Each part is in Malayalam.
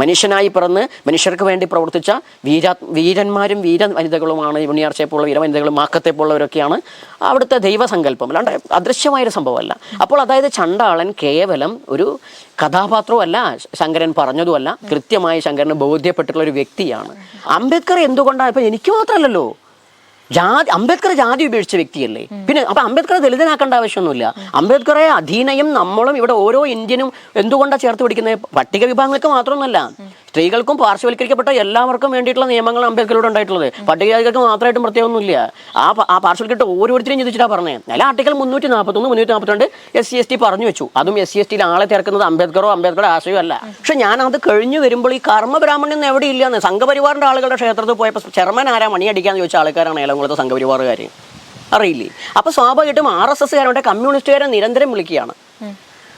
മനുഷ്യനായി പിറന്ന് മനുഷ്യർക്ക് വേണ്ടി പ്രവർത്തിച്ച വീരന്മാരും വനിതകളുമാണ് ഉണ്ണിയാർച്ചയെപ്പോലുള്ള വീരവനിതകളും മാക്കത്തെപ്പോലുള്ളവരൊക്കെയാണ് അവിടുത്തെ ദൈവസങ്കല്പം, അല്ലാണ്ട് അദൃശ്യമായൊരു സംഭവമല്ല. അപ്പോൾ അതായത് ചണ്ടാളൻ കേവലം ഒരു കഥാപാത്രമല്ല, ശങ്കരൻ പറഞ്ഞതുമല്ല, കൃത്യമായി ശങ്കരന് ബോധ്യപ്പെട്ടിട്ടുള്ള ഒരു വ്യക്തിയാണ്. അംബേദ്കർ എന്തുകൊണ്ടാണ്, ഇപ്പം എനിക്ക് മാത്രമല്ലല്ലോ, അംബേദ്കർ ജാതി ഉപേക്ഷിച്ച വ്യക്തിയല്ലേ. പിന്നെ അപ്പൊ അംബേദ്കറെ ദളിതനാക്കേണ്ട ആവശ്യമൊന്നുമില്ല. അംബേദ്കറെ അധീനയും നമ്മളും ഇവിടെ ഓരോ ഇന്ത്യനും എന്തുകൊണ്ടാണ് ചേർത്ത് പിടിക്കുന്നത്? പട്ടിക വിഭാഗങ്ങൾക്ക് മാത്രമൊന്നുമല്ല, സ്ത്രീകൾക്കും പാർശ്വവൽക്കരിക്കപ്പെട്ട എല്ലാവർക്കും വേണ്ടിയിട്ടുള്ള നിയമങ്ങൾ അംബേദ്കറോട് ഉണ്ടായിട്ടുള്ളത്. പട്ടികജാതികൾക്ക് മാത്രമായിട്ടും പ്രത്യേകമൊന്നുമില്ല. ആ പാർശ്വവൽക്കരിക്കപ്പെട്ട ഓരോരുത്തരെയും ചിന്തിച്ചിട്ടാണ് പറഞ്ഞത്. അല്ല ആർട്ടിക്കൽ 341, 342 SC/ST പറഞ്ഞു വെച്ചു. അതും SC/STയിൽ ആളെ ചേർക്കുന്നത് അംബേദ്കറുടെ ആശയമോ അല്ല. പക്ഷെ ഞാൻ അത് കഴിഞ്ഞു വരുമ്പോൾ ഈ കർമ്മബ്രാഹ്മണ്യം എവിടെ ഇല്ലാന്ന്, സംഘപരിവാറിന്റെ ആളുകളുടെ ക്ഷേത്രത്തിൽ പോയപ്പോൾ ചെയർമാൻ ആരാ മണിയടിക്കാന്ന് ചോദിച്ച ആൾക്കാരാണ് ഏലംകുളത്തെ സംഘപരിവാറുകാർ, അറിയില്ലേ? അപ്പൊ സ്വാഭാവികമായിട്ടും RSSകാരുടെ കമ്മ്യൂണിസ്റ്റുകാരെ നിരന്തരം വിളിക്കുകയാണ്.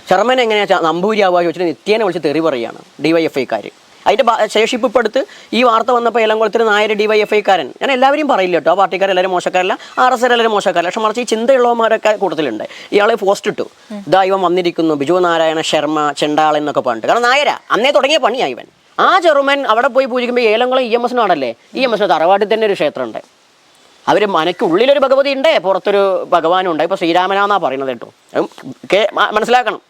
ചെയർമാൻ എങ്ങനെയാ നമ്പൂരിയാവുക ചോദിച്ചിട്ട് നിത്യേന വിളിച്ച് തെറി പറയുകയാണ് DYFIക്കാർ. അതിൻ്റെ ശേഷിപ്പ് ഇപ്പോൾ അടുത്ത് ഈ വാർത്ത വന്നപ്പോൾ ഏലംകുളത്തിന് നായർ DYFIക്കാരൻ, ഞാൻ എല്ലാവരെയും പറയില്ല കേട്ടോ, ആ പാർട്ടിക്കാരെല്ലാവരും മോശക്കാരല്ല, RSSകാരെല്ലാവരും മോശക്കാരല്ല, പക്ഷെ മറിച്ച് ഈ ചിന്തയുള്ളവന്മാരൊക്കെ കൂട്ടത്തിലുണ്ട്. ഇയാളെ പോസ്റ്റ് ഇട്ടു, ഇതാ ഇവൻ വന്നിരിക്കുന്നു ബിജു നാരായണ ശർമ്മ ചെണ്ടാളൻ എന്നൊക്കെ പറഞ്ഞിട്ട്. കാരണം നായരാ അന്നേ തുടങ്ങിയ പണിയായി ഇവൻ. ആ ചെറുമൻ അവിടെ പോയി പൂജിക്കുമ്പോൾ ഏലംകുളം EMSനാണല്ലേ, EMS തറവാട്ടിൽ തന്നെ ഒരു ക്ഷേത്രമുണ്ട്. അവർ മനയ്ക്ക് ഉള്ളിലൊരു ഭഗവതി ഉണ്ട്, പുറത്തൊരു ഭഗവാനും ഉണ്ട്. ഇപ്പോൾ ശ്രീരാമനാന്നാ പറയുന്നത് കേട്ടോ, മനസ്സിലാക്കണം.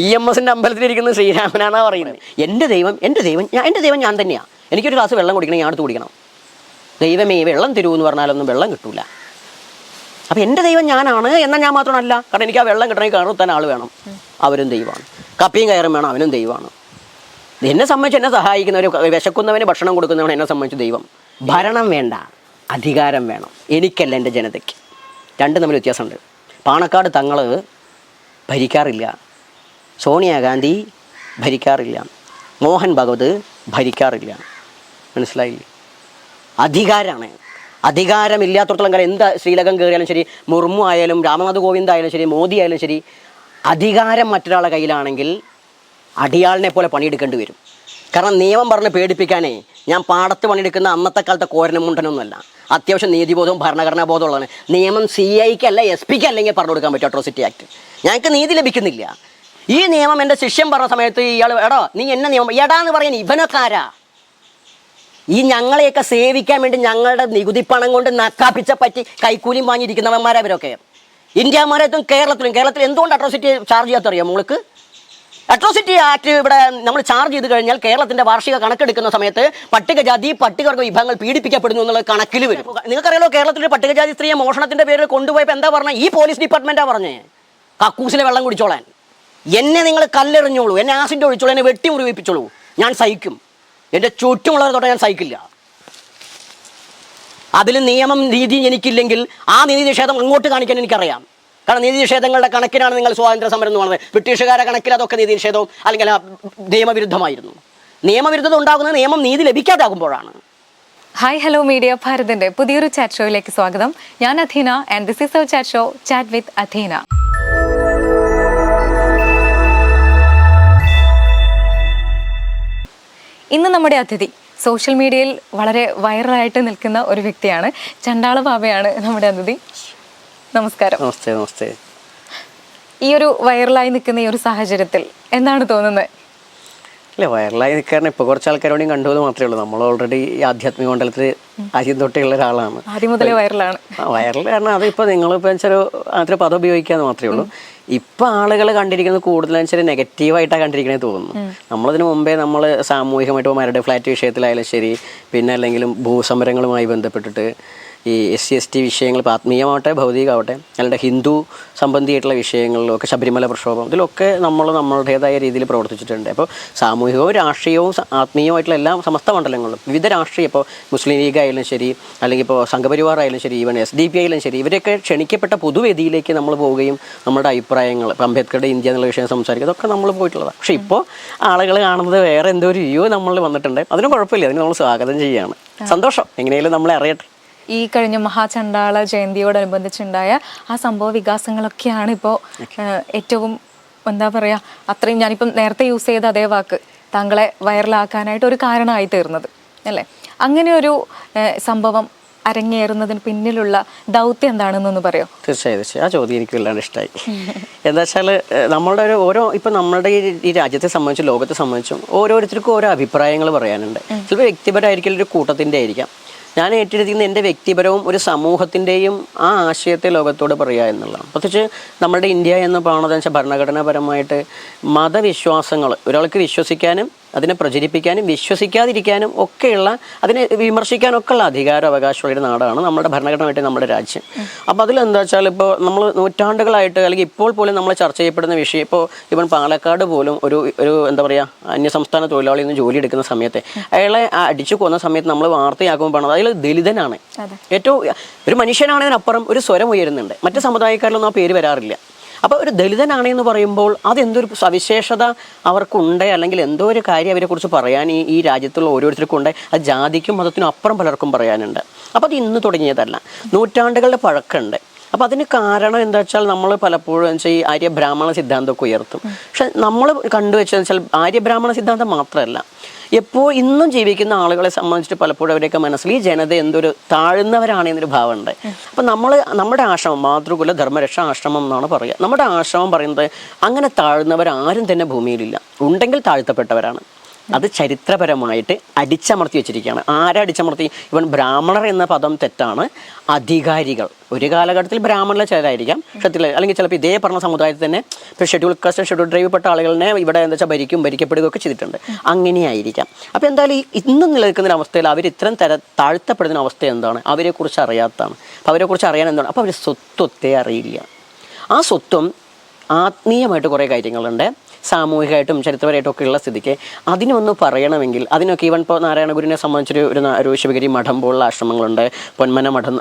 EMSന്റെ അമ്പലത്തിലിരിക്കുന്നത് ശ്രീരാമനാന്നാ പറയുന്നത്. എൻ്റെ ദൈവം ഞാൻ തന്നെയാണ്. എനിക്കൊരു ഗ്ലാസ് വെള്ളം കുടിക്കണം, ഞാൻ അടുത്ത് കുടിക്കണം. ദൈവമേ വെള്ളം തരൂ എന്ന് പറഞ്ഞാലൊന്നും വെള്ളം കിട്ടൂല. അപ്പം എൻ്റെ ദൈവം ഞാനാണ് എന്നാൽ ഞാൻ മാത്രമല്ല, കാരണം എനിക്ക് ആ വെള്ളം കിട്ടണമെങ്കിൽ കയറുത്താൻ ആൾ വേണം, അവരും ദൈവമാണ്. കപ്പിയും കയറും വേണം, അവനും ദൈവമാണ്. എന്നെ സംബന്ധിച്ച് എന്നെ സഹായിക്കുന്നവർ, വിശക്കുന്നവന് ഭക്ഷണം കൊടുക്കുന്നവൻ എന്നെ സംബന്ധിച്ച് ദൈവം. ഭരണം വേണ്ട, അധികാരം വേണം. എനിക്കല്ല, എൻ്റെ ജനതയ്ക്ക്. രണ്ടും തമ്മിൽ വ്യത്യാസമുണ്ട്. പാണക്കാട് തങ്ങൾ ഭരിക്കാറില്ല, സോണിയാഗാന്ധി ഭരിക്കാറില്ല, മോഹൻ ഭഗവത് ഭരിക്കാറില്ല. മനസ്സിലായില്ലേ? അധികാരമാണ്. അധികാരമില്ലാത്തടത്തോളം കാലം എന്ത് ശ്രീലങ്ക കയറിയാലും ശരി, മുർമു ആയാലും രാംനാഥ് കോവിന്ദ് ആയാലും ശരി, മോദി ആയാലും ശരി, അധികാരം മറ്റൊരാളുടെ കയ്യിലാണെങ്കിൽ അടിയാളിനെ പോലെ പണിയെടുക്കേണ്ടി വരും. കാരണം നിയമം പറഞ്ഞ് പേടിപ്പിക്കാനേ ഞാൻ പാടത്ത് പണിയെടുക്കുന്ന അന്നത്തെ കാലത്തെ കോരനും മുണ്ടനൊന്നുമല്ല. അത്യാവശ്യം നീതിബോധവും ഭരണഘടനാ ബോധമുള്ളതാണ്. നിയമം CIക്കല്ല SP അല്ലെങ്കിൽ പറഞ്ഞു കൊടുക്കാൻ പറ്റും. Atrocity act. ഞങ്ങൾക്ക് നീതി ലഭിക്കുന്നില്ല. ഈ നിയമം എൻ്റെ ശിഷ്യൻ പറഞ്ഞ സമയത്ത് ഇയാൾ എടാ നീ എന്നെ നിയമം എടാന്ന് പറയാൻ ഇവനൊക്കാരാ? ഈ ഞങ്ങളെയൊക്കെ സേവിക്കാൻ വേണ്ടി ഞങ്ങളുടെ നികുതി പണം കൊണ്ട് നക്കാപ്പിച്ച പറ്റി കൈക്കൂലിയും വാങ്ങിയിരിക്കുന്നവന്മാരാ ഇവരൊക്കെ. ഇന്ത്യമാരത്തും കേരളത്തിൽ എന്തുകൊണ്ട് അട്രോസിറ്റി ചാർജ് ചെയ്യാത്തറിയാം മോൾക്ക്? അട്രോസിറ്റി ആക്ട് ഇവിടെ നമ്മൾ ചാർജ് ചെയ്ത് കഴിഞ്ഞാൽ കേരളത്തിന്റെ വാർഷിക കണക്കെടുക്കുന്ന സമയത്ത് പട്ടികജാതി പട്ടികവർഗ വിഭാഗങ്ങൾ പീഡിപ്പിക്കപ്പെടുന്നു എന്നുള്ള കണക്കിൽ വരും. നിങ്ങൾക്കറിയാലോ, കേരളത്തിലെ പട്ടികജാതി സ്ത്രീയെ മോഷണത്തിന്റെ പേരിൽ കൊണ്ടുപോയപ്പോൾ എന്താ പറഞ്ഞത്? ഈ പോലീസ് ഡിപ്പാർട്ട്മെന്റാ പറഞ്ഞേ കക്കൂസിലെ വെള്ളം കുടിച്ചോളാൻ. എന്നെ നിങ്ങൾ കല്ലെറിഞ്ഞോളൂ, എന്നെ ആസിഡ് ഒഴിച്ചോളൂ, എന്നെ വെട്ടി മുറിവിപ്പിച്ചോളൂ, ഞാൻ സഹിക്കും. എൻ്റെ ചുറ്റുമുള്ളവരെ തൊട്ട് ഞാൻ സഹിക്കില്ല. അതിൽ നിയമം നീതി എനിക്കില്ലെങ്കിൽ ആ നീതി നിഷേധം അങ്ങോട്ട് കാണിക്കാൻ എനിക്കറിയാം. കാരണം നീതി നിഷേധങ്ങളുടെ കണക്കിനാണ് നിങ്ങൾ സ്വാതന്ത്ര്യ സമരം എന്ന് പറഞ്ഞത്. ബ്രിട്ടീഷുകാരുടെ കണക്കിൽ അതൊക്കെ നീതി നിഷേധവും അല്ലെങ്കിൽ നിയമവിരുദ്ധമായിരുന്നു. നിയമവിരുദ്ധത ഉണ്ടാകുന്നത് നിയമം നീതി ലഭിക്കാതാകുമ്പോഴാണ്. ഹായ് ഹലോ മീഡിയ ഭാരതിന്റെ പുതിയൊരു ചാറ്റ് ഷോയിലേക്ക് സ്വാഗതം. ഞാൻ Athina and this is our chat show chat with Athina. ഇന്ന് നമ്മുടെ അതിഥി സോഷ്യൽ മീഡിയയിൽ വളരെ വൈറലായിട്ട് നിൽക്കുന്ന ഒരു വ്യക്തിയാണ്. ചണ്ടാള ബാബയാണ് നമ്മുടെ അതിഥി. നമസ്കാരം. നമസ്തേ. നമസ്തേ. ഈ ഒരു വൈറലായി നിൽക്കുന്ന ഈ ഒരു സാഹചര്യത്തിൽ എന്താണ് തോന്നുന്നത്? അല്ല, വൈറലായി നിൽക്കാറുണ്ട്. ഇപ്പോൾ കുറച്ച് ആൾക്കാരോടെയും കണ്ടുപോയത് മാത്രമേ ഉള്ളൂ. നമ്മൾ ഓൾറെഡി ഈ ആധ്യാത്മിക മണ്ഡലത്തിൽ ആദ്യം തൊട്ടുള്ള ഒരാളാണ്. ആദ്യം മുതലേ വൈറലാണ്. വൈറൽ കാരണം അതിപ്പോൾ നിങ്ങളിപ്പോൾ വെച്ചാൽ അതിന് പദം ഉപയോഗിക്കാന്ന് മാത്രമേ ഉള്ളൂ. ഇപ്പം ആളുകൾ കണ്ടിരിക്കുന്നത് കൂടുതലും വെച്ചാൽ നെഗറ്റീവായിട്ടാണ് കണ്ടിരിക്കണേ തോന്നുന്നു. നമ്മളതിന് മുമ്പേ നമ്മൾ സാമൂഹികമായിട്ട് മരട് ഫ്ലാറ്റ് വിഷയത്തിലായാലും ശരി, പിന്നെ അല്ലെങ്കിലും ഭൂസമരങ്ങളുമായി ബന്ധപ്പെട്ടിട്ട് ഈ SC/ST വിഷയങ്ങൾ, ആത്മീയമാവട്ടെ ഭൗതികമാവട്ടെ, അല്ലാണ്ട് ഹിന്ദു സംബന്ധിയായിട്ടുള്ള വിഷയങ്ങളിലൊക്കെ, ശബരിമല പ്രക്ഷോഭം, ഇതിലൊക്കെ നമ്മൾ നമ്മളുടേതായ രീതിയിൽ പ്രവർത്തിച്ചിട്ടുണ്ട്. അപ്പോൾ സാമൂഹികവും രാഷ്ട്രീയവും ആത്മീയമായിട്ടുള്ള എല്ലാ സമസ്ത മണ്ഡലങ്ങളിലും വിവിധ രാഷ്ട്രീയം, ഇപ്പോൾ മുസ്ലിം ലീഗ് ആയാലും ശരി, അല്ലെങ്കിൽ ഇപ്പോൾ സംഘപരിവാർ ആയാലും ശരി, ഈവൻ SDP ആയാലും ശരി, ഇവരൊക്കെ ക്ഷണിക്കപ്പെട്ട പൊതുവേദിയിലേക്ക് നമ്മൾ പോവുകയും നമ്മുടെ അഭിപ്രായങ്ങൾ, ഇപ്പോൾ അംബേദ്കറുടെ ഇന്ത്യ എന്നുള്ള വിഷയം സംസാരിക്കുക, അതൊക്കെ നമ്മൾ പോയിട്ടുള്ളതാണ്. പക്ഷേ ഇപ്പോൾ ആളുകൾ കാണുന്നത് വേറെ എന്തോ ഒരു വ്യൂ നമ്മൾ വന്നിട്ടുണ്ട്. അതിന് കുഴപ്പമില്ല, അതിന് നമ്മൾ സ്വാഗതം ചെയ്യുകയാണ്. സന്തോഷം, എങ്ങനെയാലും നമ്മളെ അറിയട്ടെ. ഈ കഴിഞ്ഞ മഹാചണ്ടാള ജയന്തിയോടനുബന്ധിച്ചുണ്ടായ ആ സംഭവ വികാസങ്ങളൊക്കെയാണ് ഇപ്പോൾ ഏറ്റവും എന്താ പറയുക, അത്രയും ഞാനിപ്പം നേരത്തെ യൂസ് ചെയ്ത അതേ വാക്ക് താങ്കളെ വൈറലാക്കാനായിട്ട് ഒരു കാരണമായി തീർന്നത് അല്ലേ? അങ്ങനെ ഒരു സംഭവം അരങ്ങേറുന്നതിന് പിന്നിലുള്ള ദൗത്യം എന്താണെന്നൊന്ന് പറയോ? തീർച്ചയായും ആ ചോദ്യം എനിക്ക് വല്ലാണ്ട് ഇഷ്ടമായി. എന്താ വെച്ചാൽ നമ്മളുടെ ഇപ്പം നമ്മളുടെ ഈ രാജ്യത്തെ സംബന്ധിച്ചും ലോകത്തെ സംബന്ധിച്ചും ഓരോരുത്തർക്കും ഓരോ അഭിപ്രായങ്ങൾ പറയാനുണ്ട്. ചിലപ്പോൾ വ്യക്തിപരമായിരിക്കും, ഒരു കൂട്ടത്തിൻ്റെ ആയിരിക്കാം. ഞാൻ ഏറ്റെടുത്തിരിക്കുന്ന എൻ്റെ വ്യക്തിപരവും ഒരു സമൂഹത്തിൻ്റെയും ആ ആശയത്തെ ലോകത്തോട് പറയുക എന്നുള്ളതാണ്. പ്രത്യേകിച്ച് നമ്മുടെ ഇന്ത്യ എന്ന് പറയുന്നത് വെച്ചാൽ ഭരണഘടനാപരമായിട്ട് മതവിശ്വാസങ്ങൾ ഒരാൾക്ക് വിശ്വസിക്കാനും അതിനെ പ്രചരിപ്പിക്കാനും വിശ്വസിക്കാതിരിക്കാനും ഒക്കെയുള്ള, അതിനെ വിമർശിക്കാനൊക്കെ ഉള്ള അധികാരം അവകാശമുള്ളൊരു നാടാണ് നമ്മുടെ ഭരണഘടനയായിട്ട് നമ്മുടെ രാജ്യം. അപ്പോൾ അതിലെന്താ വെച്ചാൽ ഇപ്പോൾ നമ്മൾ നൂറ്റാണ്ടുകളായിട്ട് അല്ലെങ്കിൽ ഇപ്പോൾ പോലും നമ്മൾ ചർച്ച ചെയ്യപ്പെടുന്ന വിഷയം, ഇപ്പോൾ ഇവൻ പാലക്കാട് പോലും ഒരു എന്താ പറയുക, അന്യസംസ്ഥാന തൊഴിലാളിയിൽ നിന്ന് ജോലി എടുക്കുന്ന സമയത്ത് അയാളെ അടിച്ചു കൊന്ന സമയത്ത് നമ്മൾ വാർത്തയാക്കുമ്പോൾ പറഞ്ഞത് അതിൽ ദലിതനാണ് ഏറ്റവും, ഒരു മനുഷ്യനാണതിനപ്പുറം ഒരു സ്വരം ഉയരുന്നുണ്ട്. മറ്റ് സമുദായക്കാരിലൊന്നും ആ പേര് വരാറില്ല. അപ്പോൾ ഒരു ദലിതനാണെന്ന് പറയുമ്പോൾ അതെന്തൊരു സവിശേഷത അവർക്കുണ്ട്, അല്ലെങ്കിൽ എന്തോ ഒരു കാര്യം അവരെക്കുറിച്ച് പറയാൻ ഈ രാജ്യത്തുള്ള ഓരോരുത്തർക്കും ഉണ്ട്. അത് ജാതിക്കും മതത്തിനും അപ്പുറം പലർക്കും പറയാനുണ്ട്. അപ്പോൾ അത് ഇന്ന് തുടങ്ങിയതല്ല, നൂറ്റാണ്ടുകളുടെ പഴക്കമുണ്ട്. അപ്പോൾ അതിന് കാരണം എന്താ വെച്ചാൽ നമ്മൾ പലപ്പോഴും വെച്ചാൽ ഈ ആര്യബ്രാഹ്മണ സിദ്ധാന്തമൊക്കെ ഉയർത്തും. പക്ഷെ നമ്മൾ കണ്ടുവെച്ചതെന്ന് വെച്ചാൽ ആര്യബ്രാഹ്മണ സിദ്ധാന്തം മാത്രമല്ല, എപ്പോൾ ഇന്നും ജീവിക്കുന്ന ആളുകളെ സംബന്ധിച്ചിട്ട് പലപ്പോഴും അവരെയൊക്കെ മനസ്സിൽ ഈ ജനത എന്തൊരു താഴ്ന്നവരാണ് എന്നൊരു ഭാവമുണ്ട്. അപ്പം നമ്മുടെ ആശ്രമം മാതൃകുല ധർമ്മരക്ഷ ആശ്രമം എന്നാണ് പറയുക. നമ്മുടെ ആശ്രമം പറയുന്നത് അങ്ങനെ താഴ്ന്നവരാരും തന്നെ ഭൂമിയിലില്ല, ഉണ്ടെങ്കിൽ താഴ്ത്തപ്പെട്ടവരാണ്. അത് ചരിത്രപരമായിട്ട് അടിച്ചമർത്തി വെച്ചിരിക്കുകയാണ്. അടിച്ചമർത്തി? ഇവൻ ബ്രാഹ്മണർ എന്ന പദം തെറ്റാണ്. അധികാരികൾ ഒരു കാലഘട്ടത്തിൽ ബ്രാഹ്മണരിലെ ചിലരായിരിക്കാം, അല്ലെങ്കിൽ ചിലപ്പോൾ ഇതേ പറഞ്ഞ സമുദായത്തിൽ തന്നെ ഇപ്പോൾ ഷെഡ്യൂൾ കാസ്റ്റ് ഷെഡ്യൂൾ ട്രൈബിൽപ്പെട്ട ആളുകളെ ഇവിടെ എന്താ വെച്ചാൽ ഭരിക്കപ്പെടുകയൊക്കെ ചെയ്തിട്ടുണ്ട്. അങ്ങനെയായിരിക്കാം. അപ്പോൾ എന്തായാലും ഇന്നും നിലനിൽക്കുന്ന അവസ്ഥയിൽ അവർ ഇത്തരം താഴ്ത്തപ്പെടുന്ന അവസ്ഥ എന്താണ്, അവരെക്കുറിച്ച് അറിയാത്തതാണ്. അപ്പോൾ അവരെക്കുറിച്ച് അറിയാൻ എന്താണ്, അപ്പോൾ അവർ സ്വത്വത്തെ അറിയില്ല. ആ സ്വത്വം ആത്മീയമായിട്ട് കുറേ കാര്യങ്ങളുണ്ട്, സാമൂഹികമായിട്ടും ചരിത്രപരമായിട്ടും ഒക്കെ ഉള്ള സ്ഥിതിക്ക് അതിനൊന്ന് പറയണമെങ്കിൽ അതിനൊക്കെ ഇവൻ ഇപ്പോൾ നാരായണ ഗുരുവിനെ സംബന്ധിച്ചൊരു ഒരു ശിവഗിരി മഠം പോലുള്ള ആശ്രമങ്ങളുണ്ട്. പൊന്മന മഠം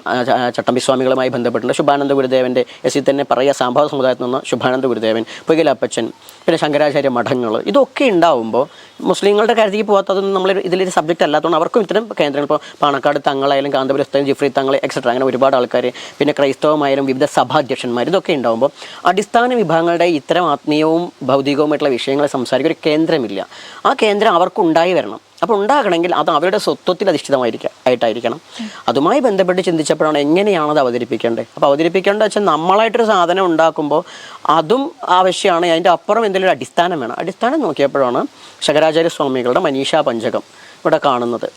ചട്ടമ്പിസ്വാമികളുമായി ബന്ധപ്പെട്ടുണ്ട്. ശുഭാനന്ദ ഗുരുദേവൻ്റെ എസ്സിൽ തന്നെ പറയുക, സാംഭവ സമുദായത്തിൽ നിന്ന് ശുഭാനന്ദ ഗുരുദേവൻ, പുകയിലപ്പച്ചൻ, പിന്നെ ശങ്കരാചാര്യ മഠങ്ങൾ, ഇതൊക്കെ ഉണ്ടാവുമ്പോൾ മുസ്ലിങ്ങളുടെ കാര്യത്തിൽ പോകാത്തതൊന്നും നമ്മൾ ഇതിലൊരു സബ്ജക്റ്റ് അല്ലാത്തതുകൊണ്ട് അവർക്കും ഇത്തരം കേന്ദ്രങ്ങൾ, ഇപ്പോൾ പാണക്കാട് തങ്ങളായാലും കാന്തപുരസ്ഥൻ ജിഫ്രി തങ്ങൾ എക്സെട്ര, അങ്ങനെ ഒരുപാട് ആൾക്കാർ, പിന്നെ ക്രൈസ്തവമായാലും വിവിധ സഭാധ്യക്ഷന്മാർ, ഇതൊക്കെ ഉണ്ടാകുമ്പോൾ അടിസ്ഥാന വിഭാഗങ്ങളുടെ ഇത്തരം ആത്മീയവും ഭൗതികവുമായിട്ടുള്ള വിഷയങ്ങളെ സംസാരിക്കുക ഒരു കേന്ദ്രമില്ല. ആ കേന്ദ്രം അവർക്കുണ്ടായി വരണം. അപ്പോൾ ഉണ്ടാകണമെങ്കിൽ അത് അവരുടെ സ്വത്വത്തിൽ അധിഷ്ഠിതമായിട്ടായിരിക്കണം. അതുമായി ബന്ധപ്പെട്ട് ചിന്തിച്ചപ്പോഴാണ് എങ്ങനെയാണത് അവതരിപ്പിക്കേണ്ടത്. അപ്പോൾ അവതരിപ്പിക്കേണ്ടത് വെച്ചാൽ നമ്മളായിട്ടൊരു സാധനം ഉണ്ടാക്കുമ്പോൾ അതും ആവശ്യമാണ്, അതിൻ്റെ അപ്പുറം എന്തെങ്കിലും ഒരു അടിസ്ഥാനം വേണം. അടിസ്ഥാനം നോക്കിയപ്പോഴാണ് ശങ്കരാചാര്യ സ്വാമികളുടെ മനീഷാ പഞ്ചകം ഇവിടെ കാണുന്നത്.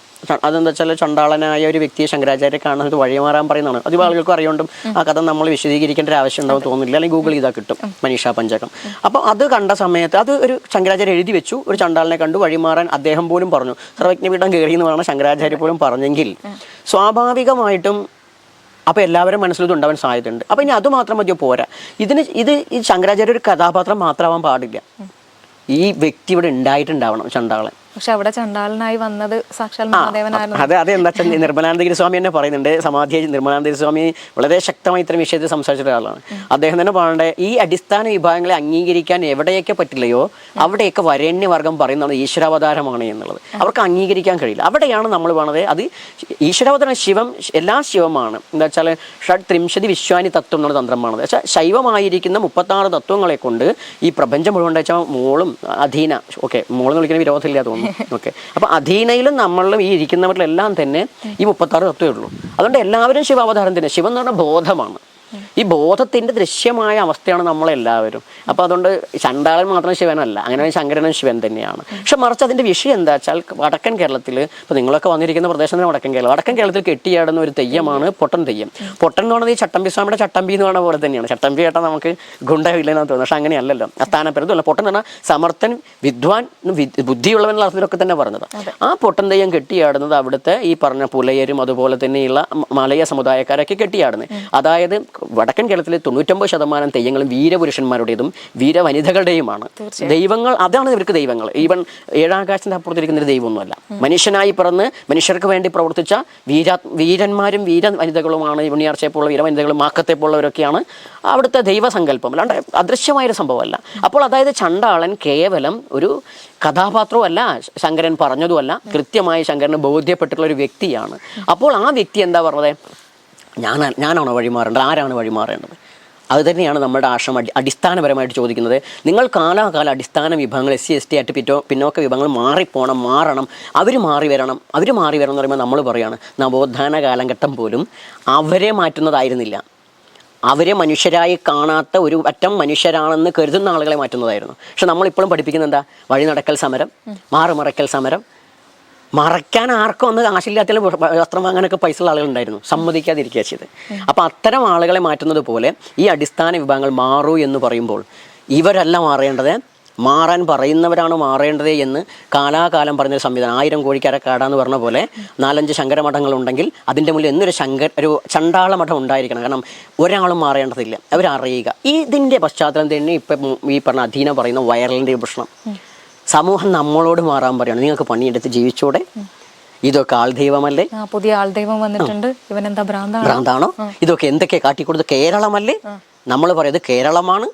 അതെന്താ വെച്ചാൽ ചണ്ടാളനായ ഒരു വ്യക്തിയെ ശങ്കരാചാര്യ കാണുന്നത് വഴിമാറാൻ പറയുന്നതാണ്. അധികം ആളുകൾക്കും അറിയുണ്ടും ആ കഥ നമ്മൾ വിശദീകരിക്കേണ്ട ഒരു ആവശ്യം ഉണ്ടാവും തോന്നുന്നില്ല, അല്ലെങ്കിൽ ഗൂഗിൾ ചെയ്താൽ കിട്ടും മനീഷാ പഞ്ചകം. അപ്പോൾ അത് കണ്ട സമയത്ത് അത് ഒരു ശങ്കരാചാര്യ എഴുതി വെച്ചു, ഒരു ചണ്ടാളനെ കണ്ടു വഴിമാറാൻ അദ്ദേഹം പോലും പറഞ്ഞു, സർവജ്ഞപീഠം കയറി എന്ന് പറയുന്ന ശങ്കരാചാര്യ പോലും പറഞ്ഞെങ്കിൽ സ്വാഭാവികമായിട്ടും അപ്പോൾ എല്ലാവരും മനസ്സിലും ഇതുണ്ടാവാൻ സാധ്യതയുണ്ട്. അപ്പോൾ ഇനി അതുമാത്രം മതിയോ, പോരാ. ഈ ശങ്കരാചാര്യ ഒരു കഥാപാത്രം മാത്രമാവാൻ പാടില്ല, ഈ വ്യക്തി ഇവിടെ ഉണ്ടായിട്ടുണ്ടാവണം ചണ്ടാളൻ. പക്ഷെ അവിടെ ചണ്ടാളനായി വന്നത് സാക്ഷാൽ മഹാദേവനായിരുന്നു. അതെന്താ വെച്ചാൽ നിർമ്മലാനന്ദഗിരി സ്വാമി തന്നെ പറയുന്നുണ്ട്, സമാധി നിർമ്മലാനന്ദഗിരി സ്വാമി വളരെ ശക്തമായി ഇത്തരം വിഷയത്തിൽ സംസാരിച്ച ഒരാളാണ്. അദ്ദേഹം തന്നെ പറയണ്ടേ, ഈ അടിസ്ഥാന വിഭാഗങ്ങളെ അംഗീകരിക്കാൻ എവിടെയൊക്കെ പറ്റില്ലയോ അവിടെയൊക്കെ വരേണ്യവർഗം പറയുന്നത് ഈശ്വരാവതാരമാണ് എന്നുള്ളത്. അവർക്ക് അംഗീകരിക്കാൻ കഴിയില്ല. അവിടെയാണ് നമ്മൾ പറയുന്നത് അത് ഈശ്വരാവതാരം, ശിവം, എല്ലാ ശിവമാണ്. എന്താ വെച്ചാൽ ഷഡ് ത്രിംശതി വിശ്വാനി തത്വം എന്നുള്ള തന്ത്രമാണ്. വെച്ചാൽ ശൈവമായിരിക്കുന്ന 36 തത്വങ്ങളെ കൊണ്ട് ഈ പ്രപഞ്ചം മുഴുവൻ വെച്ചാൽ മോളും അധീന, ഓക്കെ, മോളെന്ന് വിളിക്കുന്ന വിരോധമില്ല തോന്നുന്നു. ഓക്കെ, അപ്പൊ അധീനയിലും നമ്മളിലും ഈ ഇരിക്കുന്നവരിലെല്ലാം തന്നെ ഈ 36 തത്വമേ ഉള്ളൂ. അതുകൊണ്ട് എല്ലാവരും ശിവാവതാരം തന്നെ. ശിവൻ എന്ന് പറഞ്ഞാൽ ബോധമാണ്. ഈ ബോധത്തിന്റെ ദൃശ്യമായ അവസ്ഥയാണ് നമ്മളെല്ലാവരും. അപ്പോൾ അതുകൊണ്ട് ചണ്ടാളൻ മാത്രം ശിവനല്ല, അങ്ങനെ ശങ്കരനും ശിവൻ തന്നെയാണ്. പക്ഷെ മറിച്ച് അതിന്റെ വിഷയം എന്താ വെച്ചാൽ വടക്കൻ കേരളത്തിൽ, ഇപ്പോൾ നിങ്ങളൊക്കെ വന്നിരിക്കുന്ന പ്രദേശത്തിന് വടക്കൻ കേരളത്തിൽ കെട്ടിയാടുന്ന ഒരു തെയ്യമാണ് പൊട്ടൻ തെയ്യം. പൊട്ടൻ എന്ന് പറയുന്നത് ഈ ചട്ടമ്പി സ്വാമിയുടെ ചട്ടമ്പി എന്ന് പറയുന്ന പോലെ തന്നെയാണ്. ചട്ടമ്പി കേട്ടാൽ നമുക്ക് ഗുണ്ടയില്ലെന്ന് തോന്നുന്നു, പക്ഷെ അങ്ങനെയല്ലല്ലോ. സ്ഥാനപ്പേരതല്ല. പൊട്ടൻ എന്ന് പറഞ്ഞാൽ സമർത്ഥൻ, വിദ്വാൻ, ബുദ്ധിയുള്ളവനുള്ള അർത്ഥത്തിലൊക്കെ തന്നെ പറഞ്ഞത്. ആ പൊട്ടൻ തെയ്യം കെട്ടിയാടുന്നത് അവിടുത്തെ ഈ പറഞ്ഞ പുലയരും അതുപോലെ തന്നെയുള്ള മലയ സമുദായക്കാരൊക്കെ കെട്ടിയാടുന്നത്. അതായത് വടക്കൻ കേരളത്തിൽ 99% തെയ്യങ്ങളും വീരപുരുഷന്മാരുടേതും വീരവനിതകളുടെയുമാണ്. ദൈവങ്ങൾ അതാണ് ഇവർക്ക് ദൈവങ്ങൾ. ഈവൻ ഏഴാകാശത്തിന്റെ അപ്പുറത്തിരിക്കുന്ന ഒരു ദൈവമൊന്നുമല്ല. മനുഷ്യനായി പിറന്ന് മനുഷ്യർക്ക് വേണ്ടി പ്രവർത്തിച്ച വീരന്മാരും വീരവനിതകളുമാണ്. ഉണ്ണിയാർച്ചയെപ്പോലുള്ള വീരവനിതകളും മാക്കത്തെപ്പോലുള്ളവരൊക്കെയാണ് അവിടുത്തെ ദൈവസങ്കല്പം, അല്ലാണ്ട് അദൃശ്യമായൊരു സംഭവമല്ല. അപ്പോൾ അതായത് ചണ്ടാളൻ കേവലം ഒരു കഥാപാത്രമല്ല, ശങ്കരൻ പറഞ്ഞതുമല്ല, കൃത്യമായി ശങ്കരന് ബോധ്യപ്പെട്ടിട്ടുള്ള ഒരു വ്യക്തിയാണ്. അപ്പോൾ ആ വ്യക്തി എന്താ പറഞ്ഞത്, ഞാനാണോ വഴിമാറേണ്ടത്, ആരാണ് വഴിമാറേണ്ടത്? അത് തന്നെയാണ് നമ്മുടെ ആശ്രമം അടിസ്ഥാനപരമായിട്ട് ചോദിക്കുന്നത്. നിങ്ങൾ കാലാകാല അടിസ്ഥാന വിഭാഗങ്ങൾ SC ST ആയിട്ട് പിന്നോക്ക വിഭാഗങ്ങൾ മാറണം, അവർ മാറി വരണം എന്ന് പറയുമ്പോൾ നമ്മൾ പറയുകയാണ് നവോത്ഥാന കാലഘട്ടം പോലും അവരെ മാറ്റുന്നതായിരുന്നില്ല, അവരെ മനുഷ്യരായി കാണാത്ത ഒരു അറ്റം മനുഷ്യരാണെന്ന് കരുതുന്ന ആളുകളെ മാറ്റുന്നതായിരുന്നു. പക്ഷെ നമ്മളിപ്പോഴും പഠിപ്പിക്കുന്നത് എന്താ? വഴി നടക്കൽ സമരം, മാറുമറയ്ക്കൽ സമരം. മറയ്ക്കാൻ ആർക്കും ഒന്ന് കാശില്ലാത്തതിലും വസ്ത്രം വാങ്ങാനൊക്കെ പൈസ ഉള്ള ആളുകളുണ്ടായിരുന്നു, സമ്മതിക്കാതിരിക്കുക ചെയ്ത്. അപ്പോൾ അത്തരം ആളുകളെ മാറ്റുന്നത് പോലെ ഈ അടിസ്ഥാന വിഭാഗങ്ങൾ മാറൂ എന്ന് പറയുമ്പോൾ ഇവരല്ല മാറേണ്ടത്, മാറാൻ പറയുന്നവരാണ് മാറേണ്ടത് എന്ന് കാലാകാലം പറഞ്ഞൊരു സംവിധാനം. 1000 കോഴിക്കരക്കാടാന്ന് പറഞ്ഞ പോലെ 4-5 ശങ്കരമഠങ്ങളുണ്ടെങ്കിൽ അതിൻ്റെ മുന്നിൽ ഒരു ചണ്ടാള മഠം ഉണ്ടായിരിക്കണം. കാരണം ഒരാളും മാറേണ്ടതില്ല, അവരറിയുക. ഇതിൻ്റെ പശ്ചാത്തലം തന്നെ ഇപ്പം ഈ പറഞ്ഞ അധീന പറയുന്ന വൈറലിൻ്റെ പ്രശ്നം. സമൂഹം നമ്മളോട് മാറാൻ പറയാണ്, നിങ്ങൾക്ക് പണിയെടുത്ത് ജീവിച്ചൂടെ, ഇതൊക്കെ ആൾദൈവമല്ലേ, പുതിയ ആൾദൈവം വന്നിട്ടുണ്ട്, ഇവനെന്താ ഭ്രാന്താണോ, ഇതൊക്കെ എന്തൊക്കെ കാട്ടിക്കൊടുത്ത് കേരളമല്ലേ. നമ്മൾ പറയുന്നത് കേരളമാണ്,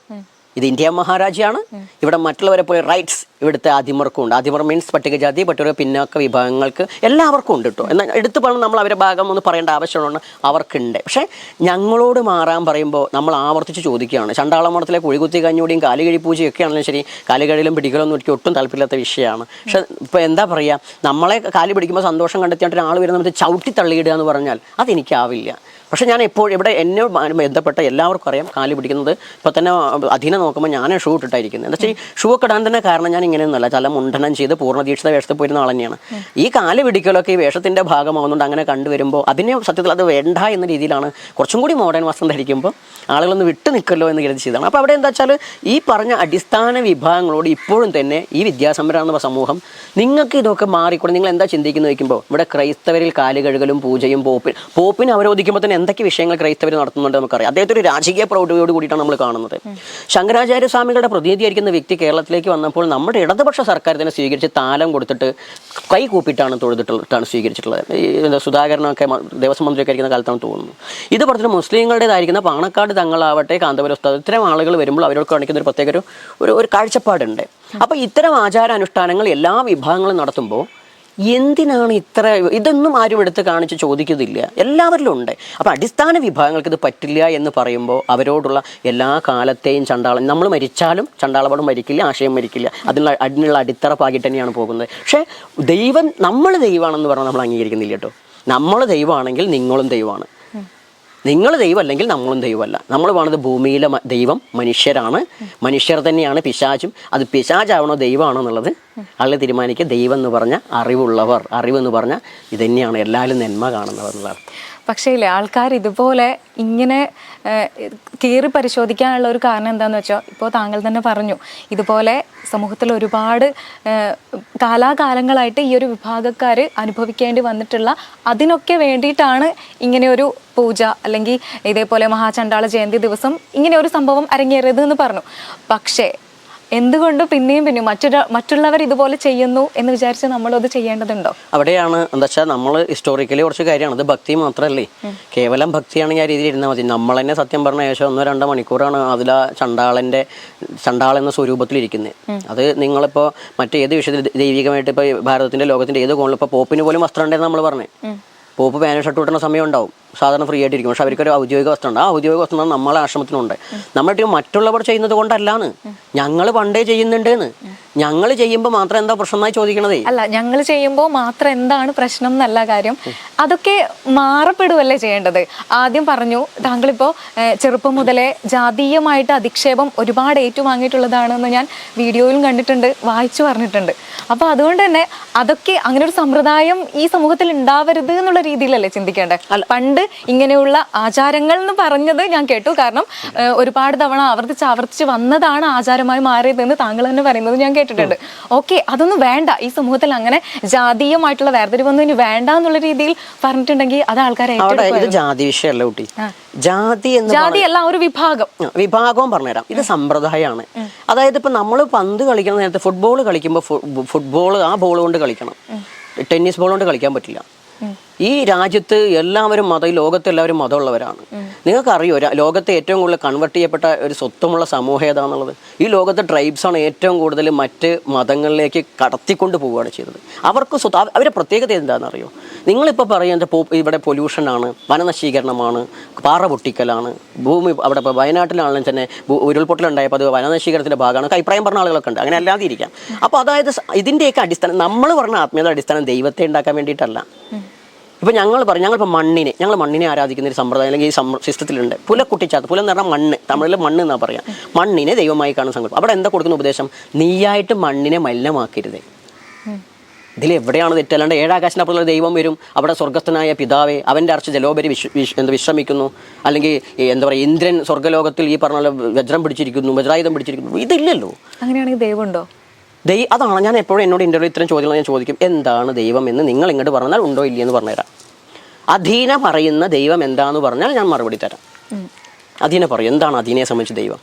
ഇത് ഇന്ത്യ മഹാരാജ്യമാണ്, ഇവിടെ മറ്റുള്ളവരെ പോലെ റൈറ്റ്സ് ഇവിടുത്തെ ആദിമർക്കും ഉണ്ട്. ആദിമർ മീൻസ് പട്ടികജാതി, പട്ടിക പിന്നോക്ക വിഭാഗങ്ങൾക്ക് എല്ലാവർക്കും ഉണ്ട് കേട്ടോ. എന്നാൽ എടുത്തു പറഞ്ഞ് നമ്മൾ അവരുടെ ഭാഗം ഒന്ന് പറയേണ്ട ആവശ്യമുണ്ട്, അവർക്കുണ്ട്. പക്ഷേ ഞങ്ങളോട് മാറാൻ പറയുമ്പോൾ നമ്മൾ ആവർത്തിച്ച് ചോദിക്കുകയാണ്. ചണ്ടാളമഠത്തിലെ കുഴികുത്തി കഞ്ഞൂടിയും കാലുകഴി പൂജയൊക്കെ ആണെങ്കിലും ശരി, കാലുകഴിയിലും പിടികളൊന്നും എനിക്ക് ഒട്ടും താല്പര്യമില്ലാത്ത വിഷയമാണ്. പക്ഷെ ഇപ്പോൾ എന്താ പറയുക, നമ്മളെ കാല് പിടിക്കുമ്പോൾ സന്തോഷം കണ്ടെത്തിയിട്ട് ഒരാൾ വരുന്ന സമയത്ത് ചവിട്ടി തള്ളിയിടുക എന്ന് പറഞ്ഞാൽ അതെനിക്കാവില്ല. പക്ഷെ ഞാൻ എപ്പോഴും ഇവിടെ എന്നെ ബന്ധപ്പെട്ട എല്ലാവർക്കും അറിയാം, കാല് പിടിക്കുന്നത്. ഇപ്പോൾ തന്നെ അധീനം നോക്കുമ്പോൾ ഞാൻ ഷൂ ഇട്ടിട്ടായിരിക്കുന്നത്. എന്താ വെച്ചാൽ ഷൂ ഒക്കെ ഇടാൻ തന്നെ കാരണം ഞാൻ ഇങ്ങനെയൊന്നുമല്ല, ചില മുണ്ടനം ചെയ്ത് പൂർണ്ണദീക്ഷിത വേഷത്തിൽ പോയിരുന്ന ആൾ തന്നെയാണ്. ഈ കാല് പിടിക്കലൊക്കെ ഈ വേഷത്തിൻ്റെ ഭാഗമാകുന്നുണ്ട്. അങ്ങനെ കണ്ടുവരുമ്പോൾ അതിനെ സത്യത്തിൽ അത് വേണ്ട എന്ന രീതിയിലാണ് കുറച്ചും കൂടി മോഡേൺ വസ്ത്രം ധരിക്കുമ്പോൾ ആളുകളൊന്ന് വിട്ടു നിൽക്കല്ലോ എന്ന് കരുതി ചെയ്തതാണ്. അപ്പോൾ അവിടെ എന്താ വെച്ചാൽ ഈ പറഞ്ഞ അടിസ്ഥാന വിഭാഗങ്ങളോട് ഇപ്പോഴും തന്നെ ഈ വിദ്യാസമ്പന്ന എന്ന സമൂഹം നിങ്ങൾക്ക് ഇതൊക്കെ മാറിക്കൂടെ, നിങ്ങൾ എന്താ ചിന്തിക്കുന്നത് വയ്ക്കുമ്പോൾ ഇവിടെ ക്രൈസ്തവരിൽ കാല് കഴുകലും പൂജയും പോപ്പിനെ അവരോധിക്കുമ്പോൾ തന്നെ എന്തൊക്കെ വിഷയങ്ങൾ ക്രൈസ്തവർ നടത്തുന്നുണ്ട് നമുക്കറിയാം. അദ്ദേഹത്തെ ഒരു രാജകീയ പ്രൗഢിയോട് കൂടിയിട്ടാണ് നമ്മൾ കാണുന്നത്. ശങ്കരാചാര്യ സ്വാമികളുടെ പ്രതിനിധിയായിരിക്കുന്ന വ്യക്തി കേരളത്തിലേക്ക് വന്നപ്പോൾ നമ്മുടെ ഇടതുപക്ഷ സർക്കാർ തന്നെ സ്വീകരിച്ച് താലം കൊടുത്തിട്ട് കൈ കൂപ്പിയിട്ടാണ് തൊഴുതിട്ടാണ് സ്വീകരിച്ചിട്ടുള്ളത്. ഈ സുധാകരനൊക്കെ ദേവസ്വം മന്ത്രിയൊക്കെ ആയിരിക്കുന്ന കാലത്താണ് തോന്നുന്നു. ഇത് പറഞ്ഞിട്ട് മുസ്ലിങ്ങളുടേതായിരിക്കുന്ന പാണക്കാട് തങ്ങളാവട്ടെ, കാന്തപുരം ഉസ്താദ്, ഇത്തരം ആളുകൾ വരുമ്പോൾ അവരോട് കാണിക്കുന്ന ഒരു പ്രത്യേക ഒരു കാഴ്ചപ്പാടുണ്ട്. അപ്പോൾ ഇത്തരം ആചാരാനുഷ്ഠാനങ്ങൾ എല്ലാ വിഭാഗങ്ങളും നടത്തുമ്പോൾ എന്തിനാണ് ഇതൊന്നും ആരും എടുത്ത് കാണിച്ച് ചോദിക്കുന്നില്ല, എല്ലാവരിലും ഉണ്ട്. അപ്പോൾ അടിസ്ഥാന വിഭാഗങ്ങൾക്ക് ഇത് പറ്റില്ല എന്ന് പറയുമ്പോൾ അവരോടുള്ള എല്ലാ കാലത്തെയും ചണ്ടാളം, നമ്മൾ മരിച്ചാലും ചണ്ടാളപാടും മരിക്കില്ല, ആശയം മരിക്കില്ല, അതിനുള്ള അടിത്തറ പാകിട്ട് തന്നെയാണ് പോകുന്നത്. പക്ഷേ നമ്മൾ ദൈവമാണെന്ന് പറഞ്ഞാൽ നമ്മൾ അംഗീകരിക്കുന്നില്ല കേട്ടോ. നമ്മൾ ദൈവമാണെങ്കിൽ നിങ്ങളും ദൈവമാണ്, നിങ്ങൾ ദൈവം അല്ലെങ്കിൽ നമ്മളും ദൈവമല്ല. നമ്മൾ പറയുന്നത് ഭൂമിയിലെ ദൈവം മനുഷ്യരാണ്, മനുഷ്യർ തന്നെയാണ് പിശാചും. അത് പിശാചാവണോ ദൈവമാണോ എന്നുള്ളത് ആളെ തീരുമാനിക്കുക. ദൈവം എന്ന് പറഞ്ഞാൽ അറിവെന്ന് പറഞ്ഞാൽ ഇതന്നെയാണ് എല്ലാവരും നന്മ കാണുന്നവർ എന്നുള്ളത്. പക്ഷേ ഇല്ലേ, ആൾക്കാർ ഇതുപോലെ ഇങ്ങനെ കീറി പരിശോധിക്കാനുള്ള ഒരു കാരണം എന്താണെന്ന് വെച്ചാൽ, ഇപ്പോൾ താങ്കൾ തന്നെ പറഞ്ഞു, ഇതുപോലെ സമൂഹത്തിൽ ഒരുപാട് കാലാകാലങ്ങളായിട്ട് ഈ ഒരു വിഭാഗക്കാർ അനുഭവിക്കേണ്ടി വന്നിട്ടുള്ള അതിനൊക്കെ വേണ്ടിയിട്ടാണ് ഇങ്ങനെയൊരു പൂജ അല്ലെങ്കിൽ ഇതേപോലെ മഹാചണ്ടാള ജയന്തി ദിവസം ഇങ്ങനെ ഒരു സംഭവം അരങ്ങേറിയത് എന്ന് പറഞ്ഞു. പക്ഷേ എന്തുകൊണ്ട് പിന്നെയും മറ്റുള്ളവർ ഇതുപോലെ ചെയ്യുന്നു എന്ന് വിചാരിച്ച് നമ്മളത് ചെയ്യേണ്ടതുണ്ടോ? അവിടെയാണ് എന്താ വെച്ചാൽ നമ്മൾ ഹിസ്റ്റോറിക്കലി കുറച്ച് കാര്യമാണ്. അത് ഭക്തി മാത്രമല്ലേ, കേവലം ഭക്തിയാണെങ്കിൽ ആ രീതിയിൽ ഇരുന്നാൽ മതി. നമ്മൾ തന്നെ സത്യം പറഞ്ഞ ഏകദേശം 1-2 മണിക്കൂറാണ് അതിൽ ചണ്ടാള എന്ന സ്വരൂപത്തിലിരിക്കുന്നത്. അത് നിങ്ങളിപ്പോൾ മറ്റേത് വിഷയത്തിൽ ദൈവികമായിട്ട് ഇപ്പോൾ ഭാരതത്തിൻ്റെ ലോകത്തിൻ്റെ ഏത് കോണിലും ഇപ്പോൾ പോപ്പിന് പോലും വസ്ത്രം ഉണ്ടെന്ന് നമ്മൾ പറഞ്ഞു. പോപ്പ് പാന്റ് ഷർട്ട് കിട്ടുന്ന സമയം ഉണ്ടാവും, സാധാരണ ഫ്രീ ആയിട്ടിരിക്കും. പക്ഷെ അവർക്കൊരു ഔദ്യോഗിക വസ്ത്രമുണ്ട്. ആ ഔദ്യോഗിക വസ്ത്രം നമ്മളെ ആശ്രമത്തിനുണ്ട്. നമ്മുടെ മറ്റുള്ളവർ ചെയ്യുന്നത് കൊണ്ടല്ലാന്ന്, ഞങ്ങൾ പണ്ടേ ചെയ്യുന്നുണ്ടെന്ന്. ഞങ്ങൾ ചെയ്യുമ്പോൾ മാത്രം എന്താ പ്രശ്നമായി ചോദിക്കണതേ അല്ല, ഞങ്ങൾ ചെയ്യുമ്പോൾ മാത്രം എന്താണ് പ്രശ്നം എന്നല്ല കാര്യം. അതൊക്കെ മാറപ്പെടുവല്ലേ ചെയ്യേണ്ടത്. ആദ്യം പറഞ്ഞു താങ്കളിപ്പോൾ ചെറുപ്പം മുതലേ ജാതീയമായിട്ട് അധിക്ഷേപം ഒരുപാട് ഏറ്റുവാങ്ങിയിട്ടുള്ളതാണെന്ന് ഞാൻ വീഡിയോയിലും കണ്ടിട്ടുണ്ട്, വായിച്ചു പറഞ്ഞിട്ടുണ്ട്. അപ്പോൾ അതുകൊണ്ട് തന്നെ അതൊക്കെ അങ്ങനെ ഒരു സമ്പ്രദായം ഈ സമൂഹത്തിൽ ഉണ്ടാവരുത് എന്നുള്ള രീതിയിലല്ലേ ചിന്തിക്കേണ്ടത്. പണ്ട് ഇങ്ങനെയുള്ള ആചാരങ്ങൾ എന്ന് പറഞ്ഞത് ഞാൻ കേട്ടു. കാരണം ഒരുപാട് തവണ ആവർത്തിച്ച് വന്നതാണ് ആചാരമായി മാറിയതെന്ന് താങ്കൾ തന്നെ പറയുന്നത് ഞാൻ കേട്ടിട്ടുണ്ട്. ഓക്കെ, അതൊന്നും വേണ്ട, ഈ സമൂഹത്തിൽ അങ്ങനെ ജാതീയമായിട്ടുള്ള വേർതിരിവൊന്നും ഇനി വേണ്ട എന്നുള്ള രീതിയിൽ പറഞ്ഞിട്ടുണ്ടെങ്കിൽ അത് ആൾക്കാരെ ജാതി വിഷയമല്ല കുട്ടി, ജാതിയല്ല, ഒരു വിഭാഗവും പറഞ്ഞുതരാം. ഇത് സമ്പ്രദായമാണ്. അതായത് ഇപ്പൊ നമ്മൾ പന്ത് കളിക്കുന്ന നേരത്തെ ഫുട്ബോൾ കളിക്കുമ്പോൾ ഫുട്ബോൾ ആ ബോൾ കൊണ്ട് കളിക്കണം, ടെന്നീസ് ബോൾ കൊണ്ട് കളിക്കാൻ പറ്റില്ല. ഈ രാജ്യത്ത് എല്ലാവരും ഈ ലോകത്ത് എല്ലാവരും മതമുള്ളവരാണ്. നിങ്ങൾക്കറിയോ ലോകത്തെ ഏറ്റവും കൂടുതൽ കൺവെർട്ട് ചെയ്യപ്പെട്ട ഒരു സ്വത്വമുള്ള സമൂഹം ഏതാണെന്നുള്ളത്? ഈ ലോകത്തെ ട്രൈബ്സാണ് ഏറ്റവും കൂടുതൽ മറ്റ് മതങ്ങളിലേക്ക് കടത്തിക്കൊണ്ട് പോവുകയാണ് ചെയ്തത്. അവരുടെ പ്രത്യേകത എന്താണെന്നറിയോ? നിങ്ങളിപ്പോൾ പറയുന്നത് ഇവിടെ പൊല്യൂഷനാണ്, വനനശീകരണമാണ്, പാറ പൊട്ടിക്കലാണ്, ഭൂമി അവിടെ ഇപ്പോൾ വയനാട്ടിലാണെങ്കിലും തന്നെ ഉരുൾപൊട്ടലുണ്ടായപ്പോൾ അത് വനനശീകരണത്തിൻ്റെ ഭാഗമാണ് അഭിപ്രായം പറഞ്ഞ ആളുകളൊക്കെ ഉണ്ട്. അങ്ങനെ അല്ലാതെ ഇരിക്കാം. അപ്പോൾ അതായത് ഇതിൻ്റെയൊക്കെ അടിസ്ഥാനം നമ്മൾ പറഞ്ഞ ആത്മീയത അടിസ്ഥാനം ദൈവത്തെ ഉണ്ടാക്കാൻ വേണ്ടിയിട്ടല്ല. ഇപ്പോൾ ഞങ്ങളിപ്പോൾ മണ്ണിനെ ആരാധിക്കുന്ന ഒരു സമ്പ്രദായം അല്ലെങ്കിൽ ഈ സിസ്റ്റത്തിലുണ്ട്. പുലക്കുട്ടിച്ചാത്ത, പുല എന്ന് പറഞ്ഞാൽ മണ്ണ്, തമിഴിൽ മണ്ണ് എന്നാണ് പറയുക. മണ്ണിനെ ദൈവമായി കാണുന്ന സങ്കല്പം. അവിടെ എന്താ കൊടുക്കുന്ന ഉപദേശം? നീയായിട്ട് മണ്ണിനെ മലിനമാക്കരുത്. ഇതിലെവിടെയാണ് തെറ്റല്ലാണ്ട് ഏഴാകാശിനപ്പുറത്തുള്ള ദൈവം വരും, അവിടെ സ്വർഗസ്ഥനായ പിതാവേ അവൻ്റെ അർച്ച് ജലോപരി വിശ്രമിക്കുന്നു, അല്ലെങ്കിൽ എന്താ പറയുക ഇന്ദ്രൻ സ്വർഗ്ഗലോകത്തിൽ ഈ പറഞ്ഞ വജ്രം പിടിച്ചിരിക്കുന്നു, വജ്രായുധം പിടിച്ചിരിക്കുന്നു. ഇതില്ലല്ലോ. അങ്ങനെയാണെങ്കിൽ ദൈവമുണ്ടോ? അതാണ് ഞാൻ എപ്പോഴും എന്നോട് ഇൻ്റർവ്യൂ ഇത്തരം ചോദ്യങ്ങൾ ഞാൻ ചോദിക്കും. എന്താണ് ദൈവം എന്ന് നിങ്ങൾ ഇങ്ങോട്ട് പറഞ്ഞാൽ ഉണ്ടോ ഇല്ലയെന്ന് പറഞ്ഞുതരാം. അധീന പറയുന്ന ദൈവം എന്താന്ന് പറഞ്ഞാൽ ഞാൻ മറുപടി തരാം. അധീന പറയും എന്താണ് അധീനയെ സംബന്ധിച്ച് ദൈവം.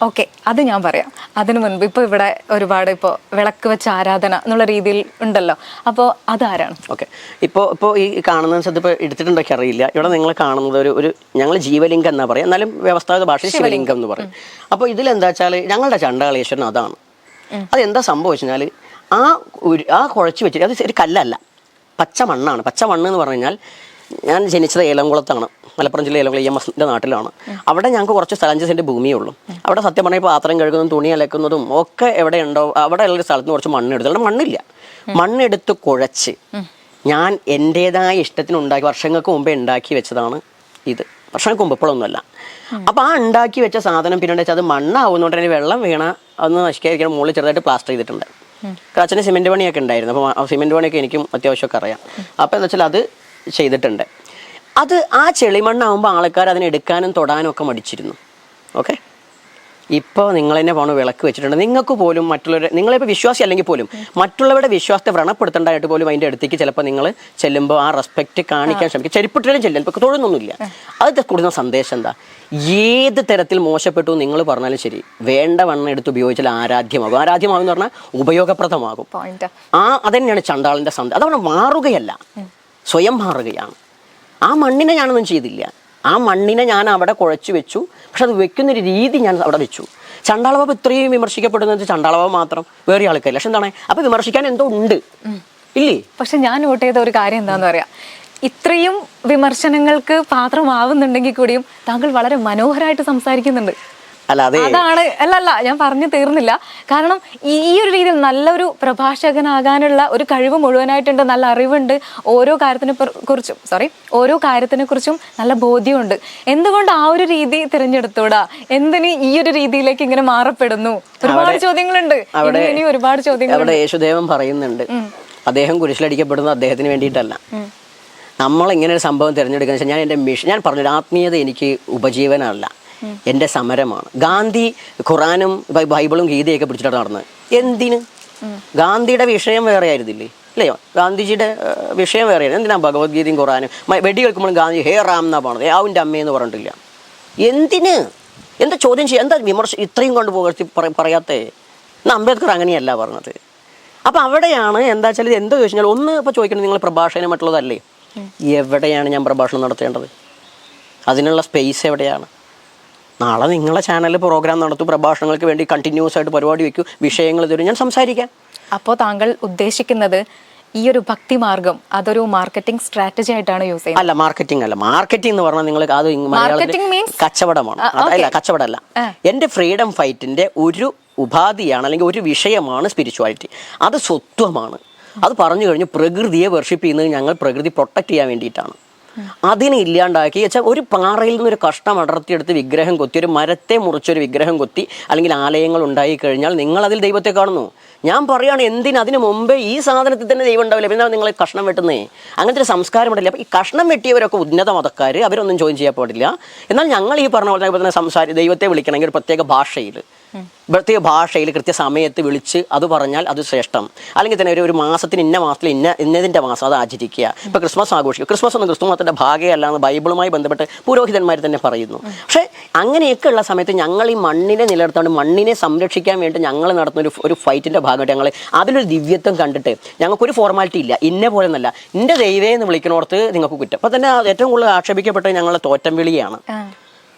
ഓക്കെ, അത് ഞാൻ പറയാം. അതിനു മുൻപ് ഇപ്പോൾ ഇവിടെ ഒരുപാട് ഇപ്പോൾ വിളക്ക് വെച്ച ആരാധന എന്നുള്ള രീതിയിൽ ഉണ്ടല്ലോ, അപ്പോൾ അതാരാണ്? ഓക്കെ, ഇപ്പോൾ ഈ കാണുന്ന സ്ഥലത്ത് ഇപ്പോൾ എടുത്തിട്ടുണ്ടൊക്കെ അറിയില്ല. ഇവിടെ നിങ്ങൾ കാണുന്നത് ഒരു ഞങ്ങൾ ജീവലിംഗം എന്നാ പറയാം, എന്നാലും വ്യവസ്ഥാപിത ഭാഷയിൽ ശിവലിംഗം എന്ന് പറയും. അപ്പോൾ ഇതിലെന്താ വെച്ചാൽ ഞങ്ങളുടെ ചണ്ടാളേശ്വരൻ അതാണ്. അതെന്താ സംഭവിച്ചാൽ ആ കുഴച്ച് വെച്ചിട്ട് അത് ഒരു കല്ലല്ല, പച്ച മണ്ണാണ്. പച്ച മണ്ണ് എന്ന് പറഞ്ഞു കഴിഞ്ഞാൽ ഞാൻ ജനിച്ചത് ഏലംകുളത്താണ്, മലപ്പുറം ജില്ല ഏലംകുളം EMSൻ്റെ നാട്ടിലാണ്. അവിടെ ഞങ്ങൾക്ക് കുറച്ച് 5 സെൻറ്റ് ഭൂമിയേ ഉള്ളൂ. അവിടെ സത്യം പറഞ്ഞാൽ പാത്രം കഴുകുന്നതും തുണി അലക്കുന്നതും ഒക്കെ എവിടെ ഉണ്ടോ അവിടെ ഉള്ളൊരു സ്ഥലത്ത് കുറച്ച് മണ്ണെടുത്ത്, അവിടെ മണ്ണില്ല. മണ്ണെടുത്ത് കുഴച്ച് ഞാൻ എൻ്റേതായ ഇഷ്ടത്തിന് ഉണ്ടാക്കി വർഷങ്ങൾക്ക് മുമ്പേ ഉണ്ടാക്കി വെച്ചതാണ് ഇത്. വർഷങ്ങൾക്ക് മുമ്പ് ഇപ്പോഴൊന്നുമല്ല. അപ്പോൾ ആ ഉണ്ടാക്കി വെച്ച സാധനം പിന്നെ വെച്ചാൽ അത് മണ്ണാവുന്നതുകൊണ്ട് തന്നെ വെള്ളം വീണ അതൊന്ന് നശിക്കാതിരിക്കാൻ മുകളിൽ ചെറുതായിട്ട് പ്ലാസ്റ്റർ ചെയ്തിട്ടുണ്ട്. അച്ഛന് സിമെൻറ്റ് പണിയൊക്കെ ഉണ്ടായിരുന്നു. അപ്പോൾ ആ സിമെൻറ്റ് പണിയൊക്കെ എനിക്കും അത്യാവശ്യമൊക്കെ അറിയാം. അപ്പോൾ എന്താ വെച്ചാൽ അത് ചെയ്തിട്ടുണ്ട്. അത് ആ ചെളിമണ്ണാകുമ്പോൾ ആൾക്കാർ അതിനെടുക്കാനും തൊടാനും ഒക്കെ മടിച്ചിരുന്നു. ഓക്കെ, ഇപ്പോൾ നിങ്ങൾ തന്നെ പോകണം വിളക്ക് വെച്ചിട്ടുണ്ട്. നിങ്ങൾക്ക് പോലും മറ്റുള്ളവരെ, നിങ്ങളിപ്പോൾ വിശ്വാസി അല്ലെങ്കിൽ പോലും മറ്റുള്ളവരുടെ വിശ്വാസത്തെ വ്രണപ്പെടുത്തേണ്ടതായിട്ട് പോലും അതിൻ്റെ അടുത്തേക്ക് ചിലപ്പോൾ നിങ്ങൾ ചെല്ലുമ്പോൾ ആ റെസ്പെക്റ്റ് കാണിക്കാൻ ശ്രമിക്കും. ചെരുപ്പിട്ടാലും ചെല്ലും, ഇപ്പോൾ തൊഴുന്നൊന്നുമില്ല. അത് കൊടുക്കുന്ന സന്ദേശം എന്താ? ഏത് തരത്തിൽ മോശപ്പെട്ടു നിങ്ങൾ പറഞ്ഞാലും ശരി, വേണ്ട വണ്ണം എടുത്ത് ഉപയോഗിച്ചാൽ ആരാധ്യമാകും. ആരാധ്യമാകും എന്ന് പറഞ്ഞാൽ ഉപയോഗപ്രദമാകും. അതന്നെയാണ് ചണ്ടാളിൻ്റെ സന്ദേശം. അതവിടെ മാറുകയല്ല, സ്വയം മാറുകയാണ്. ആ മണ്ണിനെ ഞാനൊന്നും ചെയ്തില്ല. ആ മണ്ണിനെ ഞാൻ അവിടെ കുഴച്ച് വെച്ചു. പക്ഷെ അത് വെക്കുന്നൊരു രീതി ഞാൻ അവിടെ വെച്ചു. ചണ്ടാളബാബ് ഇത്രയും വിമർശിക്കപ്പെടുന്നത് ചണ്ടാളബാബ് മാത്രം, വേറെ ആൾക്കാരില്ല. പക്ഷെ എന്താണ്, അപ്പോൾ വിമർശിക്കാൻ എന്തോ ഉണ്ട് ഇല്ലേ? പക്ഷെ ഞാൻ നോട്ട് ചെയ്ത ഒരു കാര്യം എന്താണെന്ന് പറയാം, ഇത്രയും വിമർശനങ്ങൾക്ക് പാത്രമാവുന്നുണ്ടെങ്കിൽ കൂടിയും താങ്കൾ വളരെ മനോഹരമായിട്ട് സംസാരിക്കുന്നുണ്ട്. അതാണ് അല്ലല്ല ഞാൻ പറഞ്ഞു തീർന്നില്ല. കാരണം ഈ ഒരു രീതിയിൽ നല്ലൊരു പ്രഭാഷകനാകാനുള്ള ഒരു കഴിവ് മുഴുവനായിട്ടുണ്ട്, നല്ല അറിവുണ്ട്, ഓരോ കാര്യത്തിനെ കുറിച്ചും നല്ല ബോധ്യമുണ്ട്. എന്തുകൊണ്ട് ആ ഒരു രീതി തിരഞ്ഞെടുത്തൂടാ? എന്തിന് ഈ ഒരു രീതിയിലേക്ക് ഇങ്ങനെ മാറപ്പെടുന്നു? ഒരുപാട് ചോദ്യങ്ങളുണ്ട്, ഇനി ഒരുപാട് ചോദ്യങ്ങൾ. അവിടെ യേശുദേവൻ പറയുന്നുണ്ട്, അദ്ദേഹം കുരിശിലടിക്കപ്പെടുന്നത് അദ്ദേഹത്തിന് വേണ്ടിയിട്ടല്ല. നമ്മൾ ഇങ്ങനെ ഒരു സംഭവം തിരഞ്ഞെടുക്കുക വെച്ചാൽ ഞാൻ എൻ്റെ ഞാൻ പറഞ്ഞൊരു ആത്മീയത എനിക്ക് ഉപജീവനമല്ല, എൻ്റെ സമരമാണ്. ഗാന്ധി ഖുറാനും ബൈബിളും ഗീതയൊക്കെ പിടിച്ചിട്ടാണ് നടന്നത്. എന്തിന്? ഗാന്ധിയുടെ വിഷയം വേറെ ആയിരുന്നില്ലേ? അല്ലയോ? ഗാന്ധിജിയുടെ വിഷയം വേറെ ആയിരുന്നു. എന്തിനാ ഭഗവത്ഗീതയും ഖുറാനും? വെടി കേൾക്കുമ്പോഴും ഗാന്ധി ഹേ റാം എന്നാ പറഞ്ഞത്, യാവിൻ്റെ അമ്മയെന്ന് പറഞ്ഞിട്ടില്ല. എന്തിന്? എന്താ ചോദ്യം ചെയ്യുക? എന്താ ഇത്രയും കൊണ്ട് പറയാത്തേ? എന്നാൽ അംബേദ്കർ അങ്ങനെയല്ല പറഞ്ഞത്. അപ്പം അവിടെയാണ് എന്താ വെച്ചാൽ ഇത് എന്തോ ചോദിച്ചാൽ ഒന്ന് ഇപ്പോൾ ചോദിക്കുന്നത്, നിങ്ങൾ പ്രഭാഷണം മറ്റുള്ളതല്ലേ? എവിടെയാണ് ഞാൻ പ്രഭാഷണം നടത്തേണ്ടത്? അതിനുള്ള സ്പേസ് എവിടെയാണ്? നാളെ നിങ്ങളെ ചാനലിൽ പ്രോഗ്രാം നടത്തും, പ്രഭാഷണങ്ങൾക്ക് വേണ്ടി കണ്ടിന്യൂസ് ആയിട്ട് പരിപാടി വയ്ക്കും, വിഷയങ്ങൾ തരും, ഞാൻ സംസാരിക്കാം. അപ്പോൾ താങ്കൾ ഉദ്ദേശിക്കുന്നത് ഈ ഒരു ഭക്തി മാർഗം അതൊരു മാർക്കറ്റിംഗ് സ്ട്രാറ്റജി ആയിട്ടാണ് യൂസ് ചെയ്യുന്നത്? അല്ല, മാർക്കറ്റിംഗ് അല്ല. മാർക്കറ്റിംഗ് എന്ന് പറഞ്ഞാൽ നിങ്ങൾ അത് മലയാളത്തിൽ കച്ചവടമാണ്. അതല്ല, കച്ചവടമല്ല. എൻ്റെ ഫ്രീഡം ഫൈറ്റിൻ്റെ ഒരു ഉപാധിയാണ് അല്ലെങ്കിൽ ഒരു വിഷയമാണ് സ്പിരിച്വാലിറ്റി. അത് സ്വത്വമാണ്. അത് പറഞ്ഞു കഴിഞ്ഞ് പ്രകൃതിയെ വർഷിപ്പ് ചെയ്യുന്നത് ഞങ്ങൾ പ്രകൃതി പ്രൊട്ടക്ട് ചെയ്യാൻ വേണ്ടിയിട്ടാണ്. അതിനെ ഇല്ലാണ്ടാക്കി വെച്ചാൽ ഒരു പാറയിൽ നിന്നൊരു കഷ്ണം അടർത്തിയെടുത്ത് വിഗ്രഹം കൊത്തി, ഒരു മരത്തെ മുറിച്ചൊരു വിഗ്രഹം കൊത്തി അല്ലെങ്കിൽ ആലയങ്ങൾ ഉണ്ടായി കഴിഞ്ഞാൽ നിങ്ങളതിൽ ദൈവത്തെ കാണുന്നു. ഞാൻ പറയുകയാണ്, എന്തിന്? അതിന് മുമ്പേ ഈ സാധനത്തിൽ തന്നെ ദൈവം ഉണ്ടാവില്ല, പിന്നെ നിങ്ങൾ കഷ്ണം വെട്ടുന്നേ. അങ്ങനത്തെ ഒരു സംസ്കാരം ഉണ്ടല്ലോ. അപ്പോൾ ഈ കഷ്ണം വെട്ടിയവരൊക്കെ ഉന്നത മതക്കാർ, അവരൊന്നും ചോദ്യം ചെയ്യാൻ പാടില്ല. എന്നാൽ ഞങ്ങൾ ഈ പറഞ്ഞ പോലെ തന്നെ ദൈവത്തെ വിളിക്കണമെങ്കിൽ ഒരു പ്രത്യേക ഭാഷയിൽ കൃത്യസമയത്ത് വിളിച്ച് അത് പറഞ്ഞാൽ അത് ശ്രേഷ്ഠം. അല്ലെങ്കിൽ തന്നെ ഒരു മാസത്തിന് ഇന്നതിൻ്റെ മാസം അത് ആചരിക്കുക. ഇപ്പോൾ ക്രിസ്മസ് ആഘോഷിക്കുക. ക്രിസ്മസ് ഒന്നും ക്രിസ്തു മതത്തിൻ്റെ ഭാഗമല്ല എന്ന് ബൈബിളുമായി ബന്ധപ്പെട്ട് പുരോഹിതന്മാർ തന്നെ പറയുന്നു. പക്ഷേ അങ്ങനെയൊക്കെ ഉള്ള സമയത്ത് ഞങ്ങൾ ഈ മണ്ണിനെ നിലനിർത്താണ്ട് മണ്ണിനെ സംരക്ഷിക്കാൻ വേണ്ടി ഞങ്ങൾ നടത്തുന്ന ഒരു ഫൈറ്റിൻ്റെ ഭാഗമായിട്ട് ഞങ്ങൾ അതിലൊരു ദിവ്യത്വം കണ്ടിട്ട് ഞങ്ങൾക്കൊരു ഫോർമാലിറ്റി ഇല്ല. ഇന്ന പോലെ എന്നല്ല, എൻ്റെ ദൈവേ എന്ന് വിളിക്കണോടത്ത് നിങ്ങൾക്ക് കുറ്റം. അപ്പോൾ തന്നെ ഏറ്റവും കൂടുതൽ ആക്ഷേപിക്കപ്പെട്ടത് ഞങ്ങളുടെ തോറ്റം വിളിയാണ്.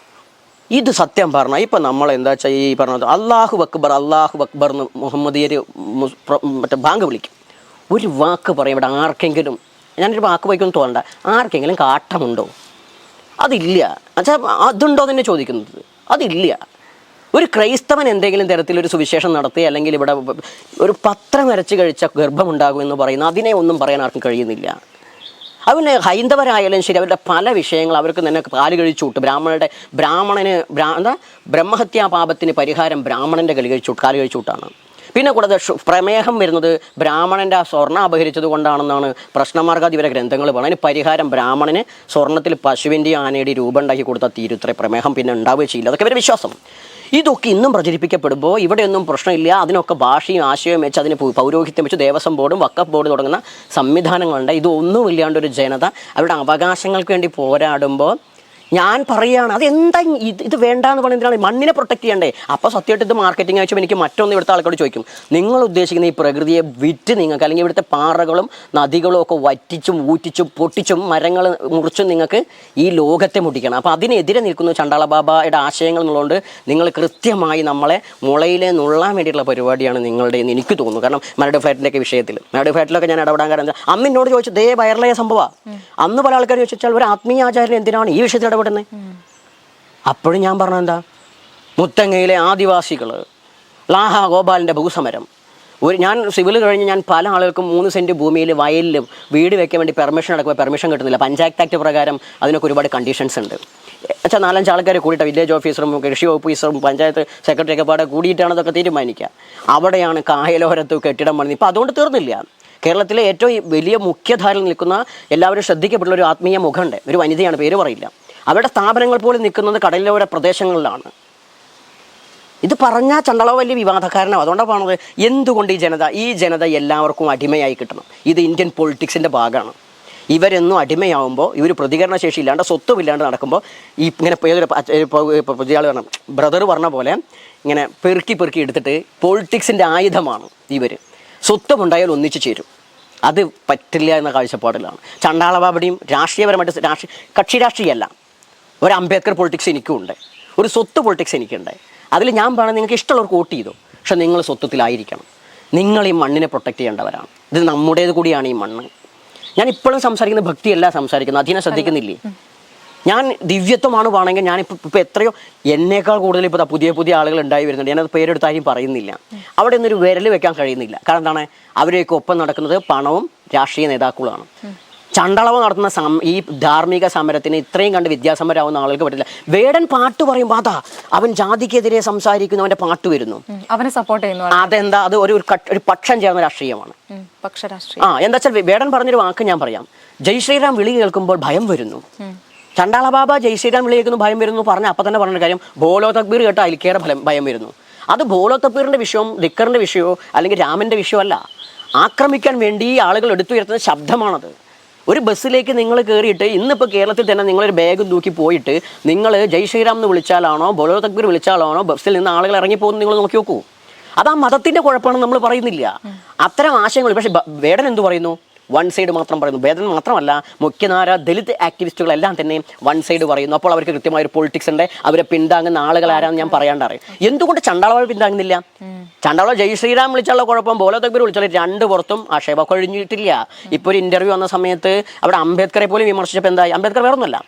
ഇത് സത്യം പറഞ്ഞാൽ ഇപ്പം നമ്മൾ എന്താ വെച്ചാൽ ഈ പറഞ്ഞത് അല്ലാഹു അക്ബർ എന്ന് മുഹമ്മദിയർ മറ്റേ ബാങ്ക് വിളിക്കും. ഒരു വാക്ക് പറയും ഇവിടെ ആർക്കെങ്കിലും ഞാനൊരു വാക്ക് പോയിക്കൊന്നും തോന്നണ്ട, ആർക്കെങ്കിലും കാട്ടമുണ്ടോ? അതില്ല. എന്നുവെച്ചാൽ അതുണ്ടോ തന്നെ ചോദിക്കുന്നത്, അതില്ല. ഒരു ക്രൈസ്തവൻ എന്തെങ്കിലും തരത്തിലൊരു സുവിശേഷം നടത്തി അല്ലെങ്കിൽ ഇവിടെ ഒരു പത്രം വരച്ച് കഴിച്ച ഗർഭമുണ്ടാകുമെന്ന് പറയുന്ന അതിനെ ഒന്നും പറയാൻ ആർക്കും കഴിയുന്നില്ല. അതുപോലെ ഹൈന്ദവരായാലും ശരി, അവരുടെ പല വിഷയങ്ങൾ അവർക്ക് തന്നെ കാല് കഴിച്ചൂട്ട്. ബ്രാഹ്മണന് ബ്രഹ്മഹത്യാ പാപത്തിന് പരിഹാരം ബ്രാഹ്മണൻ്റെ കാല് കഴിച്ചൂട്ടാണ്. പിന്നെ കൂടാതെ പ്രമേഹം വരുന്നത് ബ്രാഹ്മണൻ്റെ ആ സ്വർണ്ണം അപഹരിച്ചത് കൊണ്ടാണെന്നാണ് പ്രശ്നമാർഗാദി ഇവരെ ഗ്രന്ഥങ്ങൾ പറയുന്നത്. അതിന് പരിഹാരം ബ്രാഹ്മണന് സ്വർണ്ണത്തിൽ പശുവിൻ്റെയും ആനയുടെയും രൂപം ഉണ്ടാക്കി കൊടുത്താൽ തീരുത്രേ, പ്രമേഹം പിന്നെ ഉണ്ടാവുകയും ചെയ്യില്ല. അതൊക്കെ ഇവരുടെ വിശ്വാസം. ഇതൊക്കെ ഇന്നും പ്രചരിപ്പിക്കപ്പെടുമ്പോൾ ഇവിടെയൊന്നും പ്രശ്നമില്ല. അതിനൊക്കെ ഭാഷയും ആശയവും വെച്ച് അതിന് പൗരോഹിത്യം വെച്ച് ദേവസ്വം ബോർഡും വഖഫ് ബോർഡ് തുടങ്ങുന്ന സംവിധാനങ്ങളുണ്ട്. ഇതൊന്നുമില്ലാണ്ട് ഒരു ജനത അവരുടെ അവകാശങ്ങൾക്ക് വേണ്ടി പോരാടുമ്പോൾ ഞാൻ പറയുകയാണ്, അതെന്താ ഇത് വേണ്ടാന്ന് പറയുന്നതിനാണ്. മണ്ണിനെ പ്രൊട്ടക്ട് ചെയ്യണ്ടേ? അപ്പോൾ സത്യമായിട്ട് ഇത് മാർക്കറ്റിംഗ് അയച്ചപ്പോൾ എനിക്ക് മറ്റൊന്ന് ഇവിടുത്തെ ആൾക്കാരോട് ചോദിക്കും, നിങ്ങൾ ഉദ്ദേശിക്കുന്ന ഈ പ്രകൃതിയെ വിറ്റ് നിങ്ങൾക്ക്, അല്ലെങ്കിൽ ഇവിടുത്തെ പാറകളും നദികളും ഒക്കെ വറ്റിച്ചും ഊറ്റിച്ചും പൊട്ടിച്ചും മരങ്ങൾ മുറിച്ചും നിങ്ങൾക്ക് ഈ ലോകത്തെ മുടിക്കണം. അപ്പോൾ അതിനെതിരെ നിൽക്കുന്ന ചണ്ടാള ബാബയുടെ ആശയങ്ങൾ എന്നുള്ളതുകൊണ്ട് നിങ്ങൾ കൃത്യമായി നമ്മളെ മുളയിലെ നുള്ളാൻ വേണ്ടിയിട്ടുള്ള പരിപാടിയാണ് നിങ്ങളുടെ എന്ന് എനിക്ക് തോന്നുന്നു. കാരണം മരട് ഫ്ലാറ്റിൻ്റെയൊക്കെ വിഷയത്തിൽ, മരട് ഫ്ലാറ്റിലൊക്കെ ഞാൻ ഇടപെടാൻ കാരണം അന്ന് എന്നോട് ചോദിച്ചു, ദേ വൈറലായ സംഭവമാണ്. അന്ന് പല ആൾക്കാർ ചോദിച്ചാൽ ഒരു ആത്മീയ ആചാര്യൻ എന്തിനാണ് ഈ വിഷയത്തിൽ ഇടപെടുന്നത്? അപ്പോഴും ഞാൻ പറഞ്ഞത് എന്താ, മുത്തങ്ങയിലെ ആദിവാസികൾ ലാഹ ഗോപാലിൻ്റെ ഭൂസമരം, ഞാൻ സിവിൽ കഴിഞ്ഞ് ഞാൻ പല ആളുകൾക്കും 3 സെൻറ്റ് ഭൂമിയിൽ വയലിലും വീട് വെക്കാൻ വേണ്ടി പെർമിഷൻ എടുക്കുമ്പോൾ പെർമിഷൻ കിട്ടുന്നില്ല. പഞ്ചായത്ത് ആക്ട് പ്രകാരം അതിനൊക്കെ ഒരുപാട് കണ്ടീഷൻസ് ഉണ്ട്. വെച്ചാൽ 4-5 ആൾക്കാർ കൂടിയിട്ട് വില്ലേജ് ഓഫീസറും കൃഷി ഓഫീസറും പഞ്ചായത്ത് സെക്രട്ടറിയൊക്കെ പാടെ കൂടിയിട്ടാണ് അതൊക്കെ തീരുമാനിക്കുക. അവിടെയാണ് കായലോരത്ത് കെട്ടിടം പണിത്. ഇപ്പോൾ അതുകൊണ്ട് തീർന്നില്ല. കേരളത്തിലെ ഏറ്റവും വലിയ മുഖ്യധാരയിൽ നിൽക്കുന്ന എല്ലാവരും ശ്രദ്ധിക്കപ്പെട്ടുള്ള ഒരു ആത്മീയ മുഖമുണ്ട്, ഒരു വനിതയാണ്, പേര് പറയില്ല. അവരുടെ സ്ഥാപനങ്ങൾ പോലും നിൽക്കുന്നത് കടലോര പ്രദേശങ്ങളിലാണ്. ഇത് പറഞ്ഞാൽ ചണ്ടള വലിയ വിവാദക്കാരനാണ്. അതുകൊണ്ടാണ് പറഞ്ഞത്, എന്തുകൊണ്ട് ഈ ജനത എല്ലാവർക്കും അടിമയായി കിട്ടണം? ഇത് ഇന്ത്യൻ പൊളിറ്റിക്സിൻ്റെ ഭാഗമാണ്. ഇവരെന്നും അടിമയാവുമ്പോൾ, ഇവർ പ്രതികരണശേഷി ഇല്ലാണ്ട് സ്വത്തുമില്ലാണ്ട് നടക്കുമ്പോൾ ഈ ഇങ്ങനെ പുതിയ ആൾ പറഞ്ഞു, ബ്രദർ പറഞ്ഞ പോലെ ഇങ്ങനെ പെറുക്കി എടുത്തിട്ട് പൊളിറ്റിക്സിൻ്റെ ആയുധമാണ് ഇവർ. സ്വത്തുമുണ്ടായാൽ ഒന്നിച്ചു ചേരും. അത് പറ്റില്ല എന്ന കാഴ്ചപ്പാടിലാണ് ചണ്ടാള ബാബയുടെയും. രാഷ്ട്രീയപരമായിട്ട് കക്ഷി രാഷ്ട്രീയമല്ല, ഒരു അംബേദ്കർ പൊളിറ്റിക്സ് എനിക്കുണ്ട്, ഒരു സ്വത്ത് പൊളിറ്റിക്സ് എനിക്കുണ്ട്. അതിൽ ഞാൻ പറഞ്ഞത് നിങ്ങൾക്ക് ഇഷ്ടമുള്ളവർക്ക് വോട്ട് ചെയ്തു, പക്ഷെ നിങ്ങൾ സ്വത്വത്തിലായിരിക്കണം. നിങ്ങൾ ഈ മണ്ണിനെ പ്രൊട്ടക്റ്റ് ചെയ്യേണ്ടവരാണ്. ഇത് നമ്മുടേത് കൂടിയാണ് ഈ മണ്ണ്. ഞാൻ ഇപ്പോഴും സംസാരിക്കുന്ന ഭക്തിയല്ല സംസാരിക്കുന്നത്, അതിനെ ശ്രദ്ധിക്കുന്നില്ലേ? ഞാൻ ദിവ്യത്വമാണ് വേണമെങ്കിൽ ഞാനിപ്പോൾ എത്രയോ എന്നേക്കാൾ കൂടുതൽ ഇപ്പോൾ പുതിയ ആളുകൾ ഉണ്ടായി വരുന്നുണ്ട്. ഞാനത് പേരെടുത്താരും പറയുന്നില്ല. അവിടെ ഒന്നൊരു വിരൽ വെക്കാൻ കഴിയുന്നില്ല. കാരണം എന്താണ്, അവരെയൊക്കെ ഒപ്പം നടക്കുന്നത് പണവും രാഷ്ട്രീയ നേതാക്കളുമാണ്. ചണ്ടളവ് നടത്തുന്ന ഈ ധാർമ്മിക സമരത്തിന് ഇത്രയും കണ്ട് വിദ്യാസമ്പന്നരാകുന്ന ആളുകൾക്ക് പറ്റില്ല. വേടൻ പാട്ട് പറയുമ്പോൾ അതാ അവൻ ജാതിക്കെതിരെ സംസാരിക്കുന്നു, അവൻ്റെ പാട്ട് വരുന്നു, അവനെ സപ്പോർട്ട് ചെയ്യുന്നു. അതെന്താ, അത് ഒരു പക്ഷം ചേർന്ന രാഷ്ട്രീയമാണ്. എന്താ വെച്ചാൽ വേടൻ പറഞ്ഞൊരു വാക്ക് ഞാൻ പറയാം, ജയ് ശ്രീറാം വിളി കേൾക്കുമ്പോൾ ഭയം വരുന്നു. ചണ്ടാള ബാബ ജയ് ശ്രീറാം വിളി കേൾക്കുന്നു ഭയം വരുന്നു പറഞ്ഞ അപ്പം തന്നെ പറഞ്ഞൊരു കാര്യം, ബോലോ തക്ബീർ കേട്ട അതിലേക്കേറെ ഭയം വരുന്നു. അത് ബോലോ തക്ബീറിൻ്റെ വിഷയവും ദിക്കറിൻ്റെ വിഷയമോ അല്ലെങ്കിൽ രാമൻ്റെ വിഷയമല്ല. ആക്രമിക്കാൻ വേണ്ടി ആളുകൾ എടുത്തുയർത്തുന്ന ശബ്ദമാണത്. ഒരു ബസ്സിലേക്ക് നിങ്ങൾ കയറിയിട്ട് ഇന്നിപ്പോൾ കേരളത്തിൽ തന്നെ നിങ്ങളൊരു ബാഗ് തൂക്കി പോയിട്ട് നിങ്ങൾ ജയ് ശ്രീറാം എന്ന് വിളിച്ചാലാണോ ബോലോ തക്ബീർ വിളിച്ചാലാണോ ബസ്സിൽ നിന്ന് ആളുകൾ ഇറങ്ങിപ്പോകുന്നത് നിങ്ങൾ നോക്കി നോക്കൂ. അത് ആ മതത്തിൻ്റെ കുഴപ്പമാണെന്ന് നമ്മൾ പറയുന്നില്ല. അത്തരം ആശയങ്ങൾ. പക്ഷേ വേടൻ എന്തു പറയുന്നു? വൺ സൈഡ് മാത്രം പറയുന്നു. വേദന മാത്രമല്ല, മുഖ്യധാര ദലിത് ആക്ടിവിസ്റ്റുകളെല്ലാം തന്നെ വൺ സൈഡ് പറയുന്നു. അപ്പോൾ അവർക്ക് കൃത്യമായൊരു പൊളിറ്റിക്സ് ഉണ്ട്. അവരെ പിന്താങ്ങുന്ന ആളുകൾ ആരാന്ന് ഞാൻ പറയാണ്ടറിയും. എന്തുകൊണ്ട് ചണ്ടാള പിന്താങ്ങുന്നില്ല? ചണ്ടാള ജയ് ശ്രീറാം വിളിച്ചുള്ള കുഴപ്പം ബോലോ തക്ബീർ വിളിച്ചാൽ രണ്ട് പുറത്തും ആക്ഷേപം കഴിഞ്ഞിട്ടില്ല. ഇപ്പോൾ ഒരു ഇന്റർവ്യൂ വന്ന സമയത്ത് അവിടെ അംബേദ്കറെ പോലും വിമർശിച്ചപ്പോൾ എന്തായി? അംബേദ്കർ വേറൊന്നുമല്ല,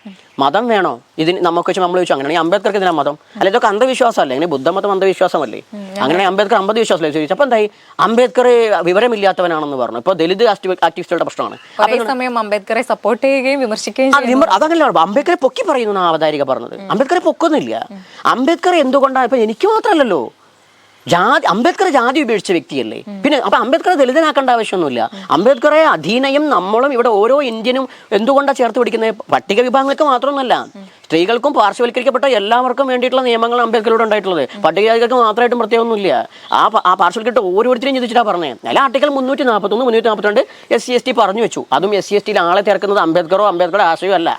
മതം വേണോ ഇതിന് നമുക്ക് വെച്ച് നമ്മൾ ചോദിച്ചു. അങ്ങനെ അംബേദ്കർക്ക് ഇതിനാ മതം അല്ല, ഇതൊക്കെ അന്ധവിശ്വാസമല്ലേ? ഇങ്ങനെ ബുദ്ധമതം അന്ധവിശ്വാസമല്ലേ? അങ്ങനെ അംബേദ്കർ അന്ധവിശ്വാസമല്ലേ ചോദിച്ചു. അപ്പോൾ എന്തായി? അംബേദ്കർ വിവരമില്ലാത്തവനാണെന്ന് പറഞ്ഞു. ഇപ്പോൾ ദലിത് ആക്ടിവിസ്റ്റുകളുടെ പ്രശ്നമാണ്. അതേസമയം അംബേദ്കറെ സപ്പോർട്ട് ചെയ്യുകയും വിമർശിക്കുകയും അതങ്ങനെ അംബേദ്കറെ പൊക്കി പറയുന്നു അവതാരിക പറഞ്ഞത്. അംബേദ്കറെ പൊക്കൊന്നുമില്ല. അംബേദ്കർ എന്തുകൊണ്ടാണ്? ഇപ്പൊ എനിക്ക് മാത്രമല്ലല്ലോ, അംബേദ്കർ ജാതി ഉപേക്ഷിച്ച വ്യക്തിയല്ലേ? പിന്നെ അപ്പൊ അംബേദ്കറെ ദലിതനാക്കേണ്ട ആവശ്യമൊന്നുമില്ല. അംബേദ്കറെ അധീനയും നമ്മളും ഇവിടെ ഓരോ ഇന്ത്യനും എന്തുകൊണ്ടാണ് ചേർത്ത് പിടിക്കുന്നത്? പട്ടിക വിഭാഗങ്ങൾക്ക് മാത്രമൊന്നുമല്ല, സ്ത്രീകൾക്കും പാർശ്വവൽക്കരിക്കപ്പെട്ട എല്ലാവർക്കും വേണ്ടിയിട്ടുള്ള നിയമങ്ങൾ അംബേദ്കറോട് ഉണ്ടായിട്ടുള്ളത്. പട്ടികജാതികൾക്ക് മാത്രമായിട്ടും പ്രത്യേകമൊന്നുമില്ല. ആ പാർശ്വവൽക്കരിക്കപ്പെട്ട ഓരോരുത്തരെയും ചിന്തിച്ചിട്ടാണ് പറഞ്ഞത്. അല്ല, ആർട്ടിക്കൽ 341, 342 SC/ST പറഞ്ഞു വെച്ചു. അതും SC/STയിൽ ആളെ തിരക്കുന്നത് അംബേദ്കറോ അംബേദ്കറുടെ ആശയമോ അല്ല.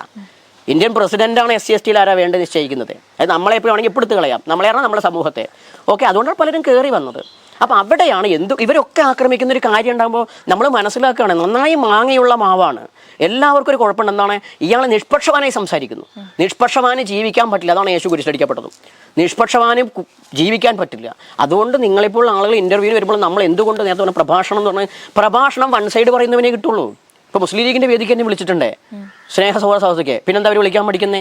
ഇന്ത്യൻ പ്രസിഡന്റാണ് SC/STയിൽ ആരാ വേണ്ടത് നിശ്ചയിക്കുന്നത്. അത് നമ്മളെ എപ്പോഴാണെങ്കിൽ ഇപ്പെടുത്ത് കളയാം, നമ്മളെയാണ് നമ്മുടെ സമൂഹത്തെ. ഓക്കെ, അതുകൊണ്ടാണ് പലരും കയറി വന്നത്. അപ്പം അവിടെയാണ് ഇവരൊക്കെ ആക്രമിക്കുന്ന ഒരു കാര്യം ഉണ്ടാകുമ്പോൾ നമ്മൾ മനസ്സിലാക്കുകയാണ്, നന്നായി മാങ്ങയുള്ള മാവാണ്. എല്ലാവർക്കും ഒരു കുഴപ്പമുണ്ട്. എന്താണ്? ഇയാൾ നിഷ്പക്ഷവാനായി സംസാരിക്കുന്നു. നിഷ്പക്ഷവാന് ജീവിക്കാൻ പറ്റില്ല. അതാണ് യേശു കുരിശടിക്കപ്പെട്ടതും. നിഷ്പക്ഷവാനും ജീവിക്കാൻ പറ്റില്ല. അതുകൊണ്ട് നിങ്ങളിപ്പോൾ ആളുകൾ ഇൻ്റർവ്യൂവിന് വരുമ്പോൾ നമ്മൾ എന്തുകൊണ്ട് നേരത്തെ പറഞ്ഞ പ്രഭാഷണം എന്ന് പറഞ്ഞാൽ, പ്രഭാഷണം വൺ സൈഡ് പറയുന്നവനെ കിട്ടുള്ളൂ. ഇപ്പോൾ മുസ്ലിം ലീഗിൻ്റെ വേദിക്ക് എന്നെ വിളിച്ചിട്ടുണ്ടേ, സ്നേഹ സൗഹൃദ സദസ്സൊക്കെ. പിന്നെന്താ അവർ വിളിക്കാൻ പഠിക്കുന്നേ?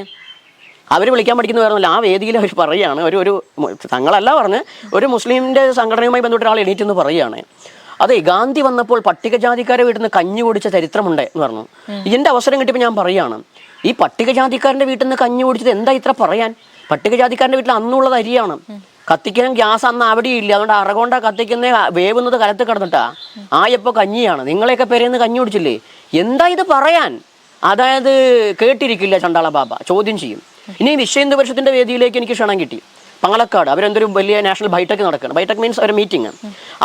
അവർ വിളിക്കാൻ പഠിക്കുന്ന വേറൊന്നുമില്ല, ആ വേദിയിൽ അവർ പറയുകയാണ്, ഒരു തങ്ങളല്ല പറഞ്ഞ് ഒരു മുസ്ലിമിൻ്റെ സംഘടനയുമായി ബന്ധപ്പെട്ട ഒരാൾ എണീറ്റെന്ന് പറയുകയാണ്, അതെ ഗാന്ധി വന്നപ്പോൾ പട്ടികജാതിക്കാരെ വീട്ടിൽ നിന്ന് കഞ്ഞി കുടിച്ച ചരിത്രമുണ്ട് എന്ന് പറഞ്ഞു. ഇതിൻ്റെ അവസരം കിട്ടിയപ്പോൾ ഞാൻ പറയുകയാണ്, ഈ പട്ടികജാതിക്കാരൻ്റെ വീട്ടിൽ നിന്ന് കഞ്ഞി കുടിച്ചത് എന്താ ഇത്ര പറയാൻ? പട്ടികജാതിക്കാരൻ്റെ വീട്ടിൽ അന്നുള്ളത് അരിയാണ്, കത്തിക്കാൻ ഗ്യാസ് അന്ന് അവിടെയും ഇല്ല, അതുകൊണ്ട് അറകൊണ്ട കത്തിക്കുന്ന വേവുന്നത് കലത്ത് കിടന്നിട്ടാ, ആയപ്പോൾ കഞ്ഞിയാണ്. നിങ്ങളെയൊക്കെ പേരെന്ന് കഞ്ഞി കുടിച്ചില്ലേ? എന്താ ഇത് പറയാൻ? അതായത് കേട്ടിരിക്കില്ല ചണ്ടാള ബാബ, ചോദ്യം ചെയ്യും. ഇനി വിശ്വ ഹിന്ദു പരിഷത്തിന്റെ വേദിയിലേക്ക് എനിക്ക് ക്ഷണം കിട്ടി. പാലക്കാട് അവരെന്തൊരു വലിയ നാഷണൽ ബൈടെക് നടക്കണം, ബൈടെക് മീൻസ് ഒരു മീറ്റിംഗ്.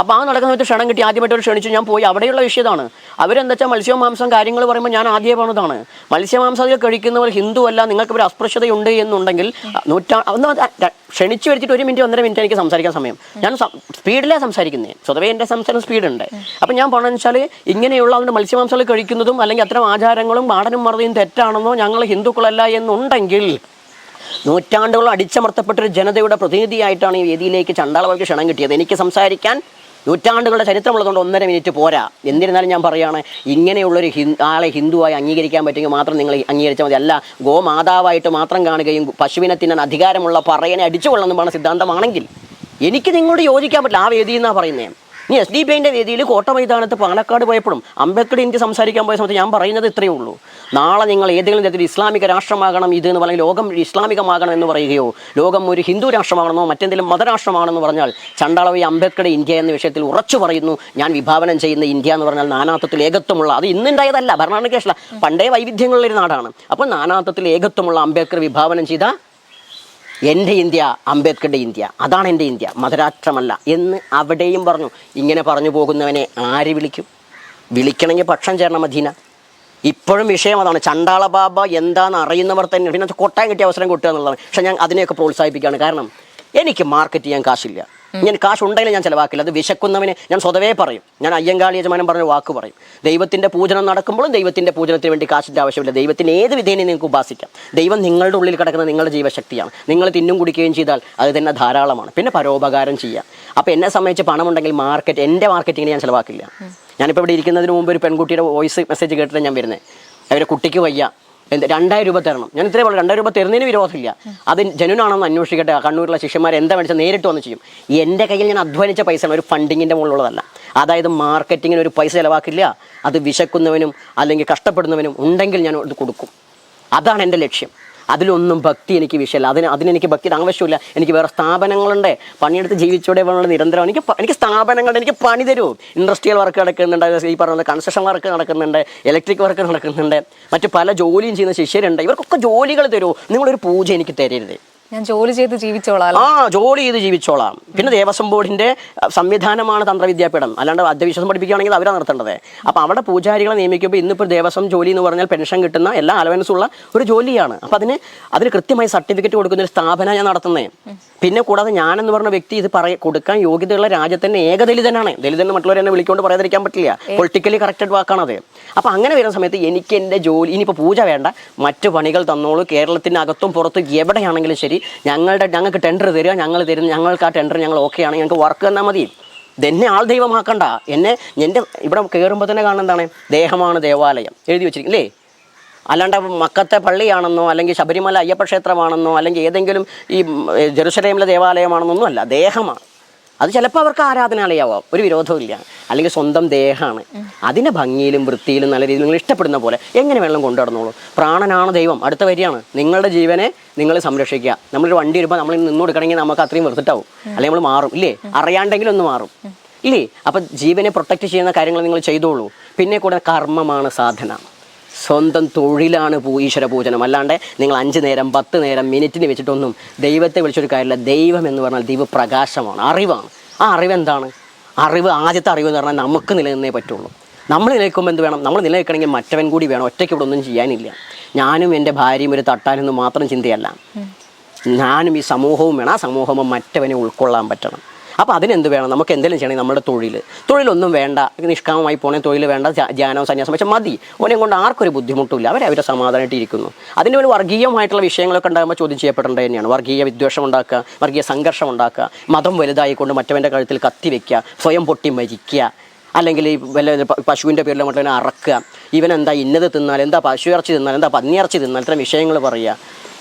അപ്പോൾ ആ നടക്കുന്ന സമയത്ത് ക്ഷണം കിട്ടി, ആദ്യമായിട്ട് ഒരു ക്ഷണിച്ചു. ഞാൻ പോയി. അവിടെയുള്ള വിഷയതാണ് അവരെന്താ വെച്ചാൽ മത്സ്യവും മാംസം കാര്യങ്ങൾ പറയുമ്പോൾ ഞാൻ ആദ്യമേ പറഞ്ഞതാണ്, മത്സ്യമാംസത്തിൽ കഴിക്കുന്നവർ ഹിന്ദു അല്ല, നിങ്ങൾക്ക് ഒരു അസ്പൃശ്യതയുണ്ട് എന്നുണ്ടെങ്കിൽ ക്ഷണിച്ചു വരുത്തിയിട്ട് 1 മിനിറ്റ് 1.5 മിനിറ്റ് എനിക്ക് സംസാരിക്കാൻ സമയം. ഞാൻ സ്പീഡിലാണ് സംസാരിക്കുന്നത്, സ്വതവേ എൻ്റെ സംസാരം സ്പീഡുണ്ട്. അപ്പം ഞാൻ പറഞ്ഞതെന്ന് വെച്ചാൽ ഇങ്ങനെയുള്ള അതുകൊണ്ട് മത്സ്യമാംസങ്ങൾ കഴിക്കുന്നതും അല്ലെങ്കിൽ അത്തരം ആചാരങ്ങളും പാടനും മറുതയും തെറ്റാണെന്നോ ഞങ്ങൾ ഹിന്ദുക്കളല്ല എന്നുണ്ടെങ്കിൽ നൂറ്റാണ്ടുകൾ അടിച്ചമർത്തപ്പെട്ടൊരു ജനതയുടെ പ്രതിനിധിയായിട്ടാണ് ഈ വേദിയിലേക്ക് ചണ്ടാളവർക്ക് ക്ഷണം കിട്ടിയത്. എനിക്ക് സംസാരിക്കാൻ നൂറ്റാണ്ടുകളുടെ ചരിത്രമുള്ളതുകൊണ്ട് 1.5 മിനിറ്റ് പോരാ. എന്നിരുന്നാലും ഞാൻ പറയുകയാണ്, ഇങ്ങനെയുള്ളൊരു ആളെ ഹിന്ദുവായി അംഗീകരിക്കാൻ പറ്റുമെങ്കിൽ മാത്രം നിങ്ങൾ അംഗീകരിച്ചാൽ മതി. അല്ല ഗോമാതാവായിട്ട് മാത്രം കാണുകയും പശുവിനെ തിന്നാൻ അധികാരമുള്ള പറയനെ അടിച്ചുകൊള്ളണമെന്ന് പറഞ്ഞ സിദ്ധാന്തമാണെങ്കിൽ എനിക്ക് നിങ്ങളോട് യോജിക്കാൻ പറ്റില്ല. ആ വേദി എന്നാണ് പറയുന്നത്. ഇനി SDPIൻ്റെ വേദിയിൽ കോട്ട മൈതാനത്ത് പാലക്കാട് പോയപ്പോഴും അംബേദ്കർ എനിക്ക് സംസാരിക്കാൻ പോയ സമയത്ത് ഞാൻ പറയുന്നത് ഇത്രയേ ഉള്ളൂ, നാളെ നിങ്ങൾ ഏതെങ്കിലും തരത്തിൽ ഇസ്ലാമിക രാഷ്ട്രമാകണം ഇത് എന്ന് പറഞ്ഞാൽ ലോകം ഇസ്ലാമികമാകണം എന്ന് പറയുകയോ ലോകം ഒരു ഹിന്ദു രാഷ്ട്രമാണെന്നോ മറ്റെന്തെങ്കിലും മതരാഷ്ട്രമാണെന്ന് പറഞ്ഞാൽ ചണ്ടാളവി അംബേദ്കറുടെ ഇന്ത്യ എന്ന വിഷയത്തിൽ ഉറച്ചു പറയുന്നു. ഞാൻ വിഭാവനം ചെയ്യുന്ന ഇന്ത്യ എന്ന് പറഞ്ഞാൽ നാനാത്വത്തിൽ ഏകത്വമുള്ള, അത് ഇന്നുണ്ടായതല്ല, ഭരണഘടനയ്ക്കല്ല, പണ്ടേ വൈവിധ്യങ്ങളുള്ളൊരു നാടാണ്. അപ്പോൾ നാനാത്വത്തിൽ ഏകത്വമുള്ള അംബേദ്കർ വിഭാവനം ചെയ്ത എൻ്റെ ഇന്ത്യ അംബേദ്കറുടെ ഇന്ത്യ, അതാണ് എൻ്റെ ഇന്ത്യ, മതരാഷ്ട്രമല്ല എന്ന് അവിടെയും പറഞ്ഞു. ഇങ്ങനെ പറഞ്ഞു പോകുന്നവനെ ആര് വിളിക്കും? വിളിക്കണമെങ്കിൽ പക്ഷം ചേരണം മദീന. ഇപ്പോഴും വിഷയം അതാണ്. ചണ്ടാള ബാബ എന്താണെന്ന് അറിയുന്നവർ തന്നെ പിന്നെ കൊട്ടാൻ കിട്ടിയ അവസരം കിട്ടുക എന്നുള്ളതാണ്. പക്ഷെ ഞാൻ അതിനെയൊക്കെ പ്രോത്സാഹിപ്പിക്കുകയാണ്. കാരണം എനിക്ക് മാർക്കറ്റ് ചെയ്യാൻ കാശില്ല, ഞാൻ കാശ് ഉണ്ടെങ്കിലും ഞാൻ ചിലവാക്കില്ല. അത് വിശക്കുന്നവനെ ഞാൻ സ്വതവേ പറയും. ഞാൻ അയ്യങ്കാളി യജമാനം പറഞ്ഞ വാക്ക് പറയും, ദൈവത്തിൻ്റെ പൂജനം നടക്കുമ്പോഴും ദൈവത്തിൻ്റെ പൂജനത്തിന് വേണ്ടി കാശിൻ്റെ ആവശ്യമില്ല. ദൈവത്തിന് ഏത് വിധേന നിങ്ങൾക്ക് ഉപാസിക്കാം. ദൈവം നിങ്ങളുടെ ഉള്ളിൽ കിടക്കുന്ന നിങ്ങളുടെ ജീവശക്തിയാണ്. നിങ്ങൾ തിന്നും കുടിക്കുകയും ചെയ്താൽ അത് തന്നെ ധാരാളമാണ്. പിന്നെ പരോപകാരം ചെയ്യാം. അപ്പോൾ എന്നെ സംബന്ധിച്ച് പണമുണ്ടെങ്കിൽ എൻ്റെ മാർക്കറ്റിങ്ങിന് ഞാൻ ചിലവാക്കില്ല. ഞാനിപ്പോൾ ഇവിടെ ഇരിക്കുന്നതിന് മുമ്പ് ഒരു പെൺകുട്ടിയുടെ വോയിസ് മെസ്സേജ് കേട്ടിട്ട് ഞാൻ വരുന്നത്, അവരെ കുട്ടിക്ക് വയ്യ, 2000 രൂപ തരണം. ഞാൻ ഇത്രേ പറഞ്ഞു, 2000 രൂപ തരുന്നതിന് വിരോധമില്ല, അത് ജനുനാണെന്ന് അന്വേഷിക്കട്ടെ. കണ്ണൂരിലുള്ള ശിഷ്യന്മാർ എന്താ മേടിച്ചാൽ നേരിട്ട് വന്ന് ചെയ്യും. എൻ്റെ കയ്യിൽ ഞാൻ അധ്വാനിച്ച പൈസ ഒരു ഫണ്ടിങ്ങിൻ്റെ മുകളിലുള്ളതല്ല. അതായത് മാർക്കറ്റിങ്ങിന് ഒരു പൈസ ചിലവാക്കില്ല. അത് വിശക്കുന്നവനും അല്ലെങ്കിൽ കഷ്ടപ്പെടുന്നവനും ഉണ്ടെങ്കിൽ ഞാൻ ഇത് കൊടുക്കും. അതാണ് എൻ്റെ ലക്ഷ്യം. അതിലൊന്നും ഭക്തി എനിക്ക് വിഷയമല്ല. അതിനെനിക്ക് ഭക്തിയുടെ ആവശ്യമില്ല. എനിക്ക് വേറെ സ്ഥാപനങ്ങളുണ്ട്, പണിയെടുത്ത് ജീവിച്ചോടെ വേണമെങ്കിൽ നിരന്തരം എനിക്ക് സ്ഥാപനങ്ങളുണ്ട്, എനിക്ക് പണി തരൂ. ഇൻഡസ്ട്രിയൽ വർക്ക് നടക്കുന്നുണ്ട്, ഈ പറഞ്ഞ കൺസ്ട്രക്ഷൻ വർക്ക് നടക്കുന്നുണ്ട്, ഇലക്ട്രിക് വർക്ക് നടക്കുന്നുണ്ട്, മറ്റു പല ജോലിയും ചെയ്യുന്ന ശിഷ്യരുണ്ട്. ഇവർക്കൊക്കെ ജോലികൾ തരൂ. നിങ്ങളൊരു പൂജ എനിക്ക് തരരുത്. ഞാൻ ജോലി ചെയ്ത് ജീവിച്ചോളാം. ജോലി ചെയ്ത് ജീവിച്ചോളാം. പിന്നെ ദേവസ്വം ബോർഡിന്റെ സംവിധാനമാണ് തന്ത്രവിദ്യാപീഠം. അല്ലാണ്ട് അന്ധവിശ്വാസം പഠിപ്പിക്കുകയാണെങ്കിൽ അവരാണ് നടത്തേണ്ടത്. അപ്പോൾ അവിടെ പൂജാരികളെ നിയമിക്കുമ്പോൾ ഇന്നിപ്പോൾ ദേവസ്വം ജോലി എന്ന് പറഞ്ഞാൽ പെൻഷൻ കിട്ടുന്ന എല്ലാ അലവൻസും ഉള്ള ഒരു ജോലിയാണ്. അപ്പോൾ അതിന് കൃത്യമായി സർട്ടിഫിക്കറ്റ് കൊടുക്കുന്ന ഒരു സ്ഥാപനം ഞാൻ നടത്തുന്നത്. പിന്നെ കൂടാതെ ഞാനെന്ന് പറഞ്ഞ വ്യക്തി ഇത് കൊടുക്കാൻ യോഗ്യതയുള്ള രാജ്യത്തിൻ്റെ ഏക ദലിതനാണ്. ദലിതൻ മറ്റുള്ളവർ എന്നെ വിളിക്കൊണ്ട് പറയാതിരിക്കാൻ പറ്റില്ല. പൊളിറ്റിക്കലി കറക്റ്റഡ് വാക്കാണത്. അപ്പോൾ അങ്ങനെ വരുന്ന സമയത്ത് എനിക്ക് എൻ്റെ ജോലി, ഇനിയിപ്പോൾ പൂജ വേണ്ട, മറ്റു പണികൾ തന്നോളൂ. കേരളത്തിൻ്റെ അകത്തും പുറത്തും എവിടെയാണെങ്കിലും ശരി, ഞങ്ങൾക്ക് ടെൻഡർ തരിക, ഞങ്ങൾക്ക് ആ ടെൻഡർ ഞങ്ങൾ ഓക്കെ ആണെങ്കിൽ ഞങ്ങൾക്ക് വർക്ക് തന്നാൽ മതി. ഇതെന്നെ ആൾ ദൈവമാക്കണ്ട. എൻ്റെ ഇവിടെ കയറുമ്പോൾ തന്നെ കാണുന്ന എന്താണ്, ദേഹമാണ് ദേവാലയം എഴുതി വെച്ചിരിക്കും അല്ലേ? അല്ലാണ്ട് മക്കത്തെ പള്ളിയാണെന്നോ അല്ലെങ്കിൽ ശബരിമല അയ്യപ്പ ക്ഷേത്രമാണെന്നോ അല്ലെങ്കിൽ ഏതെങ്കിലും ഈ ജെറുസലേമിലെ ദേവാലയമാണെന്നൊന്നും അല്ല, ദേഹമാണ്. അത് ചിലപ്പോൾ അവർക്ക് ആരാധനാലയമാവാം, ഒരു വിരോധമില്ല. അല്ലെങ്കിൽ സ്വന്തം ദേഹമാണ്. അതിൻ്റെ ഭംഗിയിലും വൃത്തിയിലും നല്ല രീതിയിൽ നിങ്ങൾ ഇഷ്ടപ്പെടുന്ന പോലെ എങ്ങനെ വേണം കൊണ്ടു നടന്നോളൂ. പ്രാണനാണ് ദൈവം. അടുത്ത വരിയാണ്, നിങ്ങളുടെ ജീവനെ നിങ്ങൾ സംരക്ഷിക്കുക. നമ്മളൊരു വണ്ടി വരുമ്പോൾ നമ്മൾ നിന്ന് കൊടുക്കണമെങ്കിൽ നമുക്ക് അത്രയും വെറുത്തിട്ടാവും, അല്ലെങ്കിൽ നമ്മൾ മാറും ഇല്ലേ? അറിയാണ്ടെങ്കിലും ഒന്ന് മാറും ഇല്ലേ? അപ്പം ജീവനെ പ്രൊട്ടക്റ്റ് ചെയ്യുന്ന കാര്യങ്ങൾ നിങ്ങൾ ചെയ്തോളൂ. പിന്നെ കൂടെ കർമ്മമാണ് സാധന, സ്വന്തം തൊഴിലാണ് ഈശ്വര പൂജനം. അല്ലാണ്ട് നിങ്ങൾ 5 നേരം 10 നേരം മിനിറ്റിന് വെച്ചിട്ടൊന്നും ദൈവത്തെ വിളിച്ചൊരു കാര്യമില്ല. ദൈവം എന്ന് പറഞ്ഞാൽ ദൈവപ്രകാശമാണ്, അറിവാണ്. ആ അറിവ് എന്താണ്? ആദ്യത്തെ അറിവ് എന്ന് പറഞ്ഞാൽ നമുക്ക് നിലനിന്നേ പറ്റുള്ളൂ. നമ്മൾ നിലനിൽക്കുമ്പോൾ എന്ത് വേണം? നമ്മൾ നിലനിൽക്കണമെങ്കിൽ മറ്റവൻ കൂടി വേണം. ഒറ്റയ്ക്ക് ഇവിടെ ഒന്നും ചെയ്യാനില്ല. ഞാനും എൻ്റെ ഭാര്യയും ഒരു തട്ടാനെന്ന് മാത്രം ചിന്തയല്ല, ഞാനും ഈ സമൂഹവും വേണം. ആ സമൂഹവും മറ്റവനെ ഉൾക്കൊള്ളാൻ പറ്റണം. അപ്പോൾ അതിനെന്ത് വേണം? നമുക്ക് എന്തെങ്കിലും ചെയ്യണമെങ്കിൽ നമ്മുടെ തൊഴിലൊന്നും വേണ്ട, നിഷ്കാമമായി പോണേ തൊഴിൽ വേണ്ട, ധ്യാനവും സന്യാസം പക്ഷേ മതി. ഓനെ കൊണ്ട് ആർക്കൊരു ബുദ്ധിമുട്ടില്ല, അവരെ സമാധാനമായിട്ട് ഇരിക്കുന്നു. അതിൻ്റെ ഒരു വർഗീയമായിട്ടുള്ള വിഷയങ്ങളൊക്കെ ഉണ്ടാകുമ്പോൾ ചോദ്യം ചെയ്യപ്പെടേണ്ടത് തന്നെയാണ്. വർഗീയ വിദ്വേഷം ഉണ്ടാക്കുക, വർഗീയ സംഘർഷം ഉണ്ടാക്കുക, മതം വലുതായിക്കൊണ്ട് മറ്റവൻ്റെ കഴുത്തിൽ കത്തി വയ്ക്കുക, സ്വയം പൊട്ടി മരിക്കുക, അല്ലെങ്കിൽ ഈ വല്ല പശുവിൻ്റെ പേരിൽ മറ്റുള്ള അറക്കുക, ഇവനെന്താ ഇന്നത് തിന്നാൽ, എന്താ പശു ഇറച്ചി തിന്നാൽ, എന്താ പന്നിയിറച്ചി തിന്നാൽ, ഇത്തരം വിഷയങ്ങൾ പറയുക.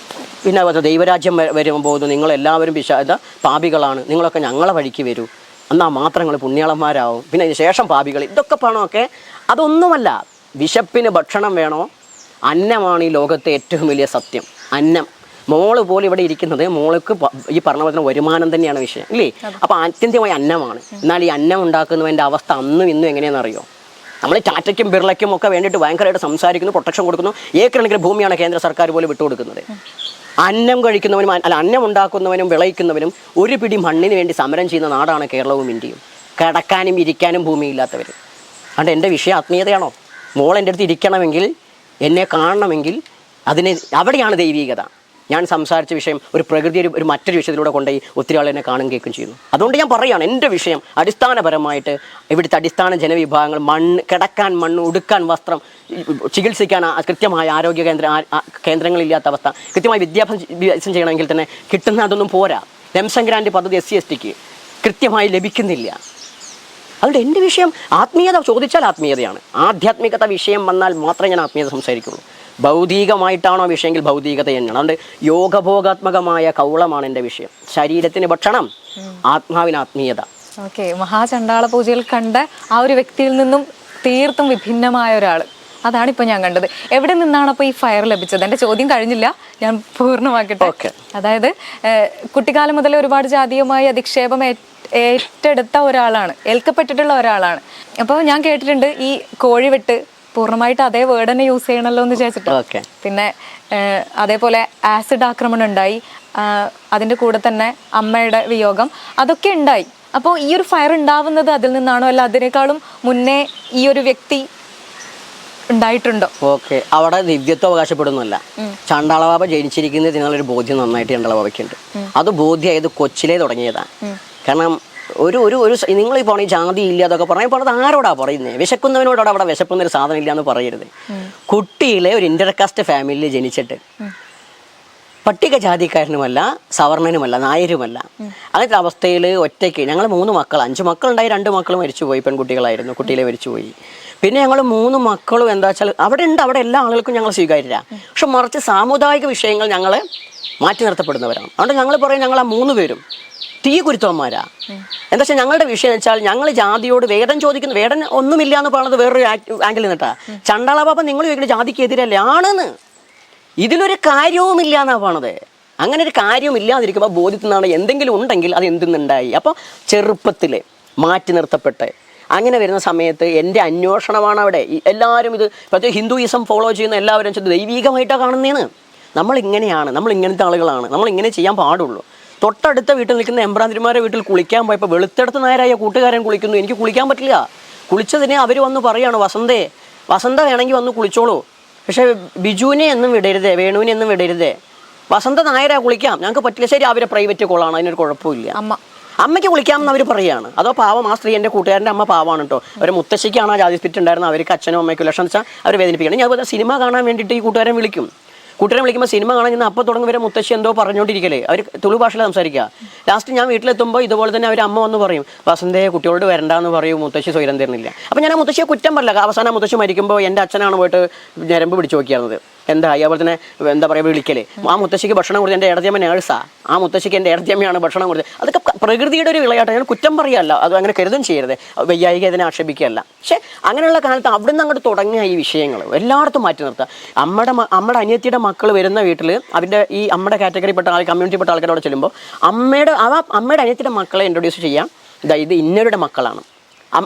പിന്നെ ദൈവരാജ്യം വരുമ്പോൾ നിങ്ങളെല്ലാവരും പാപികളാണ്, നിങ്ങളൊക്കെ ഞങ്ങളെ വഴിക്ക് വരൂ, എന്നാൽ മാത്രം നിങ്ങൾ പുണ്യാളന്മാരാവും, പിന്നെ അതിന് ശേഷം പാപികൾ. ഇതൊക്കെ പണമൊക്കെ അതൊന്നുമല്ല. വിശപ്പിന് ഭക്ഷണം വേണോ? അന്നമാണ് ഈ ലോകത്തെ ഏറ്റവും വലിയ സത്യം. അന്നം. മോള് പോലും ഇവിടെ ഇരിക്കുന്നത് മോൾക്ക് ഈ പറഞ്ഞ പോലെ വരുമാനം തന്നെയാണ് വിഷയം, ഇല്ലേ? അപ്പോൾ ആത്യന്തികമായി അന്നമാണ്. എന്നാൽ ഈ അന്നം ഉണ്ടാക്കുന്നതിൻ്റെ അവസ്ഥ അന്നും ഇന്നും എങ്ങനെയാണെന്നറിയോ? നമ്മൾ ടാറ്റയ്ക്കും ബിർളയ്ക്കും ഒക്കെ വേണ്ടിയിട്ട് ഭയങ്കരമായിട്ട് സംസാരിക്കുന്നു, പ്രൊട്ടക്ഷൻ കൊടുക്കുന്നു. ഏക്കറണക്കിന് ഭൂമിയാണ് കേന്ദ്ര സർക്കാർ പോലും വിട്ടുകൊടുക്കുന്നത്. അന്നം കഴിക്കുന്നവനും അന്നം ഉണ്ടാക്കുന്നവനും വിളയിക്കുന്നവനും ഒരു പിടി മണ്ണിന് വേണ്ടി സമരം ചെയ്യുന്ന നാടാണ് കേരളവും ഇന്ത്യയും. കിടക്കാനും ഇരിക്കാനും ഭൂമിയില്ലാത്തവർ. അതുകൊണ്ട് എൻ്റെ വിഷയം ആത്മീയതയാണോ? മോൾ എൻ്റെ അടുത്ത് ഇരിക്കണമെങ്കിൽ, എന്നെ കാണണമെങ്കിൽ അവിടെയാണ് ദൈവീകത. ഞാൻ സംസാരിച്ച വിഷയം ഒരു പ്രകൃതി ഒരു മറ്റൊരു വിഷയത്തിലൂടെ കൊണ്ടുപോയി ഒത്തിരി ആൾ എന്നെ കാണും കേൾക്കും ചെയ്യുന്നു. അതുകൊണ്ട് ഞാൻ പറയുകയാണ്, എൻ്റെ വിഷയം അടിസ്ഥാനപരമായിട്ട് ഇവിടുത്തെ അടിസ്ഥാന ജനവിഭാഗങ്ങൾ കിടക്കാൻ മണ്ണ്, ഉടുക്കാൻ വസ്ത്രം, ചികിത്സിക്കാൻ കൃത്യമായ ആരോഗ്യ കേന്ദ്രങ്ങളില്ലാത്ത അവസ്ഥ, കൃത്യമായി വിദ്യാഭ്യാസം ചെയ്യണമെങ്കിൽ തന്നെ കിട്ടുന്ന അതൊന്നും പോരാ. രംസംഗ്രാൻഡ് പദ്ധതി SC/STക്ക് കൃത്യമായി ലഭിക്കുന്നില്ല. അതുകൊണ്ട് എൻ്റെ വിഷയം ആത്മീയത ചോദിച്ചാൽ ആത്മീയതയാണ്. ആധ്യാത്മികത വിഷയം വന്നാൽ മാത്രമേ ഞാൻ ആത്മീയത സംസാരിക്കുള്ളൂ. ഭൗതികമായിട്ടാണോ വിഷയമെങ്കിൽ ഭൗതികത തന്നെയാണ്. അതുകൊണ്ട് യോഗഭോഗാത്മകമായ കൗളമാണ് എൻ്റെ വിഷയം. ശരീരത്തിന് ഭക്ഷണം, ആത്മാവിന് ആത്മീയത. ഓക്കെ, മഹാചണ്ടാള പൂജയിൽ കണ്ട ആ ഒരു വ്യക്തിയിൽ നിന്നും തീർത്തും വിഭിന്നമായ ഒരാൾ, അതാണ് ഇപ്പൊ ഞാൻ കണ്ടത്. എവിടെ നിന്നാണ് അപ്പോൾ ഈ ഫയർ ലഭിച്ചത്? എൻ്റെ ചോദ്യം കഴിഞ്ഞില്ല, ഞാൻ പൂർണ്ണമാക്കട്ടെ. അതായത് കുട്ടിക്കാലം മുതൽ ഒരുപാട് ജാതീയമായ അധിക്ഷേപം ഏറ്റെടുത്ത ഒരാളാണ്, ഏൽക്കപ്പെട്ടിട്ടുള്ള ഒരാളാണ്. അപ്പോൾ ഞാൻ കേട്ടിട്ടുണ്ട് ഈ കോഴിവെട്ട് പൂർണ്ണമായിട്ട് അതേ വേർഡ് തന്നെ യൂസ് ചെയ്യണമല്ലോ എന്ന് വിചാരിച്ചിട്ട്. പിന്നെ അതേപോലെ ആസിഡ് ആക്രമണം ഉണ്ടായി, അതിൻ്റെ കൂടെ തന്നെ അമ്മയുടെ വിയോഗം, അതൊക്കെ ഉണ്ടായി. അപ്പോൾ ഈ ഒരു ഫയർ ഉണ്ടാവുന്നത് അതിൽ നിന്നാണോ, അല്ല അതിനേക്കാളും മുന്നേ ഈ ഒരു വ്യക്തി ഉണ്ടായിട്ടുണ്ടോ? ഓക്കെ, അവിടെ ദിവ്യത്വം അവകാശപ്പെടുന്നല്ല. ചണ്ടാളബാബ ജനിച്ചിരിക്കുന്നത് ഇതിനുള്ളൊരു ബോധ്യം നന്നായിട്ട് ചണ്ടാളബാബയ്ക്കുണ്ട്. അത് ബോധ്യമായത് കൊച്ചിലേ തുടങ്ങിയതാണ്. കാരണം ഒരു നിങ്ങൾ ഈ പറഞ്ഞ ജാതി ഇല്ല അതൊക്കെ പറഞ്ഞാൽ അത് ആരോടാ പറയുന്നത്? വിശക്കുന്നവനോടോടെ അവിടെ വിശക്കുന്നൊരു സാധനം ഇല്ല എന്ന് പറയരുത്. കുട്ടിയിലെ ഒരു ഇന്റർകാസ്റ്റ് ഫാമിലിയിൽ ജനിച്ചിട്ട് പട്ടികജാതിക്കാരനുമല്ല, സവർണനുമല്ല, നായരുമല്ല, അങ്ങനത്തെ അവസ്ഥയിൽ ഒറ്റയ്ക്ക് ഞങ്ങൾ 3 മക്കൾ, 5 മക്കളുണ്ടായി, 2 മക്കൾ മരിച്ചുപോയി, പെൺകുട്ടികളായിരുന്നു, കുട്ടിയിലെ മരിച്ചുപോയി. പിന്നെ ഞങ്ങൾ 3 മക്കളും എന്താ വെച്ചാൽ അവിടെ എല്ലാ ആളുകൾക്കും ഞങ്ങൾ സ്വീകാര്യരാ. പക്ഷെ മറിച്ച് സാമുദായിക വിഷയങ്ങൾ ഞങ്ങൾ മാറ്റി നിർത്തപ്പെടുന്നവരാണ്. അതുകൊണ്ട് ഞങ്ങൾ പറയും ഞങ്ങൾ ആ 3 പേരും തീ കുരുത്തവന്മാരാ. എന്താ വെച്ചാൽ ഞങ്ങളുടെ വിഷയം എന്ന് വെച്ചാൽ ഞങ്ങൾ ജാതിയോട് വേദം ചോദിക്കുന്നു. വേദന ഒന്നുമില്ല എന്ന് പറയുന്നത് വേറൊരു ആംഗിൾ നിന്നിട്ടാ. ചണ്ടാളബാബ നിങ്ങൾ ചോദിക്കുന്ന ജാതിക്ക് എതിരല്ലേ? ആണെന്ന്. ഇതിലൊരു കാര്യവുമില്ല എന്നാ പറയണത്. അങ്ങനെ ഒരു കാര്യം ഇല്ലാതിരിക്കുമ്പോൾ ബോധ്യത്തിൽ നിന്നാണ് എന്തെങ്കിലും ഉണ്ടെങ്കിൽ അത് എന്തെന്നുണ്ടായി. അപ്പോൾ ചെറുപ്പത്തിൽ മാറ്റി നിർത്തപ്പെട്ട് അങ്ങനെ വരുന്ന സമയത്ത് എൻ്റെ അന്വേഷണമാണ് അവിടെ. എല്ലാവരും ഇത് പ്രത്യേകിച്ച് ഹിന്ദുയിസം ഫോളോ ചെയ്യുന്ന എല്ലാവരും ദൈവികമായിട്ടാണ് കാണുന്നതെന്ന്. നമ്മളിങ്ങനെയാണ്, നമ്മൾ ഇങ്ങനത്തെ ആളുകളാണ്, നമ്മൾ ഇങ്ങനെ ചെയ്യാൻ പാടുള്ളൂ. തൊട്ടടുത്ത വീട്ടിൽ നിൽക്കുന്ന എംബ്രാന്തിരിമാരുടെ വീട്ടിൽ കുളിക്കാൻ പോയപ്പോൾ വെളുത്തെടുത്ത് നേരായ കൂട്ടുകാരൻ കുളിക്കുന്നു, എനിക്ക് കുളിക്കാൻ പറ്റില്ല. കുളിച്ചതിനെ അവർ വന്ന് പറയാണ്, വസന്ത വേണമെങ്കിൽ വന്ന് കുളിച്ചോളൂ, പക്ഷേ ബിജുവിനെ എന്നും വിടരുതേ, വേണുവിനെ എന്നും വിടരുതേ. വസന്ത നായരാ കുളിക്കാം, ഞങ്ങൾക്ക് പറ്റില്ല. ശരി, അവരെ പ്രൈവറ്റ് കോളാണ്, അതിനൊരു കുഴപ്പമില്ല. അമ്മയ്ക്ക് കുളിക്കാമെന്ന് അവർ പറയുകയാണ്. അതോ പാവം ആ സ്ത്രീ, എൻ്റെ കൂട്ടുകാരൻ്റെ അമ്മ പാവമാണ് കേട്ടോ. അവരെ മുത്തശ്ശിക്കാണ് ആ ജാതി സ്പിറ്റ് ഉണ്ടായിരുന്നത്, അവർക്ക് അച്ഛനും അമ്മയ്ക്കും ലക്ഷം വെച്ചാൽ അവർ വേദനിപ്പിക്കണം. ഞാൻ അതുപോലെ സിനിമ കാണാൻ വേണ്ടിയിട്ട് ഈ കൂട്ടുകാരൻ വിളിക്കുമ്പോൾ സിനിമ കാണാൻ ചെന്ന് അപ്പോൾ തുടങ്ങും വരെ മുത്തശ്ശി എന്തോ പറഞ്ഞുകൊണ്ടിരിക്കലേ, അവർ തുളു ഭാഷയിൽ സംസാരിക്കുക. ലാസ്റ്റ് ഞാൻ വീട്ടിലെത്തുമ്പോൾ ഇതുപോലെ തന്നെ അവർ അമ്മ വന്ന് പറയും, വസന്തയെ കുട്ടികളോട് വരണ്ടെന്ന് പറയും, മുത്തശ്ശി സ്വൈരം തരുന്നില്ല. അപ്പോൾ ഞാൻ ആ മുത്തശ്ശിയെ കുറ്റം പറയില്ല. അവസാനം മുത്തശ്ശി മരിക്കുമ്പോൾ എൻ്റെ അച്ഛനാണ് പോയിട്ട് ഞരമ്പ് പിടിച്ചു നോക്കിയായിരുന്നത്. എന്താ അതുപോലെ തന്നെ എന്താ പറയുക വിളിക്കലേ. ആ മുത്തശ്ശിക്ക് ഭക്ഷണം കൊടുത്ത് എൻ്റെ ഇടത്തിയമ്മ നേഴ്സാ, ആ മുത്തശ്ശിക്ക് എൻ്റെ ഇടത്തിയമ്മയാണ് ഭക്ഷണം കൊടുത്തത്. അതൊക്കെ പ്രകൃതിയുടെ ഒരു വിളയാട്ടം. ഞാൻ കുറ്റം പറയുകയല്ല, അത് അങ്ങനെ കരുതും ചെയ്യരുത്, വയ്യായിക അതിനെ ആക്ഷേപിക്കുകയല്ല. പക്ഷേ അങ്ങനെയുള്ള കാലത്ത് അവിടെ നിന്ന് അങ്ങോട്ട് തുടങ്ങിയ ഈ വിഷയങ്ങൾ എല്ലായിടത്തും മാറ്റി നിർത്തുക. അമ്മയുടെ അനിയത്തിയുടെ മക്കൾ വരുന്ന വീട്ടിൽ അവരുടെ ഈ അമ്മയുടെ കാറ്റഗറിപ്പെട്ട കമ്മ്യൂണിറ്റിപ്പെട്ട ആൾക്കാരോട് ചെല്ലുമ്പോൾ അമ്മയുടെ അനിയത്തിയുടെ മക്കളെ ഇൻട്രൊഡ്യൂസ് ചെയ്യാം, ഇത് ഇന്നരുടെ മക്കളാണ്,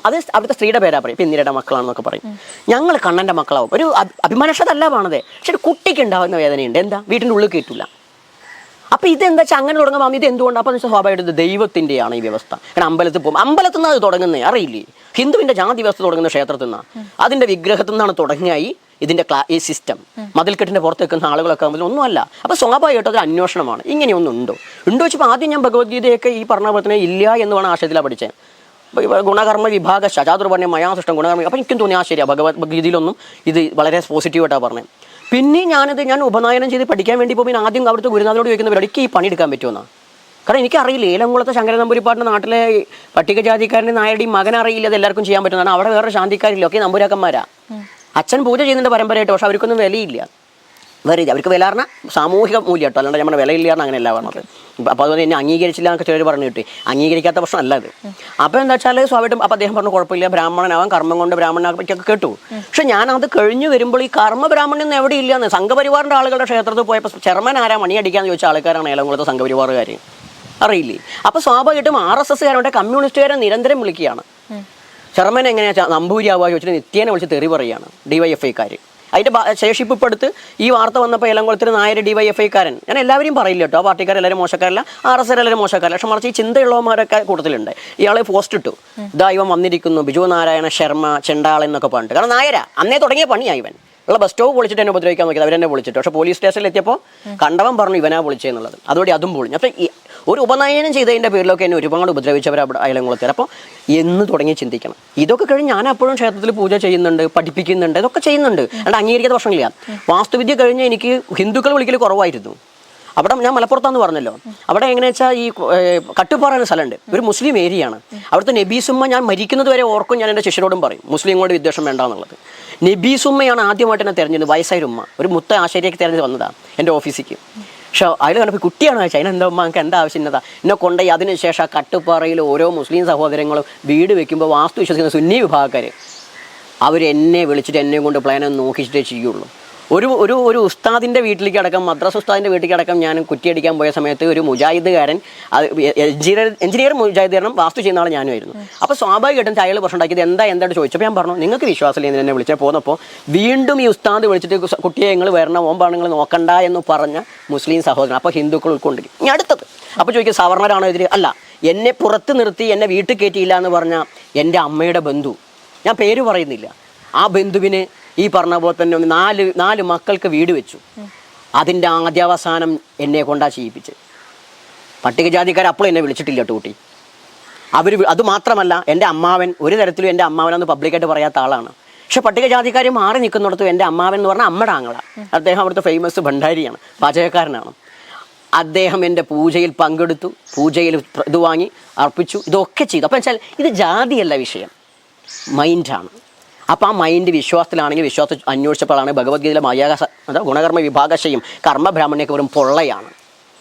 അത് അവിടുത്തെ സ്ത്രീയുടെ പേരാ പറയും, ഇപ്പം ഇന്ദിരയുടെ മക്കളാണെന്നൊക്കെ പറയും. ഞങ്ങൾ കണ്ണൻ്റെ മക്കളാവും. ഒരു അഭിമാനക്ഷതല്ല പോണത്, പക്ഷെ ഒരു കുട്ടിക്ക് ഉണ്ടാകുന്ന വേദനയുണ്ട്. എന്താ? വീട്ടിൻ്റെ ഉള്ളിൽ കയറ്റില്ല. അപ്പോൾ ഇതെന്താ വെച്ചാൽ അങ്ങനെ തുടങ്ങുമ്പോൾ ഇത് എന്തുകൊണ്ടാണ്? അപ്പോൾ സ്വാഭാവികമായിട്ട് ദൈവത്തിൻ്റെയാണ് ഈ വ്യവസ്ഥ. കാരണം അമ്പലത്തിൽ പോകും, അമ്പലത്തിൽ നിന്നാണ് അത് തുടങ്ങുന്നത്, അറിയില്ലേ? ഹിന്ദുവിൻ്റെ ജാതി വ്യവസ്ഥ തുടങ്ങുന്ന ക്ഷേത്രത്തിൽ നിന്നാണ്, അതിൻ്റെ വിഗ്രഹത്തിൽ നിന്നാണ് തുടങ്ങിയായി ഇതിൻ്റെ ഈ സിസ്റ്റം. മതിൽക്കെട്ടിൻ്റെ പുറത്ത് വെക്കുന്ന ആളുകളൊക്കെ ആകുമ്പോൾ ഒന്നുമല്ല. അപ്പോൾ സ്വാഭാവികമായിട്ട് അതൊരു അന്വേഷണമാണ്. ഇങ്ങനെയൊന്നും ഉണ്ടോ വെച്ചപ്പോൾ ആദ്യം ഞാൻ ഭഗവത്ഗീതയൊക്കെ ഈ പറഞ്ഞ പോലെ തന്നെ ഇല്ല എന്ന് വേണം ആശയത്തിലാണ് പഠിച്ചത്. ഗുണകർമ്മ വിഭാഗ ചാതുർവർണ്ണ മയാസൃഷ്ടം ഗുണകർമ്മ. അപ്പോൾ എനിക്കും തോന്നി ശരിയാ, ഭഗവത്ഗീതയിലൊന്നും ഇത് വളരെ പോസിറ്റീവായിട്ടാണ് പറഞ്ഞത്. പിന്നെ ഞാൻ ഉപനയനം ചെയ്ത് പഠിക്കാൻ വേണ്ടി പോകുമ്പോൾ ആദ്യം അവിടുത്തെ ഗുരുനാഥനോട് ചോദിക്കുന്ന പരിപാടിക്ക് ഈ പണിയെടുക്കാൻ പറ്റുമെന്നാണ്. കാരണം എനിക്കറിയില്ല ഏലംകുളത്തെ ശങ്കരൻ നമ്പൂരിപ്പാട്ടിൻ്റെ നാട്ടിലെ പട്ടികജാതിക്കാരൻ്റെ നായരുടെയും മകൻ അറിയില്ല അത് എല്ലാവർക്കും ചെയ്യാൻ പറ്റുന്നതാണ്. അവിടെ വേറെ ശാന്തിക്കാരില്ല, ഒക്കെ നമ്പൂരാക്കന്മാരാ. അച്ഛൻ പൂജ ചെയ്യുന്നുണ്ട് പരമ്പരയായിട്ട്, പക്ഷെ അവർക്കൊന്നും വിലയില്ല. വേറെ അവർക്ക് വില പറഞ്ഞാൽ സാമൂഹിക മൂല്യം കേട്ടോ, അല്ലാണ്ട് നമ്മുടെ വിലയില്ല പറഞ്ഞാൽ അങ്ങനെയല്ല പറഞ്ഞത്. അപ്പോൾ അതുകൊണ്ട് എന്നെ അംഗീകരിച്ചില്ല എന്നൊക്കെ ചിലർ പറഞ്ഞു കിട്ടി. അംഗീകരിക്കാത്ത പ്രശ്നമല്ല അത്. അപ്പോൾ എന്താ വെച്ചാൽ സ്വാഭാവികം അപ്പോൾ അദ്ദേഹം പറഞ്ഞു കുഴപ്പമില്ല, ബ്രാഹ്മണനാവാൻ കർമ്മം കൊണ്ട് ബ്രാഹ്മണനാക്കൊക്കെ കേട്ടു. പക്ഷെ ഞാനത് കഴിഞ്ഞ് വരുമ്പോൾ ഈ കർമ്മ ബ്രാഹ്മണൊന്നും എവിടെ ഇല്ലയെന്ന്. സംഘപരിവാറിൻ്റെ ആളുകളുടെ ക്ഷേത്രത്തിൽ പോയപ്പോൾ ചെയർമാൻ ആരാ മണിയടിക്കാന്ന് ചോദിച്ച ആൾക്കാരാണ് ഏലംകുളത്തെ സംഘപരിവാറുകാർ, അറിയില്ലേ? അപ്പോൾ സ്വാഭാവികമായിട്ടും RSSകാരുടെ കമ്മ്യൂണിസ്റ്റുകാരെ നിരന്തരം വിളിക്കുകയാണ്. ചെയർമാൻ എങ്ങനെയാ നമ്പൂരിയാവുക ചോദിച്ചിട്ട് നിത്യേനെ വിളിച്ച് തെറി പറയുകയാണ് DYFIക്കാർ. അതിൻ്റെ ശേഷിപ്പ് ഇപ്പോൾ അടുത്ത് ഈ വാർത്ത വന്നപ്പോൾ ഏലംകുളത്തിന് നായർ DYFIക്കാരൻ, ഞാൻ എല്ലാവരെയും പറയില്ല കേട്ടോ, ആ പാർട്ടിക്കാരെല്ലാവരും മോശക്കാരല്ല, RSSകാരെല്ലാവരും മോശക്കാരല്ല, പക്ഷെ മറിച്ച് ഈ ചിന്തയുള്ളവന്മാരൊക്കെ കൂട്ടത്തിലുണ്ട്. ഇയാളെ പോസ്റ്റ് ഇട്ടു, ഇതാ ഇവൻ വന്നിരിക്കുന്നു ബിജു നാരായണ ശർമ്മ ചെണ്ടാൾ എന്നൊക്കെ പറഞ്ഞിട്ട്. കാരണം നായരാ, അന്നേ തുടങ്ങിയ പണിയായി ഇവൻ. ഉള്ള ബസ് സ്റ്റോപ്പ് പൊളിച്ചിട്ട് എന്നെ ഉപദ്രവിക്കാൻ നോക്കിയത്, അവരെന്നെ പൊളിച്ചിട്ട്. പക്ഷേ പോലീസ് സ്റ്റേഷനിൽ എത്തിയപ്പോൾ കണ്ടവൻ പറഞ്ഞു ഇവനാ പൊളിച്ചെന്നുള്ളത്. അതോടെ അതും പൊളിഞ്ഞു. അപ്പോൾ ഒരു ഉപനയനം ചെയ്തതിൻ്റെ പേരിലൊക്കെ എന്നെ ഒരുപാട് ഉപദ്രവിച്ചവർ അവിടെ അയലംകുളത്തിൽ. അപ്പോൾ എന്ന് തുടങ്ങി ചിന്തിക്കണം. ഇതൊക്കെ കഴിഞ്ഞ് ഞാൻ അപ്പോഴും ക്ഷേത്രത്തിൽ പൂജ ചെയ്യുന്നുണ്ട്, പഠിപ്പിക്കുന്നുണ്ട്, ഇതൊക്കെ ചെയ്യുന്നുണ്ട്. അതുകൊണ്ട് അംഗീകരിക്കാത്ത പ്രശ്നമില്ല. വാസ്തുവിദ്യ കഴിഞ്ഞ് എനിക്ക് ഹിന്ദുക്കൾ വിളിക്കൽ കുറവായിരുന്നു. അവിടെ ഞാൻ മലപ്പുറത്താന്ന് പറഞ്ഞല്ലോ, അവിടെ എങ്ങനെയാ വെച്ചാൽ ഈ കട്ടുപ്പാറ എന്ന സ്ഥലമുണ്ട്, ഒരു മുസ്ലിം ഏരിയയാണ്. അവിടുത്തെ നബീസുമ്മ ഞാൻ മരിക്കുന്നത് വരെ ഓർക്കും, ഞാൻ എൻ്റെ ശിഷ്യരോടും പറയും മുസ്ലിങ്ങളോട് വിദ്വേഷം വേണ്ട എന്നുള്ളത്. നബീസുമ്മയാണ് ആദ്യമായിട്ട് എന്നെ തിരഞ്ഞത്, വയസ്സായൊരുമ്മ, ഒരു മുത്ത ആശാരിയൊക്കെ തിരഞ്ഞ് വന്നതാണ് എൻ്റെ ഓഫീസിലേക്ക്. പക്ഷേ അതിൽ കണ്ടപ്പോൾ കുട്ടിയാണ് വെച്ചാൽ അതിനെന്താ ഉമ്മ എനിക്ക് എന്താ ആവശ്യമില്ലതാ എന്നെ കൊണ്ടുപോയി. അതിനുശേഷം ആ കട്ടുപ്പാറയിൽ ഓരോ മുസ്ലിം സഹോദരങ്ങളും വീട് വെക്കുമ്പോൾ വാസ്തു വിശ്വസിക്കുന്ന സുന്നി വിഭാഗക്കാർ അവരെന്നെ വിളിച്ചിട്ട് എന്നെ കൊണ്ട് പ്ലാൻ നോക്കിച്ചിട്ടേ ചെയ്യുള്ളൂ. ഒരു ഉസ്താദിൻ്റെ വീട്ടിലേക്ക് അടക്കം, മദ്രസ ഉസ്താദിൻ്റെ വീട്ടിലേക്ക് അടക്കം ഞാൻ കുറ്റിയടിക്കാൻ പോയ സമയത്ത് ഒരു മുജാഹിദുകാരൻ, അത് എഞ്ചിനീയർ മുജാഹിദുകാരനും വാസ്തു ചെയ്യുന്ന ആൾ ഞാനുമായിരുന്നു. അപ്പോൾ സ്വാഭാവികമായിട്ടും അയാൾ പ്രശ്നം ഉണ്ടാക്കിയത് എന്തായിട്ട് ചോദിച്ചപ്പോൾ ഞാൻ പറഞ്ഞു നിങ്ങൾക്ക് വിശ്വാസമില്ല എന്നെ വിളിച്ചാൽ പോന്നപ്പോൾ വീണ്ടും ഈ ഉസ്താദ് വിളിച്ചിട്ട് കുട്ടിയെ നിങ്ങൾ വരണം, ഓമ്പാണ് നിങ്ങൾ നോക്കണ്ട എന്ന് പറഞ്ഞ മുസ്ലിം സഹോദരൻ. അപ്പോൾ ഹിന്ദുക്കൾ ഉൾക്കൊണ്ടിരിക്കും. ഇനി അടുത്തത് അപ്പോൾ ചോദിക്കുക സവർണരാണോ എതിരെ? അല്ല, എന്നെ പുറത്ത് നിർത്തി എന്നെ വീട്ടിൽ കയറ്റിയില്ല എന്ന് പറഞ്ഞ എൻ്റെ അമ്മയുടെ ബന്ധു, ഞാൻ പേര് പറയുന്നില്ല, ആ ബന്ധുവിന് ഈ പറഞ്ഞ പോലെ തന്നെ നാല് മക്കൾക്ക് വീട് വെച്ചു. അതിൻ്റെ ആദ്യാവസാനം എന്നെ കൊണ്ടാ ചെയ്യിപ്പിച്ച്. പട്ടികജാതിക്കാർ അപ്പോഴും എന്നെ വിളിച്ചിട്ടില്ല ടൂട്ടി. അത് മാത്രമല്ല എൻ്റെ അമ്മാവൻ ഒരു തരത്തിലും എൻ്റെ അമ്മാവനെന്ന് പബ്ലിക്കായിട്ട് പറയാത്ത ആളാണ്. പക്ഷെ പട്ടികജാതിക്കാർ മാറി നിൽക്കുന്നിടത്തും എൻ്റെ അമ്മാവൻ എന്ന് പറഞ്ഞാൽ അമ്മയുടെ ആങ്ങളാണ്. അദ്ദേഹം അവിടുത്തെ ഫേമസ് ഭണ്ഡാരിയാണ്, പാചകക്കാരനാണ്. അദ്ദേഹം എൻ്റെ പൂജയിൽ പങ്കെടുത്തു, പൂജയിൽ ഇത് വാങ്ങി അർപ്പിച്ചു, ഇതൊക്കെ ചെയ്തു. അപ്പം വെച്ചാൽ ഇത് ജാതിയല്ല വിഷയം, മൈൻഡാണ്. അപ്പോൾ ആ മൈൻഡ് വിശ്വാസത്തിലാണെങ്കിൽ വിശ്വാസം അന്വേഷിച്ചപ്പോഴാണ് ഭഗവത്ഗീതയിലെ ഗുണകർമ്മ വിഭാഗശയും കർമ്മബ്രാഹ്മണ്യൊക്കെ വെറും പൊള്ളയാണ്.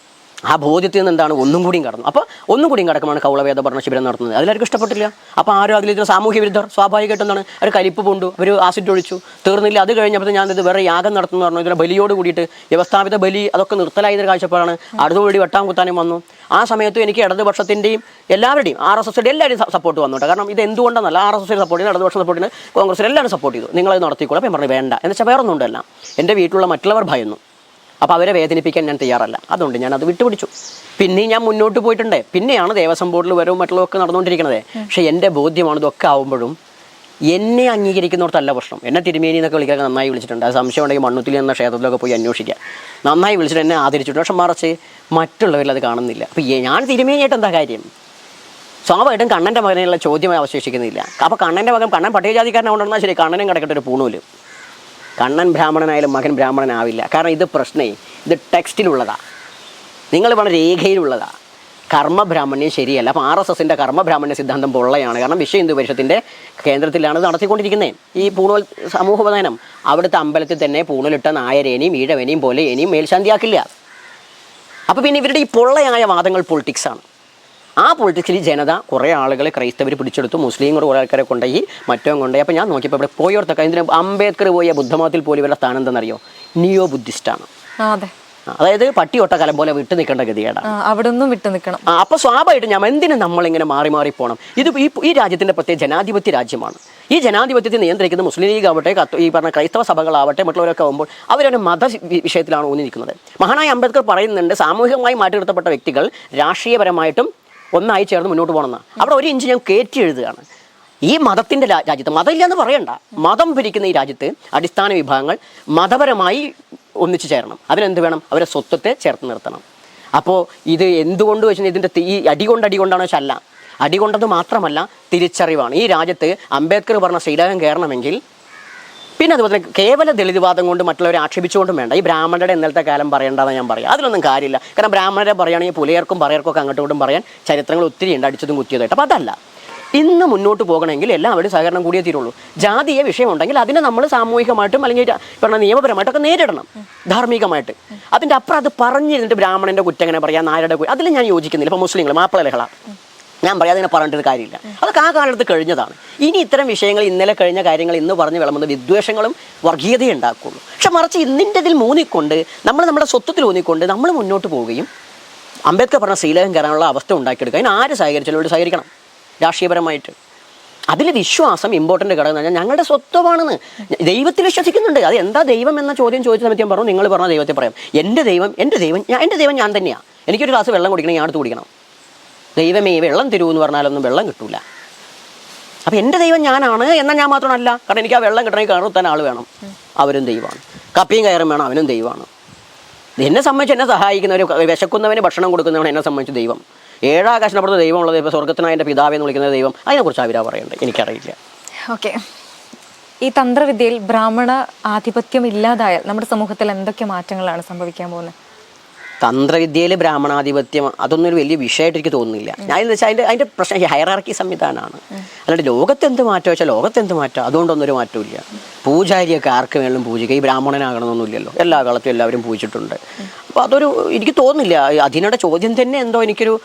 ആ ബോധ്യത്തിൽ നിന്ന് എന്താണ് ഒന്നും കൂടിയും കടന്നു. അപ്പോൾ ഒന്നും കൂടിയും കടക്കുമാണ് കൗളവേദ പഠന ശിബിരം നടത്തുന്നത്. അതിലാർക്കും ഇഷ്ടപ്പെട്ടില്ല. അപ്പോൾ ആരും അതിൽ സാമൂഹ്യ വിരുദ്ധർ സ്വാഭാവികമായിട്ടും എന്താണ്, അവർ കലിപ്പ് പൂണ്ടു, അവർ ആസിഡ് ഒഴിച്ചു, തീർന്നില്ല. അത് കഴിഞ്ഞപ്പോൾ ഞാനിത് വേറെ യാഗം നടത്തുന്നു പറഞ്ഞു. ഇതിനെ ബലിയോട് കൂടിയിട്ട് വ്യവസ്ഥാപിത ബലി അതൊക്കെ നിർത്തലായതൊരു കാഴ്ചപ്പാടാണ്. അടുത്തുകൂടി വെട്ടാൻ കുത്താനും വന്നു. ആ സമയത്ത് എനിക്ക് ഇടതുപക്ഷത്തിൻ്റെയും എല്ലാവരുടെയും RSSയുടെ എല്ലാവരും സപ്പോർട്ട് വന്നു കേട്ടോ. കാരണം ഇത് എന്തുകൊണ്ടെന്നല്ല, RSSയുടെ സപ്പോർട്ട് ചെയ്യുന്നത്, ഇടതുപക്ഷ സപ്പോർട്ട് ചെയ്യുന്നത്, കോൺഗ്രസിൽ എല്ലാവരും സപ്പോർട്ട് ചെയ്തു. നിങ്ങളത് നടത്തിക്കോളൂ. അപ്പം ഞാൻ പറഞ്ഞു വേണ്ട എന്ന് വെച്ചാൽ വേറൊന്നും ഉണ്ടല്ല, എൻ്റെ വീട്ടിലുള്ള മറ്റുള്ളവർ ഭയന്നു. അപ്പോൾ അവരെ വേദനിപ്പിക്കാൻ ഞാൻ തയ്യാറല്ല. അതുകൊണ്ട് ഞാനത് വിട്ടുപിടിച്ചു. പിന്നെ ഞാൻ മുന്നോട്ട് പോയിട്ടുണ്ട്. പിന്നെയാണ് ദേവസ്വം ബോർഡിൽ വരവും മറ്റുള്ളതൊക്കെ നടന്നുകൊണ്ടിരിക്കുന്നത്. പക്ഷേ എൻ്റെ ബോധ്യമാണ് ഇതൊക്കെ ആവുമ്പോഴും എന്നെ അംഗീകരിക്കുന്നവർക്കല്ല പ്രശ്നം. എന്നെ തിരുമേനി എന്നൊക്കെ വിളിക്കാൻ നന്നായി വിളിച്ചിട്ടുണ്ട്. അത് സംശയം ഉണ്ടെങ്കിൽ മണ്ണുത്തിൽ എന്ന ക്ഷേത്രത്തിലൊക്കെ പോയി അന്വേഷിക്കുക. നന്നായി വിളിച്ചിട്ട് എന്നെ ആദരിച്ചിട്ടുണ്ട്. പക്ഷെ മറിച്ച് മറ്റുള്ളവരിൽ അത് കാണുന്നില്ല. അപ്പോൾ ഞാൻ തിരുമേനിയായിട്ട് എന്താ കാര്യം? സ്വാഭാവികമായിട്ടും കണ്ണൻ്റെ മകനുള്ള ചോദ്യമായി അവശേഷിക്കുന്നില്ല. അപ്പോൾ കണ്ണൻ്റെ മകൻ, കണ്ണൻ പട്ടികജാതിക്കാരനാണെന്നാൽ ശരി, കണ്ണനും കിടക്കട്ടെ ഒരു പൂണൂല്. കണ്ണൻ ബ്രാഹ്മണനായാലും മകൻ ബ്രാഹ്മണനാവില്ല. കാരണം ഇത് പ്രശ്നേ, ഇത് ടെക്സ്റ്റിലുള്ളതാണ്, നിങ്ങൾ പറഞ്ഞ രേഖയിലുള്ളതാണ്. കർമ്മബ്രാഹ്മണ്യം ശരിയല്ല. അപ്പോൾ RSSൻ്റെ കർമ്മബ്രാഹ്മണ്യ സിദ്ധാന്തം പൊള്ളയാണ്. കാരണം വിശ്വ ഹിന്ദു പരിഷത്തിൻ്റെ കേന്ദ്രത്തിലാണ് നടത്തിക്കൊണ്ടിരിക്കുന്നത് ഈ പൂണൂൽ സമൂഹോപനയനം. അവിടുത്തെ അമ്പലത്തിൽ തന്നെ പൂണൂലിട്ട നായരേനെയും ഈഴവനെയും പോലെ ഇനിയും മേൽശാന്തിയാക്കില്ല. അപ്പോൾ പിന്നെ ഇവരുടെ ഈ പൊള്ളയായ വാദങ്ങൾ പൊളിറ്റിക്സാണ്. ആ പൊളിറ്റിക്സിൽ ജനത കുറേ ആളുകളെ ക്രൈസ്തവർ പിടിച്ചെടുത്തു, മുസ്ലിങ്ങൾ കുറേ ആൾക്കാരെ കൊണ്ടുപോയി, മറ്റോ കൊണ്ടുപോയി. അപ്പോൾ ഞാൻ നോക്കിയപ്പോൾ ഇവിടെ പോയോർത്തൊക്കെ ഇതിന് അംബേദ്കർ പോയ ബുദ്ധമതത്തിൽ പോലും ഇവരുടെ സ്ഥാനം എന്തെന്നറിയോ? നിയോ ബുദ്ധിസ്റ്റാണ്. അതായത് പട്ടിയൊട്ട കലം പോലെ വിട്ടു നിൽക്കേണ്ട ഗതികേടാണ്, അവിടെ ഒന്നും വിട്ടു നിൽക്കണം. അപ്പോൾ സ്വാഭാവികമായിട്ടും ഞാൻ എന്തിനും നമ്മളിങ്ങനെ മാറി മാറി പോകണം? ഇത് ഈ രാജ്യത്തിൻ്റെ പ്രത്യേക ജനാധിപത്യ രാജ്യമാണ്. ഈ ജനാധിപത്യത്തെ നിയന്ത്രിക്കുന്ന മുസ്ലിം ലീഗ് ആവട്ടെ, ഈ പറഞ്ഞ ക്രൈസ്തവ സഭകളാവട്ടെ, മറ്റുള്ളവരൊക്കെ ആകുമ്പോൾ അവരൊരു മത വിഷയത്തിലാണ് ഊന്നി നിൽക്കുന്നത്. മഹാനായ അംബേദ്കർ പറയുന്നുണ്ട്, സാമൂഹികമായി മാറ്റി നിർത്തപ്പെട്ട വ്യക്തികൾ രാഷ്ട്രീയപരമായിട്ടും ഒന്നായി ചേർന്ന് മുന്നോട്ട് പോകണമെന്ന്. അവിടെ ഒരു ഇഞ്ച് ഞാൻ കയറ്റി എഴുതുകയാണ്. ഈ മതത്തിൻ്റെ രാജ്യത്ത്, മതമില്ല എന്ന് പറയണ്ട, മതം ഭരിക്കുന്ന ഈ രാജ്യത്ത് അടിസ്ഥാന വിഭാഗങ്ങൾ മതപരമായി ഒന്നിച്ചു ചേരണം. അതിനെന്ത് വേണം? അവരെ സ്വത്വത്തെ ചേർത്ത് നിർത്തണം. അപ്പോൾ ഇത് എന്തുകൊണ്ട് വെച്ചാൽ ഇതിൻ്റെ ഈ അടികൊണ്ടാണോ വെച്ചാൽ അല്ല, അടികൊണ്ടത് മാത്രമല്ല, തിരിച്ചറിവാണ്. ഈ രാജ്യത്ത് അംബേദ്കർ പറഞ്ഞ ശ്രീലകം കയറണമെങ്കിൽ പിന്നെ അതുപോലെ തന്നെ കേവല ദളിതവാദം കൊണ്ട് മറ്റുള്ളവരെ ആക്ഷേപിച്ചുകൊണ്ടും വേണ്ട. ഈ ബ്രാഹ്മണരുടെ ഇന്നലത്തെ കാലം പറയേണ്ടതെന്ന് ഞാൻ പറയാം. അതിലൊന്നും കാര്യമില്ല. കാരണം ബ്രാഹ്മണരെ പറയുകയാണെങ്കിൽ പുലയർക്കും പറയർക്കും ഒക്കെ അങ്ങോട്ടും ഇങ്ങോട്ടും പറയാൻ ചരിത്രങ്ങൾ ഒത്തിരി ഉണ്ട്, അടിച്ചതും കുത്തിയതായിട്ട്. അപ്പോൾ അതല്ല, ഇന്ന് മുന്നോട്ട് പോകണമെങ്കിൽ എല്ലാവരും സഹകരണം കൂടിയേ തീരുള്ളൂ. ജാതീയ വിഷയമുണ്ടെങ്കിൽ അതിനെ നമ്മൾ സാമൂഹികമായിട്ടും അല്ലെങ്കിൽ പറഞ്ഞ നിയമപരമായിട്ടൊക്കെ നേരിടണം, ധാർമ്മികമായിട്ട്. അതിൻ്റെ അപ്പുറം അത് പറഞ്ഞിരുന്നിട്ട് ബ്രാഹ്മണൻ്റെ കുറ്റം എങ്ങനെ പറയാം, നായരുടെ കുറ്റം, അതിൽ ഞാൻ യോജിക്കുന്നില്ല. ഇപ്പോൾ മുസ്ലിങ്ങൾ മാപ്പിള ലഹള ഞാൻ പറയാം, അതിനെ പറഞ്ഞിട്ട് കാര്യമില്ല, അതൊക്കെ ആ കാലത്ത് കഴിഞ്ഞതാണ്. ഇനി ഇത്തരം വിഷയങ്ങൾ ഇന്നലെ കഴിഞ്ഞ കാര്യങ്ങൾ ഇന്ന് പറഞ്ഞ് വിളമ്പുന്നത് വിദ്വേഷങ്ങളും വർഗീയതയും ഉണ്ടാക്കുള്ളൂ. പക്ഷെ മറിച്ച് ഇന്നിൻ്റെ ഇതിൽ മൂന്നിക്കൊണ്ട് നമ്മുടെ സ്വത്വത്തിൽ ഊന്നിക്കൊണ്ട് നമ്മൾ മുന്നോട്ട് പോവുകയും അംബേദ്കർ പറഞ്ഞ ശ്രീലകം കയറാനുള്ള അവസ്ഥ ഉണ്ടാക്കിയെടുക്കുക. അതിന് ആര് സഹകരിച്ചാലും സഹകരിക്കണം രാഷ്ട്രീയപരമായിട്ട്. അതിൽ വിശ്വാസം ഇമ്പോർട്ടൻ്റ് ഘടകം എന്ന് പറഞ്ഞാൽ ഞങ്ങളുടെ സ്വത്വമാണെന്ന്. ദൈവത്തിൽ വിശ്വസിക്കുന്നുണ്ട്. അത് എന്താ ദൈവം എന്ന ചോദ്യം ചോദിച്ച സമയത്ത് ഞാൻ പറഞ്ഞു, നിങ്ങൾ പറഞ്ഞ ദൈവത്തെ പറയാം. എൻ്റെ ദൈവം ഞാൻ തന്നെയാണ്. എനിക്കൊരു ഗ്ലാസ് വെള്ളം കുടിക്കണം, ഞാൻ അടുത്ത് കുടിക്കണം. ദൈവമേ വെള്ളം തരൂ എന്ന് പറഞ്ഞാലൊന്നും വെള്ളം കിട്ടൂല. അപ്പം എൻ്റെ ദൈവം ഞാനാണ് എന്നാൽ ഞാൻ മാത്രമല്ല. കാരണം എനിക്ക് ആ വെള്ളം കിട്ടണമെങ്കിൽ കയറുത്താൻ ആൾ വേണം, അവരും ദൈവമാണ്. കപ്പിയും കയറും വേണം, അവനും ദൈവമാണ്. എന്നെ സംബന്ധിച്ച് എന്നെ സഹായിക്കുന്നവർ, വിശക്കുന്നവന് ഭക്ഷണം കൊടുക്കുന്നവൻ എന്നെ സംബന്ധിച്ച് ദൈവം. ഏഴാകാശനപ്പുറത്ത് ദൈവമുള്ളത്, ഇപ്പോൾ സ്വർഗത്തിനായ എൻ്റെ പിതാവെന്ന് വിളിക്കുന്ന ദൈവം, അതിനെക്കുറിച്ച് അവരാ പറയേണ്ടത്, എനിക്കറിയില്ല. ഓക്കെ, ഈ തന്ത്രവിദ്യയിൽ ബ്രാഹ്മണ ആധിപത്യം ഇല്ലാതായാൽ നമ്മുടെ സമൂഹത്തിൽ എന്തൊക്കെ മാറ്റങ്ങളാണ് സംഭവിക്കാൻ പോകുന്നത്? തന്ത്രവിദ്യയിൽ ബ്രാഹ്മണാധിപത്യം അതൊന്നും ഒരു വലിയ വിഷയമായിട്ട് എനിക്ക് തോന്നുന്നില്ല. ഞാൻ എന്ന് വെച്ചാൽ അതിൻ്റെ പ്രശ്നം ഹൈറാർക്കി സംവിധാനമാണ്. അല്ലാണ്ട് ലോകത്ത് എന്ത് മാറ്റം വെച്ചാൽ ലോകത്ത് എന്ത് മാറ്റം, അതുകൊണ്ടൊന്നും ഒരു മാറ്റമില്ല. പൂജാരിയൊക്കെ ആർക്ക് വേണമെങ്കിലും പൂജിക്കുക, ഈ ബ്രാഹ്മണനാകണമെന്നൊന്നുമില്ലല്ലോ. എല്ലാ കാലത്തും എല്ലാവരും പൂജിച്ചിട്ടുണ്ട്. അപ്പോൾ അതൊരു എനിക്ക് തോന്നുന്നില്ല. അതിനോട് ചോദ്യം തന്നെ എന്തോ എനിക്കൊരു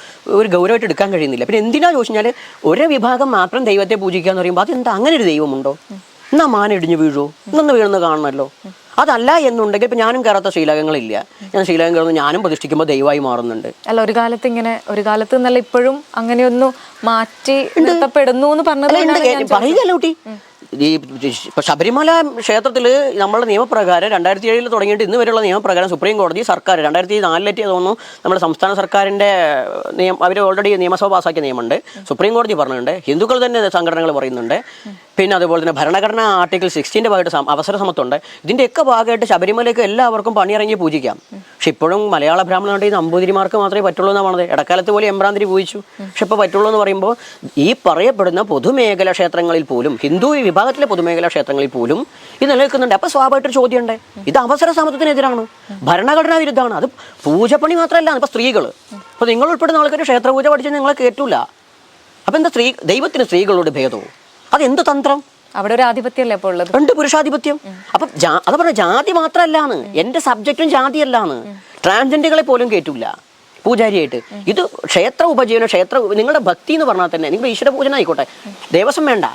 ഗൗരവമായിട്ട് എടുക്കാൻ കഴിയുന്നില്ല. പിന്നെ എന്തിനാ ചോദിച്ചാൽ ഒരു വിഭാഗം മാത്രം ദൈവത്തെ പൂജിക്കുക എന്ന് പറയുമ്പോൾ അതെന്താ, അങ്ങനെ ഒരു ദൈവമുണ്ടോ? എന്നാ മാന ഇടിഞ്ഞു വീഴുമോ? ഇന്നൊന്ന് വീഴുന്നത് കാണണമല്ലോ. അതല്ല എന്നുണ്ടെങ്കിൽ ഇപ്പം ഞാനും കയറാത്ത ശ്രീലകങ്ങളില്ല. ഞാൻ ശ്രീലകം കയറുന്നു, ഞാനും പ്രതിഷ്ഠിക്കുമ്പോൾ ദൈവമായി മാറുന്നുണ്ട്. അല്ല, ഒരു കാലത്ത് എന്നല്ല ഇപ്പോഴും അങ്ങനെയൊന്നും മാറ്റി നിർത്തപ്പെടുന്നു എന്ന് പറഞ്ഞത് പറയുകയല്ല കുട്ടി. ഈ ശബരിമല ക്ഷേത്രത്തിൽ നമ്മളുടെ നിയമപ്രകാരം 2007 തുടങ്ങിയിട്ട് ഇന്ന് വരെയുള്ള നിയമപ്രകാരം സുപ്രീം കോടതി സർക്കാർ 2004 തോന്നുന്നു നമ്മുടെ സംസ്ഥാന സർക്കാരിൻ്റെ അവർ ഓൾറെഡി നിയമസഭ പാസ്സാക്കിയ നിയമമുണ്ട്. സുപ്രീം കോടതി പറഞ്ഞിട്ടുണ്ട്, ഹിന്ദുക്കൾ തന്നെ സംഘടനകൾ പറയുന്നുണ്ട്. പിന്നെ അതുപോലെ തന്നെ ഭരണഘടന ആർട്ടിക്കിൾ 16 ഭാഗമായിട്ട് അവസര സമത്വമുണ്ട്. ഇതിൻ്റെയൊക്കെ ഭാഗമായിട്ട് ശബരിമലയ്ക്ക് എല്ലാവർക്കും പണിയിറങ്ങി പൂജിക്കാം. പക്ഷെ ഇപ്പോഴും മലയാള ബ്രാഹ്മണരുടെ നമ്പൂതിരിമാർക്ക് മാത്രമേ പറ്റുള്ളൂ എന്നാണ് പറഞ്ഞത്. ഇടക്കാലത്ത് പോലെ എമ്പ്രാന്തിരി പൂജിച്ചു, പക്ഷെ ഇപ്പോൾ പറ്റുള്ളൂ എന്ന് പറയുമ്പോൾ ഈ പറയപ്പെടുന്ന പൊതുമേഖലാ ക്ഷേത്രങ്ങളിൽ പോലും, ഹിന്ദു വിഭാഗത്തിലെ പൊതുമേഖലാ ക്ഷേത്രങ്ങളിൽ പോലും ഇത് നിലനിൽക്കുന്നുണ്ട്. അപ്പോൾ സ്വാഭാവികമായിട്ടൊരു ചോദ്യമുണ്ട്, ഇത് അവസര സമത്വത്തിനെതിരാണ്, ഭരണഘടനാ വിരുദ്ധമാണ്. അത് പൂജപ്പണി മാത്രമല്ല, ഇപ്പോൾ സ്ത്രീകൾ, ഇപ്പോൾ നിങ്ങൾ ഉൾപ്പെടുന്ന ആൾക്കാർ ക്ഷേത്രപൂജ പഠിച്ചാൽ നിങ്ങളെ കേട്ടില്ല. അപ്പോൾ എന്താ ദൈവത്തിന് സ്ത്രീകളോട് ഭേദവും? അതെന്ത് തന്ത്രം? അവിടെ ഒരു ആധിപത്യമല്ലേ ഇപ്പോൾ ഉള്ളത്? ഉണ്ട്, പുരുഷാധിപത്യം. അപ്പം അത് പറഞ്ഞ ജാതി മാത്രമല്ലാന്ന്, എൻ്റെ സബ്ജക്റ്റും ജാതിയല്ലാന്ന്. ട്രാൻസ്ജെൻഡറുകളെ പോലും കേട്ടില്ല പൂജാരിയായിട്ട്. ഇത് ക്ഷേത്ര ഉപജീവനം, നിങ്ങളുടെ ഭക്തി എന്ന് പറഞ്ഞാൽ തന്നെ നിങ്ങൾ ഈശ്വര പൂജന ആയിക്കോട്ടെ, ദേവസ്വം വേണ്ട,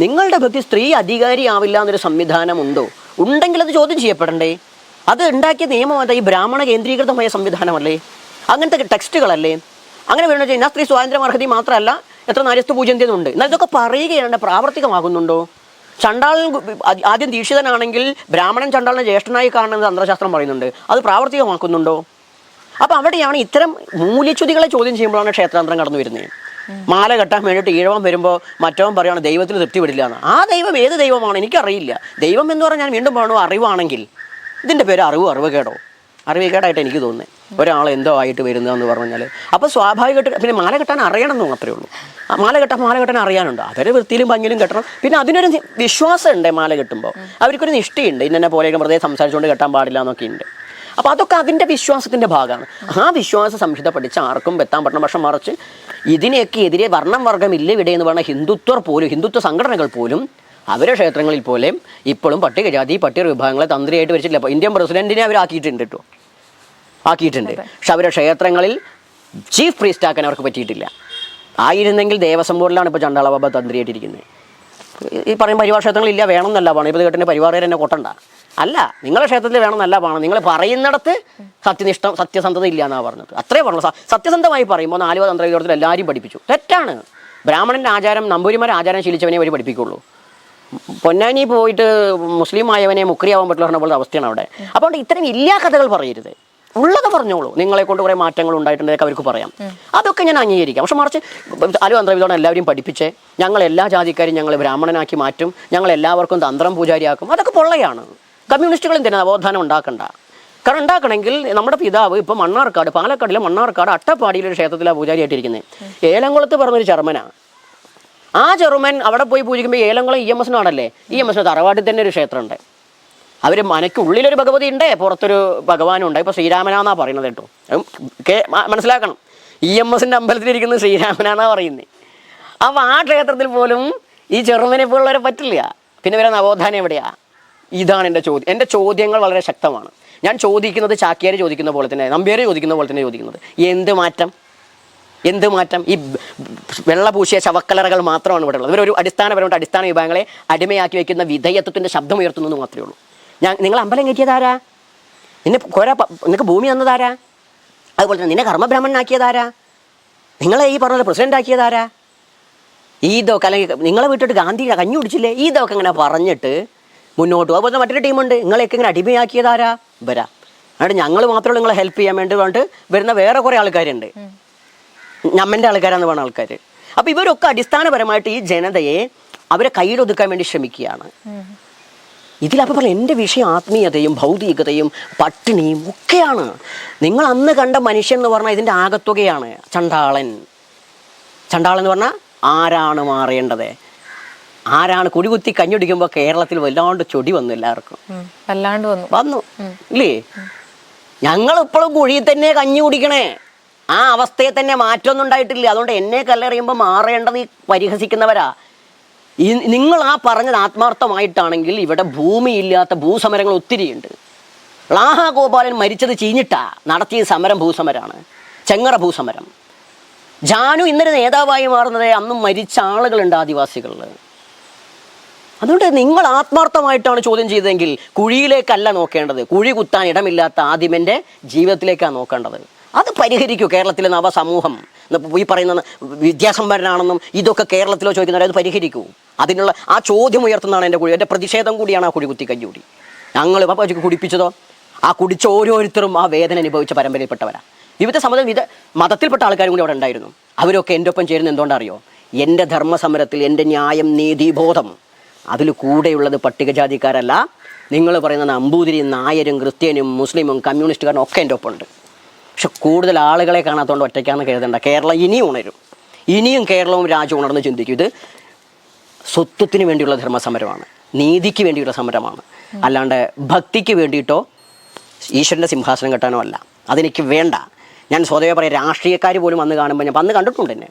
നിങ്ങളുടെ ഭക്തി സ്ത്രീ അധികാരിയാവില്ല എന്നൊരു സംവിധാനം ഉണ്ടോ? ഉണ്ടെങ്കിൽ അത് ചോദ്യം ചെയ്യപ്പെടണ്ടേ? അത് ഉണ്ടാക്കിയ നിയമം ഈ ബ്രാഹ്മണ കേന്ദ്രീകൃതമായ സംവിധാനമല്ലേ? അങ്ങനത്തെ ടെക്സ്റ്റുകളല്ലേ? അങ്ങനെ വേണമെന്ന് വെച്ചാൽ സ്ത്രീ സ്വാതന്ത്ര്യം അർഹതി മാത്രമല്ല, എത്ര നാര്യസ്തു പൂജന്തെന്നുണ്ട്. എന്നാൽ ഇതൊക്കെ പറയുകയാണ്, പ്രാവർത്തികമാകുന്നുണ്ടോ? ചണ്ടാളൻ ആദ്യം ദീക്ഷിതനാണെങ്കിൽ ബ്രാഹ്മണൻ ചണ്ടാളിനെ ജ്യേഷ്ഠനായി കാണുന്നത് തന്ത്രശാസ്ത്രം പറയുന്നുണ്ട്, അത് പ്രാവർത്തികമാക്കുന്നുണ്ടോ? അപ്പം അവിടെയാണ് ഇത്തരം മൂല്യച്യുതികളെ ചോദ്യം ചെയ്യുമ്പോഴാണ് ക്ഷേത്രതന്ത്രം കടന്നു വരുന്നത്. മാല കെട്ടാൻ വേണ്ടിയിട്ട് ഈഴവൻ വരുമ്പോൾ മറ്റവൻ പറയുകയാണ് ദൈവത്തിന് തൃപ്തിപ്പെടില്ല എന്ന്. ആ ദൈവം ഏത് ദൈവമാണ് എനിക്കറിയില്ല. ദൈവം എന്ന് പറഞ്ഞാൽ ഞാൻ വീണ്ടും പറയണോ, അറിവാണെങ്കിൽ ഇതിൻ്റെ പേര് അറിവ് കേടോ? അറിവേക്കേടായിട്ട് എനിക്ക് തോന്നുന്നത്. ഒരാൾ എന്തോ ആയിട്ട് വരുന്നതെന്ന് പറഞ്ഞാൽ അപ്പോൾ സ്വാഭാവികമായിട്ട് പിന്നെ മാല കെട്ടാൻ അറിയണമെന്ന് മാത്രമേ ഉള്ളൂ. മാല കെട്ടാൻ അറിയാനുണ്ടോ? അതൊരു വൃത്തിയിലും ഭംഗിയിലും കെട്ടണം. പിന്നെ അതിനൊരു വിശ്വാസം ഉണ്ട്. മാല കെട്ടുമ്പോൾ അവർക്കൊരു നിഷ്ഠയുണ്ട്, ഇന്നെ പോലെ വെറുതെ സംസാരിച്ചുകൊണ്ട് കെട്ടാൻ പാടില്ല എന്നൊക്കെ ഉണ്ട്. അപ്പോൾ അതൊക്കെ അതിൻ്റെ വിശ്വാസത്തിൻ്റെ ഭാഗമാണ്. ആ വിശ്വാസ സംഹിത പഠിച്ച് ആർക്കും എത്താൻ പറ്റണം. പക്ഷെ മറിച്ച് ഇതിനെയൊക്കെ എതിരെ വർണ്ണം വർഗ്ഗമില്ല ഇവിടെ എന്ന് പറഞ്ഞാൽ ഹിന്ദുത്വ സംഘടനകൾ പോലും അവരുടെ ക്ഷേത്രങ്ങളിൽ പോലെ ഇപ്പോഴും പട്ടികജാതി പട്ടിക വിഭാഗങ്ങളെ തന്ത്രിയായിട്ട് വെച്ചിട്ടില്ല. അപ്പോൾ ഇന്ത്യൻ പ്രസിഡന്റിനെ അവർ ആക്കിയിട്ടുണ്ട്. പക്ഷെ അവരുടെ ക്ഷേത്രങ്ങളിൽ ചീഫ് പ്രീസ്റ്റ് ആക്കാൻ അവർക്ക് പറ്റിയിട്ടില്ല. ആയിരുന്നെങ്കിൽ ദേവസ്വം ബോർഡിലാണ് ഇപ്പോൾ ചണ്ടാള ബാബ തന്ത്രിയായിട്ടിരിക്കുന്നത്. ഈ പറയും പരിവാർ ക്ഷേത്രങ്ങളില്ല വേണമെന്നല്ല പാണ്. ഇപ്പോൾ കേട്ടിൻ്റെ പരിവാറുകാർ എന്നെ കൊട്ടണ്ട. അല്ല, നിങ്ങളുടെ ക്ഷേത്രത്തിൽ വേണമെന്നല്ല പാണ്. നിങ്ങൾ പറയുന്നിടത്ത് സത്യസന്ധത ഇല്ല എന്നാണ് പറഞ്ഞത്. അത്രേ പറഞ്ഞു. സത്യസന്ധമായി പറയുമ്പോൾ 4 തന്ത്രത്തിൽ എല്ലാവരും പഠിപ്പിച്ചു. തെറ്റാണ്. ബ്രാഹ്മണൻ്റെ ആചാരം, നമ്പൂരിമാരെ ആചാരം ശീലിച്ചവനെ അവർ പഠിപ്പിക്കുള്ളൂ. പൊന്നാനി പോയിട്ട് മുസ്ലിം ആയവനെ മുക്രിയാവാൻ പറ്റുള്ള പറഞ്ഞ പോലത്തെ അവസ്ഥയാണ് അവിടെ. അപ്പോൾ ഇത്തരം ഇല്ലാ കഥകൾ പറയരുത്, ഉള്ളത് പറഞ്ഞോളൂ. നിങ്ങളെ കൊണ്ട് കുറേ മാറ്റങ്ങൾ ഉണ്ടായിട്ടുണ്ടെങ്കിൽ അവർക്ക് പറയാം, അതൊക്കെ ഞാൻ അംഗീകരിക്കാം. പക്ഷെ മറിച്ച് തന്ത്രവിധോടെ എല്ലാവരും പഠിപ്പിച്ച് ഞങ്ങൾ എല്ലാ ജാതിക്കാരും ഞങ്ങൾ ബ്രാഹ്മണനാക്കി മാറ്റും, ഞങ്ങൾ എല്ലാവർക്കും തന്ത്രം പൂജാരിയാക്കും, അതൊക്കെ പൊള്ളയാണ്. കമ്മ്യൂണിസ്റ്റുകളും തന്നെ നവോത്ഥാനം ഉണ്ടാക്കണ്ട. കാരണം ഉണ്ടാക്കണമെങ്കിൽ നമ്മുടെ പിതാവ് ഇപ്പോൾ പാലക്കാടിലെ മണ്ണാർക്കാട് അട്ടപ്പാടിയിലൊരു ക്ഷേത്രത്തിലാണ് പൂജാരിയായിട്ടിരിക്കുന്നത്. ഏലംകുളത്ത് പറഞ്ഞൊരു ചർമ്മനാണ്. ആ ചെറുമൻ അവിടെ പോയി പൂജിക്കുമ്പോൾ ഏലംകുളം EMS ആണല്ലേ, EMS തറവാട്ടിൽ തന്നെ ഒരു ക്ഷേത്രമുണ്ട്. അവർ മനയ്ക്ക് ഉള്ളിലൊരു ഭഗവതി ഉണ്ട്, പുറത്തൊരു ഭഗവാനും ഉണ്ട്. ഇപ്പോൾ ശ്രീരാമനാന്നാ പറയുന്നത് കേട്ടോ, മനസ്സിലാക്കണം. EMS അമ്പലത്തിലിരിക്കുന്നത് ശ്രീരാമനാന്നാ പറയുന്നത്. അപ്പോൾ ആ ക്ഷേത്രത്തിൽ പോലും ഈ ചെറുമനെ പോലുള്ളവരെ പറ്റില്ല. പിന്നെ വരെ നവോത്ഥാനം എവിടെയാ? ഇതാണ് എൻ്റെ ചോദ്യം. എൻ്റെ ചോദ്യങ്ങൾ വളരെ ശക്തമാണ്. ഞാൻ ചോദിക്കുന്നത് ചാക്യാർ ചോദിക്കുന്ന പോലെ തന്നെ, നമ്പ്യാർ ചോദിക്കുന്ന പോലെ തന്നെ ചോദിക്കുന്നത്. എന്ത് മാറ്റം? ഈ വെള്ള പൂശിയ ശവക്കലറകൾ മാത്രമാണ് ഇവിടെ ഉള്ളത്. ഇവരൊരു അടിസ്ഥാനപരമായിട്ട് അടിസ്ഥാന വിഭാഗങ്ങളെ അടിമയാക്കി വയ്ക്കുന്ന വിധേയത്വത്തിൻ്റെ ശബ്ദം ഉയർത്തുന്നത് മാത്രമേ ഉള്ളൂ. നിങ്ങൾ അമ്പലം കയറ്റിയതാരാ? നിനക്ക് ഭൂമി തന്നതാരാ? അതുപോലെ തന്നെ നിന്നെ കർമ്മബ്രാഹ്മണനാക്കിയതാരാ? നിങ്ങളെ ഈ പറഞ്ഞ പ്രസിഡന്റ് ആക്കിയതാരാ? ഇതൊക്കെ അല്ലെങ്കിൽ നിങ്ങളെ വിട്ടിട്ട് ഗാന്ധി കഞ്ഞി കുടിച്ചില്ലേ? ഇതൊക്കെ ഇങ്ങനെ പറഞ്ഞിട്ട് മുന്നോട്ട് പോകും. അതുപോലെ മറ്റൊരു ടീമുണ്ട്, നിങ്ങളെയൊക്കെ ഇങ്ങനെ അടിമയാക്കിയതാരാ? വരാം. അതുകൊണ്ട് ഞങ്ങൾ മാത്രമേ നിങ്ങളെ ഹെൽപ്പ് ചെയ്യാൻ വേണ്ടി പറഞ്ഞിട്ട് വരുന്ന വേറെ കുറേ ആൾക്കാരുണ്ട്, ഞമ്മൻ്റെ ആൾക്കാരാന്ന് പറഞ്ഞ ആൾക്കാർ. അപ്പോൾ ഇവരൊക്കെ അടിസ്ഥാനപരമായിട്ട് ഈ ജനതയെ അവരെ കയ്യിലൊതുക്കാൻ വേണ്ടി ശ്രമിക്കുകയാണ്. ഇതിലപ്പോൾ പറയാം, എൻ്റെ വിഷയം ആത്മീയതയും ഭൗതികതയും പട്ടിണിയും ഒക്കെയാണ്. നിങ്ങൾ അന്ന് കണ്ട മനുഷ്യൻ എന്ന് പറഞ്ഞാൽ ഇതിൻ്റെ ആകത്തുകയാണ്. ചണ്ടാളൻ എന്ന് പറഞ്ഞാൽ ആരാണ് മാറേണ്ടത്? ആരാണ്? കുടികുത്തി കഞ്ഞുടിക്കുമ്പോൾ കേരളത്തിൽ വല്ലാണ്ട് ചൊടി വന്നു, എല്ലാവർക്കും വന്നു ഇല്ലേ? ഞങ്ങളിപ്പോഴും കുഴിയിൽ തന്നെ കഞ്ഞി കുടിക്കണേ, ആ അവസ്ഥയെ തന്നെ മാറ്റമൊന്നും ഉണ്ടായിട്ടില്ല. അതുകൊണ്ട് എന്നെ കല്ലെറിയുമ്പോൾ മാറേണ്ടത് ഈ പരിഹസിക്കുന്നവരാ. നിങ്ങൾ ആ പറഞ്ഞത് ആത്മാർത്ഥമായിട്ടാണെങ്കിൽ ഇവിടെ ഭൂമിയില്ലാത്ത ഭൂസമരങ്ങൾ ഒത്തിരിയുണ്ട്. ളാഹ ഗോപാലൻ മരിച്ചത് ചീഞ്ഞിട്ടാ, നടത്തിയ സമരം ഭൂസമരമാണ്, ചെങ്ങറ ഭൂസമരം. ജാനു ഇന്നൊരു നേതാവായി മാറുന്നത് അന്നും മരിച്ച ആളുകളുണ്ട് ആദിവാസികളിൽ. അതുകൊണ്ട് നിങ്ങൾ ആത്മാർത്ഥമായിട്ടാണ് ചോദ്യം ചെയ്തതെങ്കിൽ കുഴിയിലേക്കല്ല നോക്കേണ്ടത്, കുഴി കുത്താൻ ഇടമില്ലാത്ത ആദിമൻ്റെ ജീവിതത്തിലേക്കാണ് നോക്കേണ്ടത്. അത് പരിഹരിക്കൂ കേരളത്തിലെ നവസമൂഹം. ഈ പറയുന്ന വിദ്യാസമ്പന്നനാണെന്നും ഇതൊക്കെ കേരളത്തിലോ ചോദിക്കുന്നവരെ അത് പരിഹരിക്കൂ. അതിനുള്ള ആ ചോദ്യം ഉയർത്തുന്നതാണ് എൻ്റെ പ്രതിഷേധം കൂടിയാണ് ആ കുഴി കുത്തി കഞ്ഞൂടി. ഞങ്ങൾ കുടിപ്പിച്ചതോ? ആ കുടിച്ച ഓരോരുത്തരും ആ വേദന അനുഭവിച്ച പരമ്പരയിൽപ്പെട്ടവരാ. വിവിധ മതത്തിൽപ്പെട്ട ആൾക്കാരും കൂടി അവിടെ ഉണ്ടായിരുന്നു. അവരൊക്കെ എൻ്റെ ഒപ്പം ചേരുന്ന എന്തുകൊണ്ടറിയോ? എൻ്റെ ധർമ്മസമരത്തിൽ എൻ്റെ ന്യായം, നീതിബോധം, അതിൽ കൂടെയുള്ളത് പട്ടികജാതിക്കാരല്ല. നിങ്ങൾ പറയുന്ന നമ്പൂതിരിയും നായരും ക്രിസ്ത്യനും മുസ്ലിമും കമ്മ്യൂണിസ്റ്റുകാരനും ഒക്കെ എൻ്റെ ഒപ്പം ഉണ്ട്. പക്ഷെ കൂടുതൽ ആളുകളെ കാണാത്തതുകൊണ്ട് ഒറ്റയ്ക്കാന്ന് കരുതണ്ട. കേരളം ഇനിയും ഉണരും, ഇനിയും കേരളവും രാജ്യവും ഉണർന്ന് ചിന്തിക്കും. ഇത് സ്വത്വത്തിന് വേണ്ടിയുള്ള ധർമ്മസമരമാണ്, നീതിക്ക് വേണ്ടിയുള്ള സമരമാണ്, അല്ലാണ്ട് ഭക്തിക്ക് വേണ്ടിയിട്ടോ ഈശ്വരൻ്റെ സിംഹാസനം കെട്ടാനോ അല്ല. അതെനിക്ക് വേണ്ട. ഞാൻ സ്വതവേ പറയാം, രാഷ്ട്രീയക്കാർ പോലും വന്ന് കാണുമ്പോൾ ഞാൻ വന്ന് കണ്ടിട്ടുണ്ട് തന്നെ.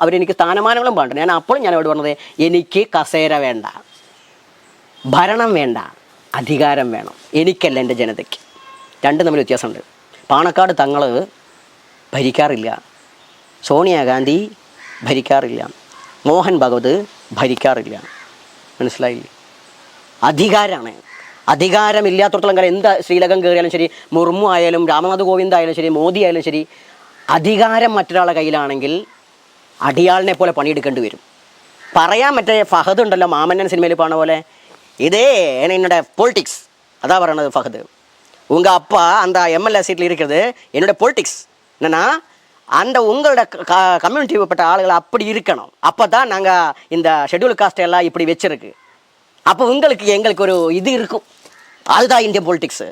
അവരെനിക്ക് സ്ഥാനമാനങ്ങളും പാടുണ്ട്. അപ്പോഴും ഞാൻ അവിടെ പറഞ്ഞത്, എനിക്ക് കസേര വേണ്ട, ഭരണം വേണ്ട, അധികാരം വേണം. എനിക്കല്ല, എൻ്റെ ജനതയ്ക്ക്. രണ്ടും തമ്മിൽ വ്യത്യാസമുണ്ട്. പാണക്കാട് തങ്ങൾ ഭരിക്കാറില്ല, സോണിയാഗാന്ധി ഭരിക്കാറില്ല, മോഹൻ ഭഗവത് ഭരിക്കാറില്ല. മനസ്സിലായില്ലേ? അധികാരമാണ്. അധികാരമില്ലാത്തടത്തോളം കാലം എന്ത് ശ്രീലങ്ക കയറിയാലും ശരി, മുർമു ആയാലും രാംനാഥ് കോവിന്ദ് ആയാലും ശരി, മോദി ആയാലും ശരി, അധികാരം മറ്റൊരാളുടെ കയ്യിലാണെങ്കിൽ അടിയാളിനെ പോലെ പണിയെടുക്കേണ്ടി വരും. പറയാൻ മറ്റേ ഫഹദ് ഉണ്ടല്ലോ, മാമന്നൻ സിനിമയിൽ പറഞ്ഞ പോലെ, ഇതേ എന്നോட പൊളിറ്റിക്സ് അതാ പറയണത് ഫഹദ്. உங்க அப்பா அந்த MLA சீட்டில் இருக்கிறது என்னோட பொலிட்டிக்ஸ். என்னன்னா அந்த உங்களோட கம்யூனிட்டிப்பட்ட ஆளுகளை அப்படி இருக்கணும், அப்போ தான் நாங்கள் இந்த ஷெட்யூல் காஸ்ட் எல்லாம் இப்படி வச்சிருக்கு. அப்போ எங்களுக்கு ஒரு இது இருக்கும். அதுதான் ഇന്ത്യൻ പൊളിറ്റിക്സ്.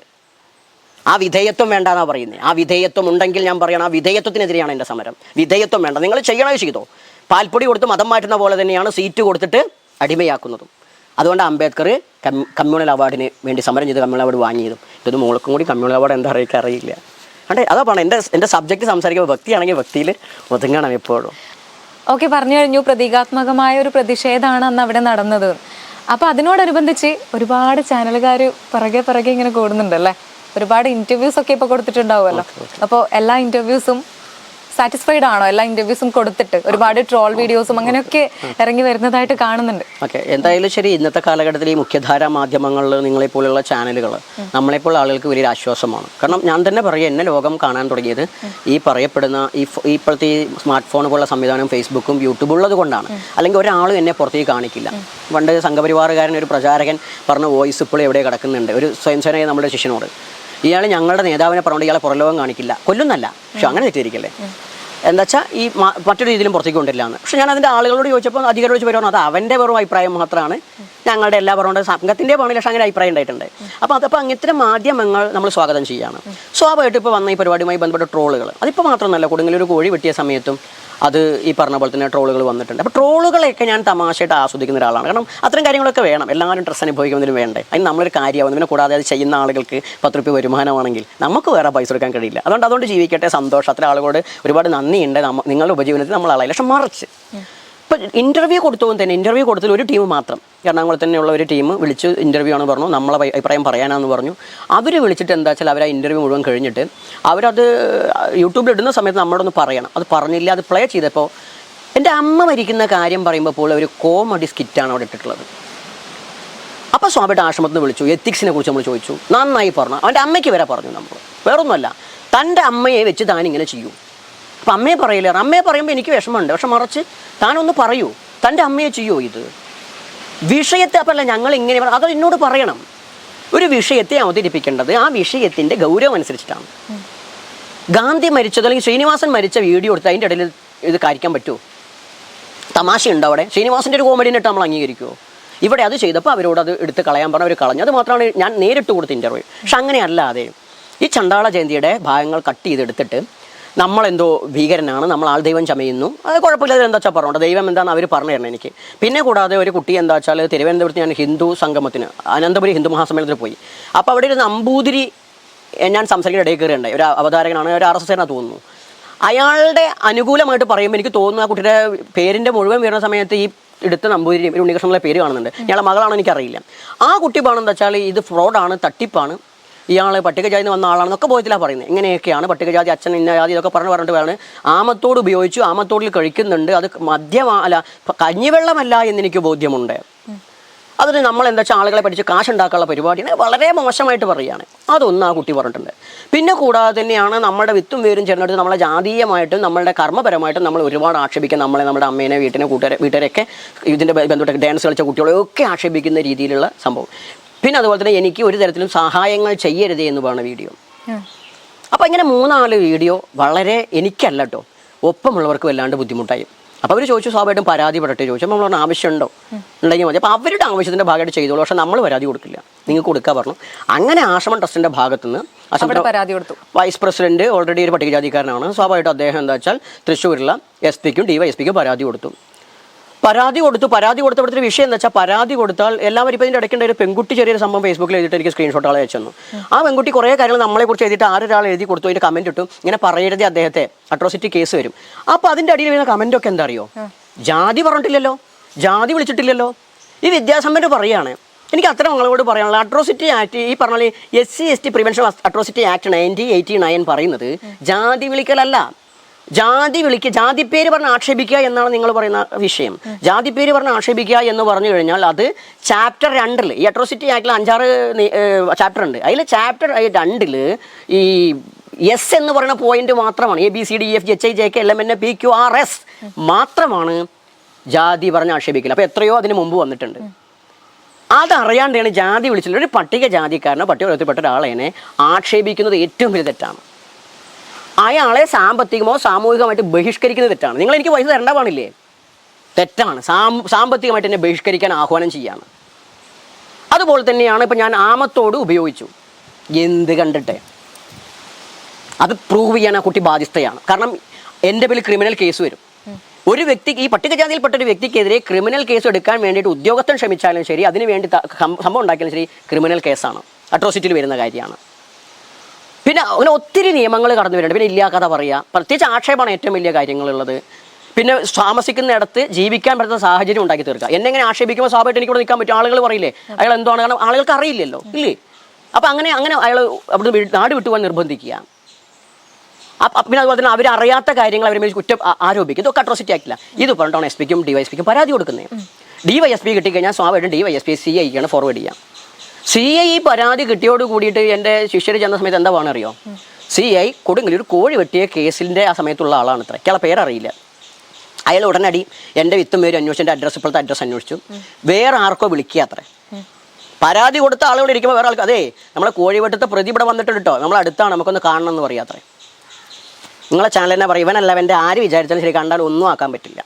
ആ വിധേയത്വം വേണ്ടാന്നാണ് പറയുന്നത്. ആ വിധേയത്വം ഉണ്ടെങ്കിൽ ഞാൻ പറയണം, ആ വിധേയത്വത്തിനെതിരെയാണ് എൻ്റെ സമരം. വിധേയത്വം വേണ്ട. നിങ്ങൾ ചെയ്യണത് ചെയ്തോ. പാൽപ്പൊടി കൊടുത്ത് മതം മാറ്റുന്ന പോലെ തന്നെയാണ് സീറ്റ് കൊടുത്തിട്ട് അടിമയാക്കുന്നതും. അതുകൊണ്ട് അംബേദ്കർ കമ്മ്യൂണൽ അവാർഡിന് വേണ്ടി സമരം ചെയ്ത് കമ്മ്യൂണൽ അവാർഡ് വാങ്ങിയതും. ഇതൊന്നും മോൾക്കും കൂടി കമ്മ്യൂണൽ അവാർഡ് എന്താ അറിയില്ല. അതെ, അതാ പറഞ്ഞത്, എൻ്റെ സബ്ജക്റ്റ് സംസാരിക്കുമ്പോൾ വ്യക്തിയാണെങ്കിൽ വ്യക്തിയിൽ ഒതുങ്ങണം എപ്പോഴും. ഓക്കെ, പറഞ്ഞു കഴിഞ്ഞു. പ്രതീകാത്മകമായ ഒരു പ്രതിഷേധമാണ് അന്ന് അവിടെ നടന്നത്. അപ്പോൾ അതിനോടനുബന്ധിച്ച് ഒരുപാട് ചാനലുകാർ പിറകെ ഇങ്ങനെ കൂടുന്നുണ്ടല്ലേ. ഒരുപാട് ഇൻ്റർവ്യൂസ് ഒക്കെ ഇപ്പോൾ കൊടുത്തിട്ടുണ്ടാവുമല്ലോ. അപ്പോൾ എല്ലാ ഇൻ്റർവ്യൂസും സാറ്റിസ്ഫൈഡ് ആണോ? എല്ലാ ഇൻ്റർവ്യൂസും കൊടുത്തിട്ട് ഒരുപാട് ട്രോൾ വീഡിയോസും അങ്ങനെയൊക്കെ ഇറങ്ങി വരുന്നതായിട്ട് കാണുന്നുണ്ട്. ഓക്കെ, എന്തായാലും ശരി. ഇന്നത്തെ കാലഘട്ടത്തിൽ ഈ മുഖ്യധാരാ മാധ്യമങ്ങളിൽ നിങ്ങളെപ്പോലുള്ള ചാനലുകൾ നമ്മളെപ്പോലുള്ള ആളുകൾക്ക് വലിയൊരു ആശ്വാസമാണ്. കാരണം ഞാൻ തന്നെ പറയുക, എന്നെ ലോകം കാണാൻ തുടങ്ങിയത് ഈ പറയപ്പെടുന്ന ഇപ്പോഴത്തെ ഈ സ്മാർട്ട് ഫോൺ പോലുള്ള സംവിധാനം, ഫേസ്ബുക്കും യൂട്യൂബും ഉള്ളത് കൊണ്ടാണ്. അല്ലെങ്കിൽ ഒരാളും എന്നെ പുറത്തേക്ക് കാണിക്കില്ല. പണ്ട് സംഘപരിവാറുകാരൻ ഒരു പ്രചാരകൻ പറഞ്ഞ വോയിസ് ഇപ്പോഴും എവിടെ കിടക്കുന്നുണ്ട്, ഒരു സ്വയംസേനയെ നമ്മുടെ ശിഷ്യനോട്. ഇയാൾ ഞങ്ങളുടെ നേതാവിനെ പറഞ്ഞുകൊണ്ട് ഇയാളെ പുറലോകം കാണിക്കില്ല, കൊല്ലുന്നല്ല, പക്ഷെ അങ്ങനെ തെറ്റിയിരിക്കല്ലേ. എന്താ വെച്ചാൽ ഈ മറ്റൊരു രീതിയിലും പുറത്തേക്ക് കൊണ്ടില്ല എന്ന്. പക്ഷെ ഞാൻ അതിൻ്റെ ആളുകളോട് ചോദിച്ചപ്പോൾ അധികാരോട് ചോദിച്ചു, അത് അവൻ്റെ വെറും അഭിപ്രായം മാത്രമാണ്, ഞങ്ങളുടെ എല്ലാ പറഞ്ഞുകൊണ്ട് സംഘത്തിൻ്റെ 1 ലക്ഷം അങ്ങനെ അഭിപ്രായം ഉണ്ടായിട്ടുണ്ട്. അപ്പോൾ അങ്ങനത്തെ മാധ്യമങ്ങൾ നമ്മൾ സ്വാഗതം ചെയ്യുകയാണ്. സ്വാഭാവികമായിട്ട് ഇപ്പോൾ വന്ന ഈ പരിപാടിയുമായി ബന്ധപ്പെട്ട ട്രോളുകൾ, അതിപ്പോൾ മാത്രമല്ല, കൊടുങ്ങല്ലൂർ ഒരു കോഴി വെട്ടിയ സമയത്തും അത് ഈ പറഞ്ഞ പോലെ തന്നെ ട്രോളുകൾ വന്നിട്ടുണ്ട്. അപ്പോൾ ട്രോളുകളെയൊക്കെ ഞാൻ തമാശയായിട്ട് ആസ്വദിക്കുന്ന ഒരാളാണ്. കാരണം അത്തരം കാര്യങ്ങളൊക്കെ വേണം, എല്ലാവരും ഡ്രസ്സ് അനുഭവിക്കുന്നതിന് വേണ്ടേ, അതിന് നമ്മളൊരു കാര്യമാവുന്നു. പിന്നെ കൂടാതെ അത് ചെയ്യുന്ന ആളുകൾക്ക് 10 രൂപ വരുമാനമാണെങ്കിൽ നമുക്ക് വേറെ പൈസ എടുക്കാൻ കഴിയില്ല. അതുകൊണ്ട് ജീവിക്കട്ടെ, സന്തോഷം. അത്ര ആളുകളോട് ഒരുപാട് നന്ദിയുണ്ട്. നിങ്ങളുടെ ഉപജീവനത്തിൽ നമ്മൾ ആളായി. പക്ഷെ മറിച്ച് ഇപ്പോൾ ഇൻ്റർവ്യൂ കൊടുത്തതും തന്നെ ഇൻ്റർവ്യൂ കൊടുത്തതിൽ ഒരു ടീം മാത്രം, എറണാകുളത്ത് തന്നെയുള്ള ഒരു ടീം വിളിച്ച് ഇൻ്റർവ്യൂ ആണെന്ന് പറഞ്ഞു, നമ്മളെ അഭിപ്രായം പറയാനാണെന്ന് പറഞ്ഞു. അവർ വിളിച്ചിട്ട് എന്താ വെച്ചാൽ അവർ ആ ഇൻ്റർവ്യൂ മുഴുവൻ കഴിഞ്ഞിട്ട് അവരത് യൂട്യൂബിൽ ഇടുന്ന സമയത്ത് നമ്മളോടൊന്ന് പറയണം. അത് പറഞ്ഞില്ല, അത് പ്ലേ ചെയ്തപ്പോൾ എൻ്റെ അമ്മ മരിക്കുന്ന കാര്യം പറയുമ്പോൾ ഒരു കോമഡി സ്കിറ്റാണ് അവിടെ ഇട്ടിട്ടുള്ളത്. അപ്പോൾ സ്വാമിയുടെ ആശ്രമത്തിൽ നിന്ന് വിളിച്ചു, എത്തിക്സിനെ കുറിച്ച് നമ്മൾ ചോദിച്ചു, നന്നായി പറഞ്ഞു. അവൻ്റെ അമ്മയ്ക്ക് വരെ പറഞ്ഞു. നമ്മൾ വേറൊന്നുമല്ല, തൻ്റെ അമ്മയെ വെച്ച് താനിങ്ങനെ ചെയ്യൂ. അപ്പം അമ്മയെ പറയില്ല, അമ്മയെ പറയുമ്പോൾ എനിക്ക് വിഷമമുണ്ട്. പക്ഷെ മറിച്ച് താനൊന്ന് പറയൂ, തൻ്റെ അമ്മയെ ചെയ്യൂ ഇത് വിഷയത്തെ. അപ്പം അല്ല, ഞങ്ങൾ ഇങ്ങനെ അത് എന്നോട് പറയണം. ഒരു വിഷയത്തെ അവതരിപ്പിക്കേണ്ടത് ആ വിഷയത്തിൻ്റെ ഗൗരവം അനുസരിച്ചിട്ടാണ്. ഗാന്ധി മരിച്ചത് അല്ലെങ്കിൽ ശ്രീനിവാസൻ മരിച്ച വീഡിയോ എടുത്ത് അതിൻ്റെ ഇടയിൽ ഇത് കാണിക്കാൻ പറ്റുമോ? തമാശയുണ്ടോ അവിടെ? ശ്രീനിവാസൻ്റെ ഒരു കോമഡിനിട്ട് നമ്മൾ അംഗീകരിക്കുമോ? ഇവിടെ അത് ചെയ്തപ്പോൾ അവരോട് അത് എടുത്ത് കളയാൻ പറഞ്ഞ് അവർ കളഞ്ഞു. അത് മാത്രമാണ് ഞാൻ നേരിട്ട് കൊടുത്ത ഇൻ്റർവ്യൂ. പക്ഷെ അങ്ങനെയല്ലാതെ ഈ ചണ്ടാള ജയന്തിയുടെ ഭാഗങ്ങൾ കട്ട് ചെയ്തെടുത്തിട്ട് നമ്മളെന്തോ ഭീകരനാണ്, നമ്മൾ ആൾ ദൈവം ചമയുന്നു, അത് കുഴപ്പമില്ല, എന്താ വെച്ചാൽ പറഞ്ഞോട്ടെ, ദൈവം എന്താണെന്ന് അവർ പറഞ്ഞു തരണം എനിക്ക്. പിന്നെ കൂടാതെ ഒരു കുട്ടി എന്താ വെച്ചാൽ തിരുവനന്തപുരത്ത് ഞാൻ ഹിന്ദു സംഗമത്തിന്, അനന്തപുരി ഹിന്ദു മഹാസമ്മേളനത്തിൽ പോയി. അപ്പോൾ അവിടെ ഒരു നമ്പൂതിരി ഞാൻ സംസാരിക്കുന്ന ഇടയിൽ കയറിയുണ്ടായി. ഒരു അവതാരകനാണ്, ഒരു RSSനാണ് തോന്നുന്നു. അയാളുടെ അനുകൂലമായിട്ട് പറയുമ്പോൾ എനിക്ക് തോന്നുന്നു ആ കുട്ടിയുടെ പേരിൻ്റെ മുഴുവൻ വരുന്ന സമയത്ത് ഈ എടുത്ത നമ്പൂതിരി ഒരു ഉണ്ണികൃഷ്ണനുള്ള പേര് കാണുന്നുണ്ട്. ഇയാളെ മകളാണെന്ന് എനിക്കറിയില്ല. ആ കുട്ടി പറയുന്നത് വെച്ചാൽ ഇത് ഫ്രോഡാണ്, തട്ടിപ്പാണ്, ഇയാൾ പട്ടികജാതിയിൽ നിന്ന് വന്ന ആളാണെന്നൊക്കെ ബോധത്തിലാണ് പറയുന്നത്. ഇങ്ങനെയൊക്കെയാണ് പട്ടികജാതി, അച്ഛൻ ഇന്ന ജാതി, ഇതൊക്കെ പറഞ്ഞിട്ട് വേണം. ആമത്തോട് ഉപയോഗിച്ചു, ആമത്തോടിൽ കഴിക്കുന്നുണ്ട്, അത് അല്ല കഞ്ഞിവെള്ളമല്ല എന്നെനിക്ക് ബോധ്യമുണ്ട്. അതിന് നമ്മൾ എന്താ വെച്ചാൽ ആളുകളെ പഠിച്ച് കാശുണ്ടാക്കാനുള്ള പരിപാടിയാണ്, വളരെ മോശമായിട്ട് പറയുകയാണ്. അതൊന്നും ആ കുട്ടി പറഞ്ഞിട്ടുണ്ട്. പിന്നെ കൂടാതെ തന്നെയാണ് നമ്മുടെ വിത്തും വേരും ചേർന്നിട്ട് നമ്മളെ ജാതീയമായിട്ടും നമ്മളുടെ കർമ്മപരമായിട്ടും നമ്മൾ ഒരുപാട് ആക്ഷേപിക്കുക. നമ്മളെ നമ്മുടെ അമ്മേനെ, വീട്ടുകാരൊക്കെ ഇതിൻ്റെ ബന്ധപ്പെട്ട ഡാൻസ് കളിച്ച കുട്ടികളെയൊക്കെ ആക്ഷേപിക്കുന്ന രീതിയിലുള്ള സംഭവം. പിന്നെ അതുപോലെ തന്നെ എനിക്ക് ഒരു തരത്തിലും സഹായങ്ങൾ ചെയ്യരുതേ എന്ന് പറഞ്ഞ വീഡിയോ. അപ്പോൾ ഇങ്ങനെ 3-4 വീഡിയോ വളരെ എനിക്കല്ല കേട്ടോ, ഒപ്പമുള്ളവർക്ക് വല്ലാണ്ട് ബുദ്ധിമുട്ടായി. അപ്പോൾ അവർ ചോദിച്ചു, സ്വാഭാവികമായിട്ടും പരാതിപ്പെടട്ടെ ചോദിച്ചു. നമ്മൾ പറഞ്ഞ ആവശ്യമുണ്ടോ ഉണ്ടെങ്കിൽ മതി. അപ്പോൾ അവരുടെ ആവശ്യത്തിൻ്റെ ഭാഗമായിട്ട് ചെയ്തോളൂ, പക്ഷേ നമ്മൾ പരാതി കൊടുക്കില്ല, നിങ്ങൾക്ക് കൊടുക്കാൻ പറഞ്ഞു. അങ്ങനെ ആശ്രമം ട്രസ്റ്റിൻ്റെ ഭാഗത്തുനിന്ന് പരാതി കൊടുത്തു. വൈസ് പ്രസിഡന്റ് ഓൾറെഡി ഒരു പട്ടികജാതിക്കാരനാണ്. സ്വാഭാവികമായിട്ടും അദ്ദേഹം എന്താ വെച്ചാൽ തൃശ്ശൂരിലുള്ള SP-ക്കും DYSP-ക്കും പരാതി കൊടുത്തു. പരാതി കൊടുത്തപ്പോഴത്തെ വിഷയം എന്താ വെച്ചാൽ, പരാതി കൊടുത്താൽ എല്ലാവരും ഇപ്പോൾ ഇതിൻ്റെ ഇടയ്ക്കേണ്ട ഒരു പെൺകുട്ടി ചെറിയൊരു സംഭവം ഫേസ്ബുക്കിൽ എഴുതിയിട്ട് എനിക്ക് സ്ക്രീൻഷോട്ടുകൾ അയച്ചു തന്നു. ആ പെൺകുട്ടി കുറേ കാര്യങ്ങൾ നമ്മളെക്കുറിച്ച് എഴുതിയിട്ട് ആരൊരാൾ എഴുതി കൊടുത്തു, അതിൻ്റെ കമൻറ്റ് ഇട്ടു, ഇങ്ങനെ പറയരുത് അദ്ദേഹത്തെ, അട്രോസിറ്റി കേസ് വരും. അപ്പോൾ അതിൻ്റെ അടിയിൽ വരുന്ന കമൻറ്റൊക്കെ എന്താ അറിയോ, ജാതി പറഞ്ഞിട്ടില്ലല്ലോ, ജാതി വിളിച്ചിട്ടില്ലല്ലോ. ഈ വിദ്യാസമ്പന്നർ പറയുകയാണ്. എനിക്ക് അത്ര നിങ്ങളോട് പറയാനുള്ള അട്രോസിറ്റി ആക്ട്, ഈ പറഞ്ഞ SC/ST പ്രിവെൻഷൻ അട്രോസിറ്റി ആക്ട് 1989 പറയുന്നത് ജാതി വിളിക്കലല്ല, ജാതി പേര് പറഞ്ഞ് ആക്ഷേപിക്കുക എന്നാണ് നിങ്ങൾ പറയുന്ന വിഷയം. ജാതി പേര് പറഞ്ഞ് ആക്ഷേപിക്കുക എന്ന് പറഞ്ഞു കഴിഞ്ഞാൽ അത് ചാപ്റ്റർ 2 ഈ അട്രോസിറ്റി ആക്ടിൽ 5-6 ചാപ്റ്റർ ഉണ്ട്. അതിൽ ചാപ്റ്റർ 2 ഈ S എന്ന് പറയുന്ന പോയിന്റ് മാത്രമാണ്, ABCDEFGHIJKLMNPQRS മാത്രമാണ് ജാതി പറഞ്ഞ് ആക്ഷേപിക്കില്ല. അപ്പോൾ എത്രയോ അതിന് മുമ്പ് വന്നിട്ടുണ്ട്. അതറിയാണ്ടാണ് ജാതി വിളിച്ചിട്ടുള്ള ഒരു പട്ടിക ജാതിക്കാരനോ പട്ടികവർഗത്തിൽപ്പെട്ട ഒരാളെ ആക്ഷേപിക്കുന്നത് ഏറ്റവും വലിയ തെറ്റാണ്. അയാളെ സാമ്പത്തികമോ സാമൂഹികമായിട്ട് ബഹിഷ്കരിക്കുന്നത് തെറ്റാണ്. നിങ്ങൾ എനിക്ക് പൈസ തരേണ്ട പാടില്ലേ, തെറ്റാണ്. സാമ്പത്തികമായിട്ട് എന്നെ ബഹിഷ്കരിക്കാൻ ആഹ്വാനം ചെയ്യാണ്. അതുപോലെ തന്നെയാണ് ഇപ്പം ഞാൻ ആമത്തോട് ഉപയോഗിച്ചു. എന്ത് കണ്ടിട്ട് അത് പ്രൂവ് ചെയ്യാൻ ആ കുട്ടി ബാധ്യസ്ഥയാണ്. കാരണം എൻ്റെ പേരിൽ ക്രിമിനൽ കേസ് വരും. ഒരു വ്യക്തിക്ക്, ഈ പട്ടികജാതിയിൽപ്പെട്ട ഒരു വ്യക്തിക്കെതിരെ ക്രിമിനൽ കേസ് എടുക്കാൻ വേണ്ടിയിട്ട് ഉദ്യോഗസ്ഥൻ ശ്രമിച്ചാലും ശരി, അതിന് വേണ്ടി സംഭവം ഉണ്ടാക്കിയാലും ശരി, ക്രിമിനൽ കേസാണ്, അട്രോസിറ്റിയിൽ വരുന്ന കാര്യമാണ്. പിന്നെ അങ്ങനെ ഒത്തിരി നിയമങ്ങൾ കടന്നു വരുന്നുണ്ട്. പിന്നെ ഇല്ലാ കഥ പറയുക, പ്രത്യേകിച്ച് ആക്ഷേപമാണ് ഏറ്റവും വലിയ കാര്യങ്ങളുള്ളത്. പിന്നെ താമസിക്കുന്നിടത്ത് ജീവിക്കാൻ പറ്റുന്ന സാഹചര്യം ഉണ്ടാക്കി തീർക്കുക. എന്നെങ്ങനെ ആക്ഷേപിക്കുമ്പോൾ സ്വാഭാവികമായിട്ട് എനിക്കിവിടെ നിൽക്കാൻ പറ്റും. ആളുകൾ പറയില്ലേ അയാൾ എന്താണ്, കാരണം ആളുകൾക്ക് അറിയില്ലല്ലോ, ഇല്ലേ? അപ്പം അങ്ങനെ അയാൾ അവിടുന്ന് നാട് വിട്ടുപോകാൻ നിർബന്ധിക്കുക. പിന്നെ അതുപോലെ തന്നെ അവരറിയാത്ത കാര്യങ്ങൾ അവരെ മേൽ കുറ്റം ആരോപിക്കും. ഇതൊക്കെ അട്രോസിറ്റി ആക്കില്ല. ഇത് പറഞ്ഞിട്ടാണ് SP-ക്കും DYSP-ക്കും പരാതി കൊടുക്കുന്നത്. DYSP കിട്ടിക്കഴിഞ്ഞാൽ സ്വാഭാവികമായിട്ടും DYSP CIക്കാണ് ഫോർവേഡ് ചെയ്യുക. CI പരാതി കിട്ടിയോട് കൂടിയിട്ട് എൻ്റെ ശിഷ്യർ ചെന്ന സമയത്ത് എന്താ അറിയോ, CI കൊടുങ്ങല്ലൂർ ഒരു കോഴി വെട്ടിയ കേസിൻ്റെ ആ സമയത്തുള്ള ആളാണ്. ഇത്ര അയാളെ പേരറിയില്ല. അയാൾ ഉടനടി എൻ്റെ വിത്തും പേര് അന്വേഷിച്ചു, എൻ്റെ അഡ്രസ്സ്, ഇപ്പോഴത്തെ അഡ്രസ്സ് അന്വേഷിച്ചു. വേറെ ആർക്കോ വിളിക്കുക അത്രേ. പരാതി കൊടുത്ത ആളുകൾ ഇരിക്കുമ്പോൾ വേറെ ആൾക്ക്, അതേ നമ്മളെ കോഴിവെട്ടത്തെ പ്രതി ഇവിടെ വന്നിട്ടുണ്ട് കേട്ടോ, നമ്മളടുത്താണ്, നമുക്കൊന്ന് കാണണം എന്ന് പറയാത്രേ. നിങ്ങളെ ചാനൽ തന്നെ പറയും, ഇവനല്ല എൻ്റെ ആര് വിചാരിച്ചാലും ശരി, കണ്ടാൽ ഒന്നും ആക്കാൻ പറ്റില്ല.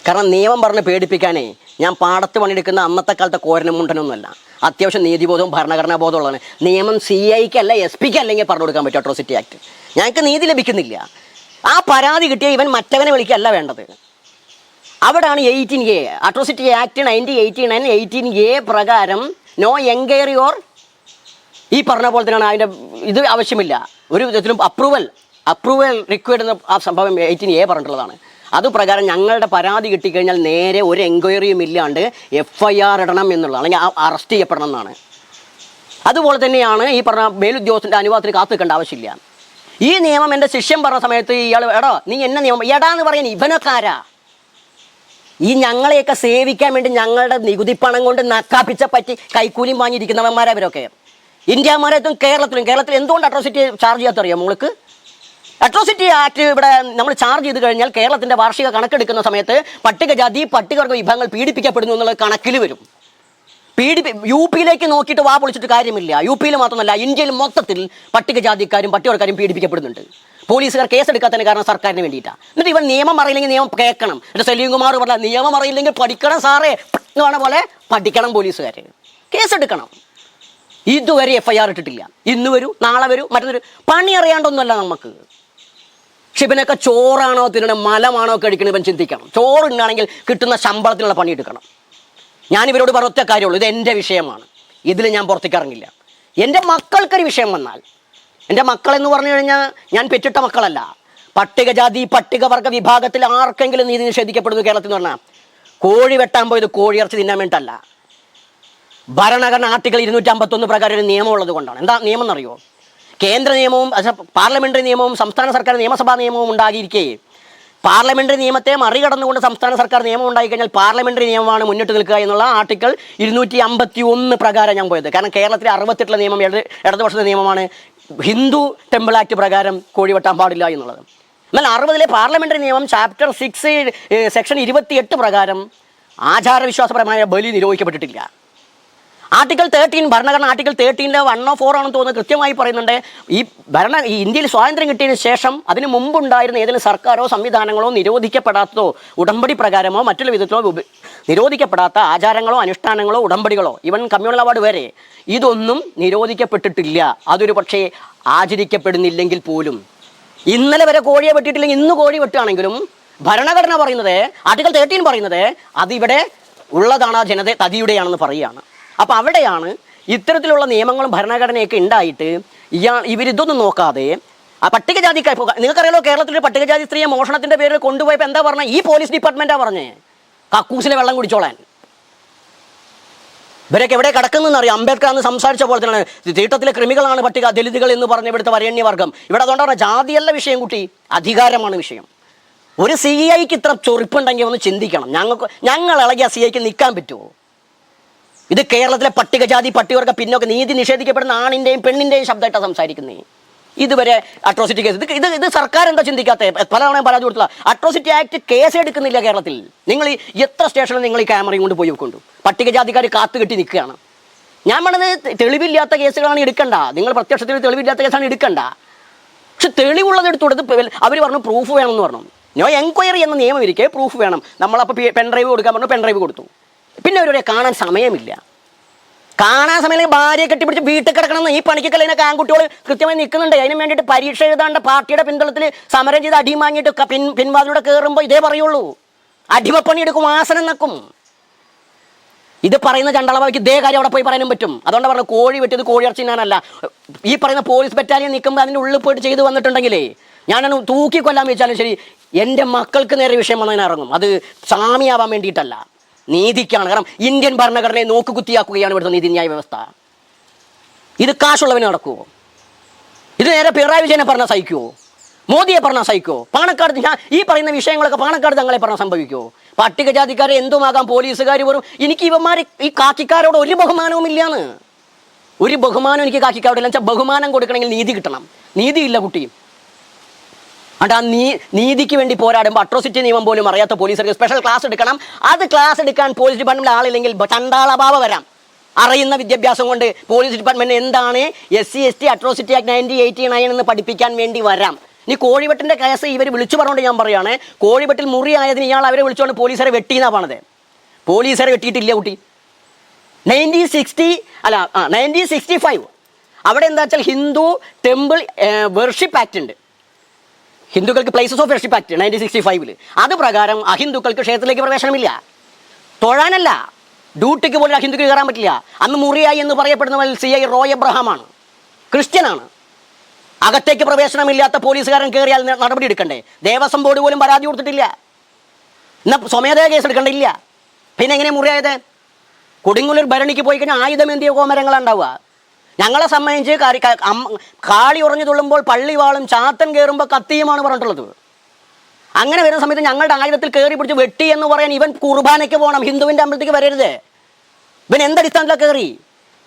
കാരണം നിയമം പറഞ്ഞ് പേടിപ്പിക്കാനേ ഞാൻ പാടത്ത് പണിയെടുക്കുന്ന അന്നത്തെ കാലത്തെ കോരനും മുണ്ടനൊന്നുമല്ല. അത്യാവശ്യം നീതിബോധവും ഭരണഘടനാ ബോധമുള്ളതാണ്. നിയമം CIക്ക് അല്ല SP അല്ലെങ്കിൽ പറഞ്ഞു കൊടുക്കാൻ പറ്റും അട്രോസിറ്റി ആക്ട്. ഞങ്ങൾക്ക് നീതി ലഭിക്കുന്നില്ല. ആ പരാതി കിട്ടിയ ഇവൻ മറ്റവനെ വിളിക്കല്ല വേണ്ടത്. അവിടാണ് 18A അട്രോസിറ്റി ആക്ട് 1989 18A പ്രകാരം നോ എൻക്വയറി ഓർ ഈ പറഞ്ഞ പോലെ തന്നെയാണ് അതിൻ്റെ ഇത് ആവശ്യമില്ല. ഒരു വിധത്തിലും അപ്രൂവൽ റിക്വയർഡ് എന്ന ആ സംഭവം 18A പറഞ്ഞിട്ടുള്ളതാണ്. അതുപ്രകാരം ഞങ്ങളുടെ പരാതി കിട്ടിക്കഴിഞ്ഞാൽ നേരെ ഒരു എൻക്വയറിയും ഇല്ലാണ്ട് FIR ഇടണം എന്നുള്ളത്, അല്ലെങ്കിൽ അറസ്റ്റ് ചെയ്യപ്പെടണം എന്നാണ്. അതുപോലെ തന്നെയാണ് ഈ പറഞ്ഞ മേലുദ്യോഗസ്ഥൻ്റെ അനുവാദത്തിന് കാത്തു നിൽക്കേണ്ട ആവശ്യമില്ല. ഈ നിയമം എൻ്റെ ശിഷ്യൻ പറഞ്ഞ സമയത്ത് ഇയാൾ എടാ നീ എന്നെ നിയമം എടാന്ന് പറയാൻ ഇവനൊക്കാരാ? ഈ ഞങ്ങളെയൊക്കെ സേവിക്കാൻ വേണ്ടി ഞങ്ങളുടെ നികുതി പണം കൊണ്ട് നക്കാപ്പിച്ച പറ്റി കൈക്കൂലിയും വാങ്ങിയിരിക്കുന്നവന്മാരവരൊക്കെ. ഇന്ത്യമാരെത്തും കേരളത്തിൽ എന്തുകൊണ്ട് അട്രോസിറ്റി ചാർജ് ചെയ്യാത്തറിയാം നിങ്ങൾക്ക്? അട്രോസിറ്റി ആക്ട് ഇവിടെ നമ്മൾ ചാർജ് ചെയ്ത് കഴിഞ്ഞാൽ കേരളത്തിൻ്റെ വാർഷിക കണക്കെടുക്കുന്ന സമയത്ത് പട്ടികജാതി പട്ടികവർഗ വിഭാഗങ്ങൾ പീഡിപ്പിക്കപ്പെടുന്നു എന്നുള്ള കണക്കിൽ വരും. UPയിലേക്ക് നോക്കിയിട്ട് വാ പൊളിച്ചിട്ട് കാര്യമില്ല. UPയിൽ മാത്രമല്ല, ഇന്ത്യയിൽ മൊത്തത്തിൽ പട്ടികജാതിക്കാരും പട്ടികവർക്കാരും പീഡിപ്പിക്കപ്പെടുന്നുണ്ട്. പോലീസുകാർ കേസെടുക്കാത്തതിന് കാരണം സർക്കാരിന് വേണ്ടിയിട്ടാണ്. എന്നിട്ട് ഇവൻ നിയമം അറിയില്ലെങ്കിൽ നിയമം കേൾക്കണം. എന്നിട്ട് സലീം കുമാർ പറഞ്ഞ നിയമം അറിയില്ലെങ്കിൽ പഠിക്കണം സാറേ എന്ന് പറഞ്ഞ പോലെ പഠിക്കണം പോലീസുകാർ, കേസെടുക്കണം. ഇതുവരെ FIR ഇട്ടിട്ടില്ല. ഇന്ന് വരൂ, നാളെ വരൂ, മറ്റൊരു പണി അറിയാണ്ടൊന്നുമല്ല നമുക്ക്. പക്ഷെ ഇവനൊക്കെ ചോറാണോ തിന്നണം, മലമാണോ കഴിക്കണം, ഇവൻ ചിന്തിക്കണം. ചോറുണ്ടാണെങ്കിൽ കിട്ടുന്ന ശമ്പളത്തിനുള്ള പണിയെടുക്കണം. ഞാനിവരോട് പറഞ്ഞ ഒറ്റ കാര്യമുള്ളൂ, ഇത് എൻ്റെ വിഷയമാണ്, ഇതിൽ ഞാൻ പുറത്തേക്ക് ഇറങ്ങില്ല. എൻ്റെ മക്കൾക്കൊരു വിഷയം വന്നാൽ, എൻ്റെ മക്കളെന്ന് പറഞ്ഞു കഴിഞ്ഞാൽ ഞാൻ പെറ്റിട്ട മക്കളല്ല. പട്ടികജാതി പട്ടികവർഗ വിഭാഗത്തിൽ ആർക്കെങ്കിലും നീതി നിഷേധിക്കപ്പെടുന്നു കേരളത്തിൽ എന്ന് പറഞ്ഞാൽ കോഴി വെട്ടാൻ പോയത് കോഴിയിറച്ചി തിന്നാൻ വേണ്ടിയിട്ടല്ല. ഭരണഘടന ആർട്ടിക്കിൾ 251 പ്രകാരം ഒരു നിയമം ഉള്ളത് കൊണ്ടാണ്. എന്താ നിയമം എന്നറിയോ? കേന്ദ്ര നിയമവും പാർലമെന്ററി നിയമവും സംസ്ഥാന സർക്കാർ നിയമസഭാ നിയമവും ഉണ്ടാകിയിരിക്കെ പാർലമെന്ററി നിയമത്തെ മറികടന്നുകൊണ്ട് സംസ്ഥാന സർക്കാർ നിയമം ഉണ്ടായിക്കഴിഞ്ഞാൽ പാർലമെന്ററി നിയമമാണ് മുന്നിട്ട് നിൽക്കുക എന്നുള്ള ആർട്ടിക്കിൾ 251 പ്രകാരം ഞാൻ പോയത്. കാരണം കേരളത്തിലെ 68 നിയമം ഇടതുപക്ഷത്തെ നിയമമാണ്. ഹിന്ദു ടെമ്പിൾ ആക്ട് പ്രകാരം കോഴി വെട്ടാൻ പാടില്ല എന്നുള്ളത്. എന്നാൽ 60 പാർലമെന്ററി നിയമം ചാപ്റ്റർ 6 സെക്ഷൻ 28 പ്രകാരം ആചാരവിശ്വാസപരമായ ബലി നിരോധിക്കപ്പെട്ടിട്ടില്ല. ആർട്ടിക്കിൾ 13 ഭരണഘടന ആർട്ടിക്കിൾ 13 104 ആണെന്ന് തോന്നുന്നു കൃത്യമായി പറയുന്നുണ്ട്. ഈ ഇന്ത്യയിൽ സ്വാതന്ത്ര്യം കിട്ടിയതിന് ശേഷം അതിന് മുമ്പുണ്ടായിരുന്ന ഏതെങ്കിലും സർക്കാരോ സംവിധാനങ്ങളോ നിരോധിക്കപ്പെടാത്തതോ ഉടമ്പടി പ്രകാരമോ മറ്റുള്ള വിധത്തിലോ നിരോധിക്കപ്പെടാത്ത ആചാരങ്ങളോ അനുഷ്ഠാനങ്ങളോ ഉടമ്പടികളോ ഈവൻ കമ്മ്യൂണൽ അവാർഡ് വരെ ഇതൊന്നും നിരോധിക്കപ്പെട്ടിട്ടില്ല. അതൊരു പക്ഷേ ആചരിക്കപ്പെടുന്നില്ലെങ്കിൽ പോലും ഇന്നലെ വരെ കോഴിയെ വെട്ടിയിട്ടില്ലെങ്കിൽ ഇന്ന് കോഴി വെട്ടുകയാണെങ്കിലും ഭരണഘടന പറയുന്നത് ആർട്ടിക്കിൾ 13 പറയുന്നത് അതിവിടെ ഉള്ളതാണ്, ആ ജനത തതിയുടെയാണെന്ന് പറയുകയാണ്. അപ്പം അവിടെയാണ് ഇത്തരത്തിലുള്ള നിയമങ്ങളും ഭരണഘടനയൊക്കെ ഉണ്ടായിട്ട് ഇവരിതൊന്നും നോക്കാതെ ആ പട്ടികജാതിക്കാർ, നിങ്ങൾക്കറിയാലോ കേരളത്തിലെ പട്ടികജാതി സ്ത്രീയെ മോഷണത്തിൻ്റെ പേരിൽ കൊണ്ടുപോയപ്പോൾ എന്താ പറഞ്ഞത്? ഈ പോലീസ് ഡിപ്പാർട്ട്മെൻറ്റാണ് പറഞ്ഞേ കക്കൂസിലെ വെള്ളം കുടിച്ചോളാൻ. ഇവരൊക്കെ എവിടെ കിടക്കുന്നതെന്ന് അറിയാം. അംബേദ്കർ അന്ന് സംസാരിച്ച പോലെ തന്നെ തീട്ടത്തിലെ കൃമികളാണ് പട്ടിക ദലിതുകൾ എന്ന് പറഞ്ഞ ഇവിടുത്തെ വരേണ്യവർഗം. ഇവിടെ അതുകൊണ്ടാണ് ജാതിയല്ല വിഷയം കുട്ടി, അധികാരമാണ് വിഷയം. ഒരു CIക്ക് ഇത്ര ചൊറിപ്പുണ്ടെങ്കിൽ ഒന്ന് ചിന്തിക്കണം. ഞങ്ങൾ ഇളകിയ CIക്ക് നിൽക്കാൻ പറ്റുമോ? ഇത് കേരളത്തിലെ പട്ടികജാതി പട്ടികവർഗ പിന്നോക്ക നീതി നിഷേധിക്കപ്പെടുന്ന ആണിൻ്റെയും പെണ്ണിൻ്റെയും ശബ്ദമായിട്ടാണ് സംസാരിക്കുന്നത്. ഇതുവരെ അട്രോസിറ്റി കേസ് ഇത് സർക്കാർ എന്താ ചിന്തിക്കാത്തത്? പലതവണ പരാതി കൊടുത്തില്ല. അട്രോസിറ്റി ആക്ട് കേസ് എടുക്കുന്നില്ല കേരളത്തിൽ. നിങ്ങൾ എത്ര സ്റ്റേഷനിൽ നിങ്ങൾ ഈ ക്യാമറയും കൊണ്ട് പോയി വെക്കൊണ്ടു? പട്ടികജാതിക്കാർ കാത്തു കെട്ടി നിൽക്കുകയാണ്. ഞാൻ പറഞ്ഞത് തെളിവില്ലാത്ത കേസുകളാണ് എടുക്കണ്ട. നിങ്ങൾ പ്രത്യക്ഷത്തിൽ തെളിവില്ലാത്ത കേസാണ് എടുക്കണ്ട. പക്ഷെ തെളിവുള്ളത് എടുത്തു കൊടുത്ത് അവർ പറഞ്ഞു പ്രൂഫ് വേണമെന്ന് പറഞ്ഞു. നോ എൻക്വയറി എന്ന നിയമം ഇരിക്കെ പ്രൂഫ് വേണം. നമ്മളപ്പോൾ പെൻഡ്രൈവ് കൊടുക്കാൻ പറഞ്ഞു, പെൻഡ്രൈവ് കൊടുത്തു. പിന്നെ അവരെ കാണാൻ സമയമില്ല. കാണാൻ സമയം ഭാര്യയെ കെട്ടിപ്പിടിച്ച് വീട്ടിൽ കിടക്കണം. ഈ പണിക്കൊക്കെ ആൺകുട്ടികൾ കൃത്യമായി നിൽക്കുന്നുണ്ട്. അതിന് വേണ്ടിയിട്ട് പരീക്ഷ എഴുതാണ്ട് പാർട്ടിയുടെ പിന്തുണത്തിൽ സമരം ചെയ്ത് അടിയും വാങ്ങിയിട്ട് പിൻവാതിലൂടെ കയറുമ്പോൾ ഇതേ പറയുള്ളൂ, അടിമപ്പണി എടുക്കും, ആസനം നക്കും. ഇത് പറയുന്ന ചണ്ടളവാക്ക് ഇതേ കാര്യം അവിടെ പോയി പറയാനും പറ്റും. അതുകൊണ്ട് പറഞ്ഞു കോഴി വെട്ടിയത് കോഴി ഇറച്ചി ഞാനല്ല. ഈ പറയുന്ന പോലീസ് ബറ്റാലിയൻ നിൽക്കുമ്പോൾ അതിൻ്റെ ഉള്ളിൽ പോയിട്ട് ചെയ്ത് വന്നിട്ടുണ്ടെങ്കിലേ ഞാനൊന്ന് തൂക്കിക്കൊല്ലാൻ വെച്ചാലും ശരി, എൻ്റെ മക്കൾക്ക് നേരെ വിഷയം വന്നതിനിറങ്ങും. അത് സ്വാമിയാവാൻ വേണ്ടിയിട്ടല്ല, നീതിക്കാണ്. കാരണം ഇന്ത്യൻ ഭരണഘടനയെ നോക്കുകുത്തിയാക്കുകയാണ് ഇവിടുത്തെ നീതിന്യായ വ്യവസ്ഥ. ഇത് കാശുള്ളവന് നടക്കുമോ? ഇത് നേരെ പിണറായി വിജയനെ പറഞ്ഞാൽ സഹിക്കുമോ? മോദിയെ പറഞ്ഞാൽ സഹിക്കുമോ? പാണക്കാട് ഞാൻ ഈ പറയുന്ന വിഷയങ്ങളൊക്കെ പാണക്കാട് തങ്ങളെ പറഞ്ഞാൽ സംഭവിക്കുമോ? പട്ടികജാതിക്കാരെ എന്തുമാകാം, പോലീസുകാർ വെറും. എനിക്ക് ഇവന്മാർ ഈ കാക്കിക്കാരോട് ഒരു ബഹുമാനവും ഇല്ലാന്ന്. ഒരു ബഹുമാനം എനിക്ക് കാക്കിക്കാരോടില്ല. വെച്ചാൽ ബഹുമാനം കൊടുക്കണമെങ്കിൽ നീതി കിട്ടണം. നീതിയില്ല കുട്ടിയും. അതുകൊണ്ട് ആ നീതിക്ക് വേണ്ടി പോരാടുമ്പോൾ അട്രോസിറ്റി നിയമം പോലും അറിയാത്ത പോലീസുകാർക്ക് സ്പെഷ്യൽ ക്ലാസ് എടുക്കണം. അത് ക്ലാസ് എടുക്കാൻ പോലീസ് ഡിപ്പാർട്ട്മെൻറ്റിൽ ആളില്ലെങ്കിൽ ചണ്ടാളഭാവ വരാം. അറിയുന്ന വിദ്യാഭ്യാസം കൊണ്ട് പോലീസ് ഡിപ്പാർട്ട്മെൻറ്റ് എന്താണ് SC ST അട്രോസിറ്റി ആക്ട് 1989 എന്ന് പഠിപ്പിക്കാൻ വേണ്ടി വരാം. ഇനി കോഴിവെട്ടിൻ്റെ കേസ് ഇവർ വിളിച്ചു പറഞ്ഞുകൊണ്ട് ഞാൻ പറയുകയാണ്, കോഴിവെട്ടിൽ മുറിയായതിന് ഇയാൾ അവരെ വിളിച്ചുകൊണ്ട് പോലീസുകാരെ വെട്ടിയെന്നാണ് പറഞ്ഞത്. പോലീസുകാരെ വെട്ടിയിട്ടില്ല കുട്ടി. 1965 അവിടെ എന്താ വെച്ചാൽ ഹിന്ദു ടെമ്പിൾ വെർഷിപ്പ് ആക്ട് ഉണ്ട്, ഹിന്ദുക്കൾക്ക് പ്ലേസസ് ഓഫ് വെർഷിപ്പ് ആക്ട് 1965. അത് പ്രകാരം അഹിന്ദുക്കൾക്ക് ക്ഷേത്രത്തിലേക്ക് പ്രവേശനമില്ല, തൊഴാനല്ല, ഡ്യൂട്ടിക്ക് പോലും അഹിന്ദുക്ക് കയറാൻ പറ്റില്ല. അന്ന് മുറിയായി എന്ന് പറയപ്പെടുന്നവർ CI റോയ് എബ്രഹാമാണ്, ക്രിസ്ത്യനാണ്. അകത്തേക്ക് പ്രവേശനമില്ലാത്ത പോലീസുകാരൻ കയറിയാൽ നടപടി എടുക്കണ്ടേ? ദേവസ്വം ബോർഡ് പോലും പരാതി കൊടുത്തിട്ടില്ല, എന്നാൽ സ്വമേധയാ കേസ് എടുക്കണ്ടില്ല. പിന്നെ എങ്ങനെ മുറിയായത്? കൊടുങ്ങല്ലൂർ ഭരണിക്ക് പോയി കഴിഞ്ഞാൽ ആയുധമേന്തിയ കോമരങ്ങളാണ് ഉണ്ടാവുക. ഞങ്ങളെ സംബന്ധിച്ച് കാളി ഉറഞ്ഞു തുള്ളുമ്പോൾ പള്ളിവാളും ചാത്തൻ കയറുമ്പോൾ കത്തിയുമാണ് പറഞ്ഞിട്ടുള്ളത്. അങ്ങനെ വരുന്ന സമയത്ത് ഞങ്ങളുടെ ആയുധത്തിൽ കയറി പിടിച്ച് വെട്ടി എന്ന് പറയാൻ ഇവൻ കുർബാനയ്ക്ക് പോകണം, ഹിന്ദുവിൻ്റെ അമ്പലത്തേക്ക് വരരുത്. ഇവൻ എന്തടിസ്ഥാനത്തിലാണ് കയറി?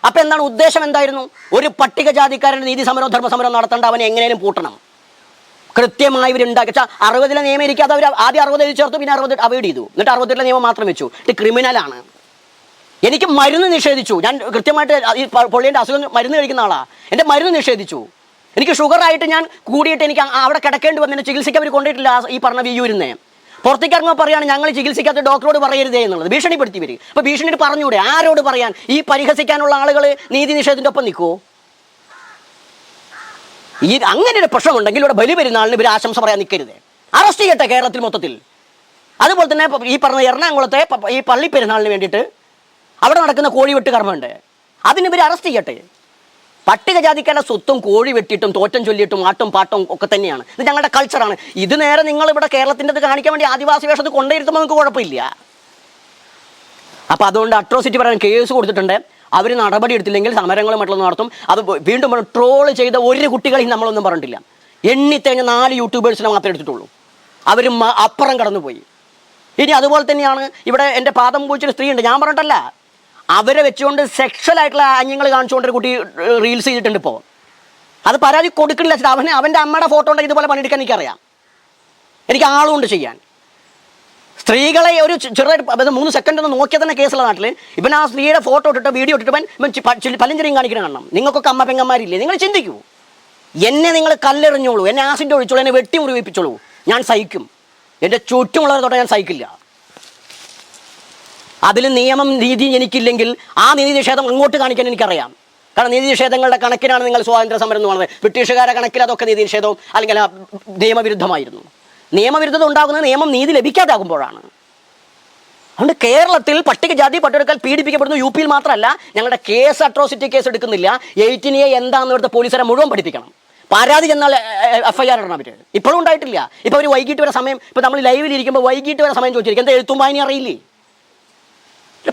അപ്പം എന്താണ് ഉദ്ദേശം? എന്തായിരുന്നു? ഒരു പട്ടികജാതിക്കാരൻ്റെ നീതി സമരവും ധർമ്മസമരവും നടത്തേണ്ട അവനെ എങ്ങനെയും പൂട്ടണം. കൃത്യമായി ഇവരുണ്ടാക്കി 60 നിയമം ഇരിക്കാതെ അവർ ആദ്യം 60 എഴുതി ചേർത്തു, പിന്നെ 60 അവോയ്ഡ് ചെയ്തു, എന്നിട്ട് 68 നിയമം മാത്രം വെച്ചു. ഇത് ക്രിമിനലാണ്. എനിക്ക് മരുന്ന് നിഷേധിച്ചു. ഞാൻ കൃത്യമായിട്ട് ഈ പൊള്ളിൻ്റെ അസുഖം മരുന്ന് കഴിക്കുന്ന ആളാണ്. എൻ്റെ മരുന്ന് നിഷേധിച്ചു. എനിക്ക് ഷുഗറായിട്ട് ഞാൻ കൂടിയിട്ട് എനിക്ക് അവിടെ കിടക്കേണ്ടി വന്നതിന് ചികിത്സയ്ക്ക് അവർ കൊണ്ടിട്ടില്ല. ഈ പറഞ്ഞ വിയൂരിനെ പുറത്തേക്ക് ഇറങ്ങുമ്പോൾ പറയുകയാണ് ഞങ്ങൾ ചികിത്സിക്കാത്ത ഡോക്ടറോട് പറയരുതേ എന്നുള്ളത്. ഭീഷണിപ്പെടുത്തി വരും. അപ്പോൾ ഭീഷണിയിട്ട് പറഞ്ഞൂടെ? ആരോട് പറയാൻ? ഈ പരിഹസിക്കാനുള്ള ആളുകൾ നീതി നിഷേധത്തിൻ്റെ ഒപ്പം നിൽക്കുമോ? ഈ അങ്ങനെ ഒരു പ്രശ്നമുണ്ടെങ്കിൽ ഇവിടെ ബലിപെരുന്നാളിന് ഇവർ ആശംസ പറയാൻ നിൽക്കരുത്. അറസ്റ്റ് ചെയ്യട്ടെ കേരളത്തിൽ മൊത്തത്തിൽ. അതുപോലെ തന്നെ ഈ പറഞ്ഞ എറണാകുളത്തെ ഈ പള്ളി പെരുന്നാളിന് വേണ്ടിയിട്ട് അവിടെ നടക്കുന്ന കോഴിവെട്ട് കർമ്മമുണ്ട്, അതിന് ഇവർ അറസ്റ്റ് ചെയ്യട്ടെ. പട്ടികജാതിക്കാരുടെ സ്വത്തും കോഴി വെട്ടിയിട്ടും തോറ്റം ചൊല്ലിയിട്ടും ആട്ടും പാട്ടും ഒക്കെ തന്നെയാണ്. ഇത് ഞങ്ങളുടെ കൾച്ചറാണ്. ഇത് നേരെ നിങ്ങൾ ഇവിടെ കേരളത്തിൻ്റെ അത് കാണിക്കാൻ വേണ്ടി ആദിവാസി വേഷത്തിൽ കൊണ്ടുവരുത്തുമ്പോൾ നമുക്ക് കുഴപ്പമില്ല. അപ്പോൾ അതുകൊണ്ട് അട്രോസിറ്റി പറയാൻ കേസ് കൊടുത്തിട്ടുണ്ട്. അവർ നടപടി എടുത്തില്ലെങ്കിൽ സമരങ്ങളും മറ്റുള്ള നടത്തും. അത് വീണ്ടും ട്രോൾ ചെയ്ത ഒരു കുട്ടികളെയും നമ്മളൊന്നും പറഞ്ഞിട്ടില്ല. എണ്ണിത്തഴിഞ്ഞ 4 യൂട്യൂബേഴ്സിനെ മാത്രമേ എടുത്തിട്ടുള്ളൂ. അവർ അപ്പുറം കടന്നുപോയി. ഇനി അതുപോലെ തന്നെയാണ് ഇവിടെ എൻ്റെ പാദം പൂച്ചൊരു സ്ത്രീ ഉണ്ട്, ഞാൻ പറഞ്ഞിട്ടല്ല, അവരെ വെച്ചുകൊണ്ട് സെക്ഷൽ ആയിട്ടുള്ള ആംഗ്യങ്ങൾ കാണിച്ചുകൊണ്ടൊരു കുട്ടി റീൽസ് ചെയ്തിട്ടുണ്ട്. ഇപ്പോൾ അത് പരാതി കൊടുക്കില്ല. അവൻ്റെ അമ്മയുടെ ഫോട്ടോ ഉണ്ടെങ്കിൽ ഇതുപോലെ പണിയെടുക്കാൻ എനിക്കറിയാം, എനിക്ക് ആളുകൊണ്ട് ചെയ്യാൻ. സ്ത്രീകളെ ഒരു ചെറുതായിട്ട് 3 സെക്കൻഡ് ഒന്ന് നോക്കിയാൽ തന്നെ കേസുള്ള നാട്ടിൽ ഇവൻ ആ സ്ത്രീയുടെ ഫോട്ടോ ഇട്ടിട്ട് വീഡിയോ ഇട്ടിട്ട് പലഞ്ചെറിയും കാണിക്കണം. കാണണം. നിങ്ങൾക്കൊക്കെ അമ്മ പെങ്ങന്മാരില്ലേ? നിങ്ങൾ ചിന്തിക്കൂ. എന്നെ നിങ്ങൾ കല്ലെറിഞ്ഞോളൂ, എന്നെ ആസിഡ് ഒഴിച്ചോളൂ, എന്നെ വെട്ടി മുറിവിപ്പിച്ചോളൂ, ഞാൻ സഹിക്കും. എൻ്റെ ചുറ്റുമുള്ളവരെ തൊട്ട് ഞാൻ സഹിക്കില്ല. അതിൽ നിയമം നീതി എനിക്കില്ലെങ്കിൽ ആ നീതി നിഷേധം അങ്ങോട്ട് കാണിക്കാൻ എനിക്കറിയാം. കാരണം നീതി നിഷേധങ്ങളുടെ കണക്കിനാണ് നിങ്ങൾ സ്വാതന്ത്ര്യ സമരം എന്ന് പറയുന്നത്. ബ്രിട്ടീഷുകാരുടെ കണക്കിൽ അതൊക്കെ നീതി നിഷേധവും അല്ലെങ്കിൽ നിയമവിരുദ്ധമായിരുന്നു. നിയമവിരുദ്ധത ഉണ്ടാകുന്നത് നിയമം നീതി ലഭിക്കാതാകുമ്പോഴാണ്. അതുകൊണ്ട് കേരളത്തിൽ പട്ടികജാതി പട്ടികക്കാർ പീഡിപ്പിക്കപ്പെടുന്നു. UP യിൽ മാത്രമല്ല, ഞങ്ങളുടെ കേസ് അട്രോസിറ്റി കേസ് എടുക്കുന്നില്ല. 18A എന്താണെന്ന് ഇവിടുത്തെ പോലീസുകാരെ മുഴുവൻ പഠിപ്പിക്കണം. പരാതി ചെന്നാൽ FIR ഇടണം. അവർ ഇപ്പോഴും ഉണ്ടായിട്ടില്ല. ഇപ്പോൾ അവർ വൈകിട്ട് വരെ സമയം, ഇപ്പോൾ നമ്മൾ ലൈവിൽ ഇരിക്കുമ്പോൾ വൈകിട്ട് വരെ സമയം ചോദിച്ചിരിക്കും. എന്താ എഴുത്തും വായന അറിയില്ലേ?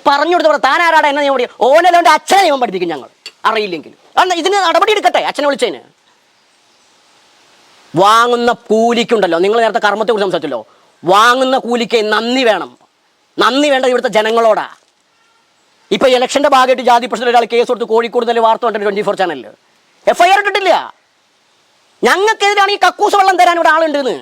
പറഞ്ഞു കൊടുത്ത താൻ ആരാടാ എന്നെ നിയമം പഠിക്കും? ഓനല്ലോൻ്റെ അച്ഛനെ നിയമം പഠിപ്പിക്കും ഞങ്ങൾ അറിയില്ലെങ്കിൽ. കാരണം ഇതിന് നടപടി എടുക്കട്ടെ. അച്ഛനെ വിളിച്ചതിന് വാങ്ങുന്ന കൂലിക്കുണ്ടല്ലോ, നിങ്ങൾ നേരത്തെ കർമ്മത്തെക്കുറിച്ച് സംസാരിച്ചല്ലോ, വാങ്ങുന്ന കൂലിക്ക് നന്ദി വേണം. നന്ദി വേണ്ടത് ഇവിടുത്തെ ജനങ്ങളോടാ. ഇപ്പോൾ ഇലക്ഷൻ്റെ ഭാഗമായിട്ട് ജാതി പ്രശ്നത്തിൽ ഒരാൾ കേസ് കൊടുത്ത് കോഴിക്കോട് തന്നെ വാർത്ത കണ്ടിട്ട് 24 ചാനലിൽ FIR ഇട്ടിട്ടില്ല. ഞങ്ങൾക്കെതിരാണ് ഈ കക്കൂസ് വെള്ളം തരാൻ ഇവിടെ ആളുണ്ടെന്ന്.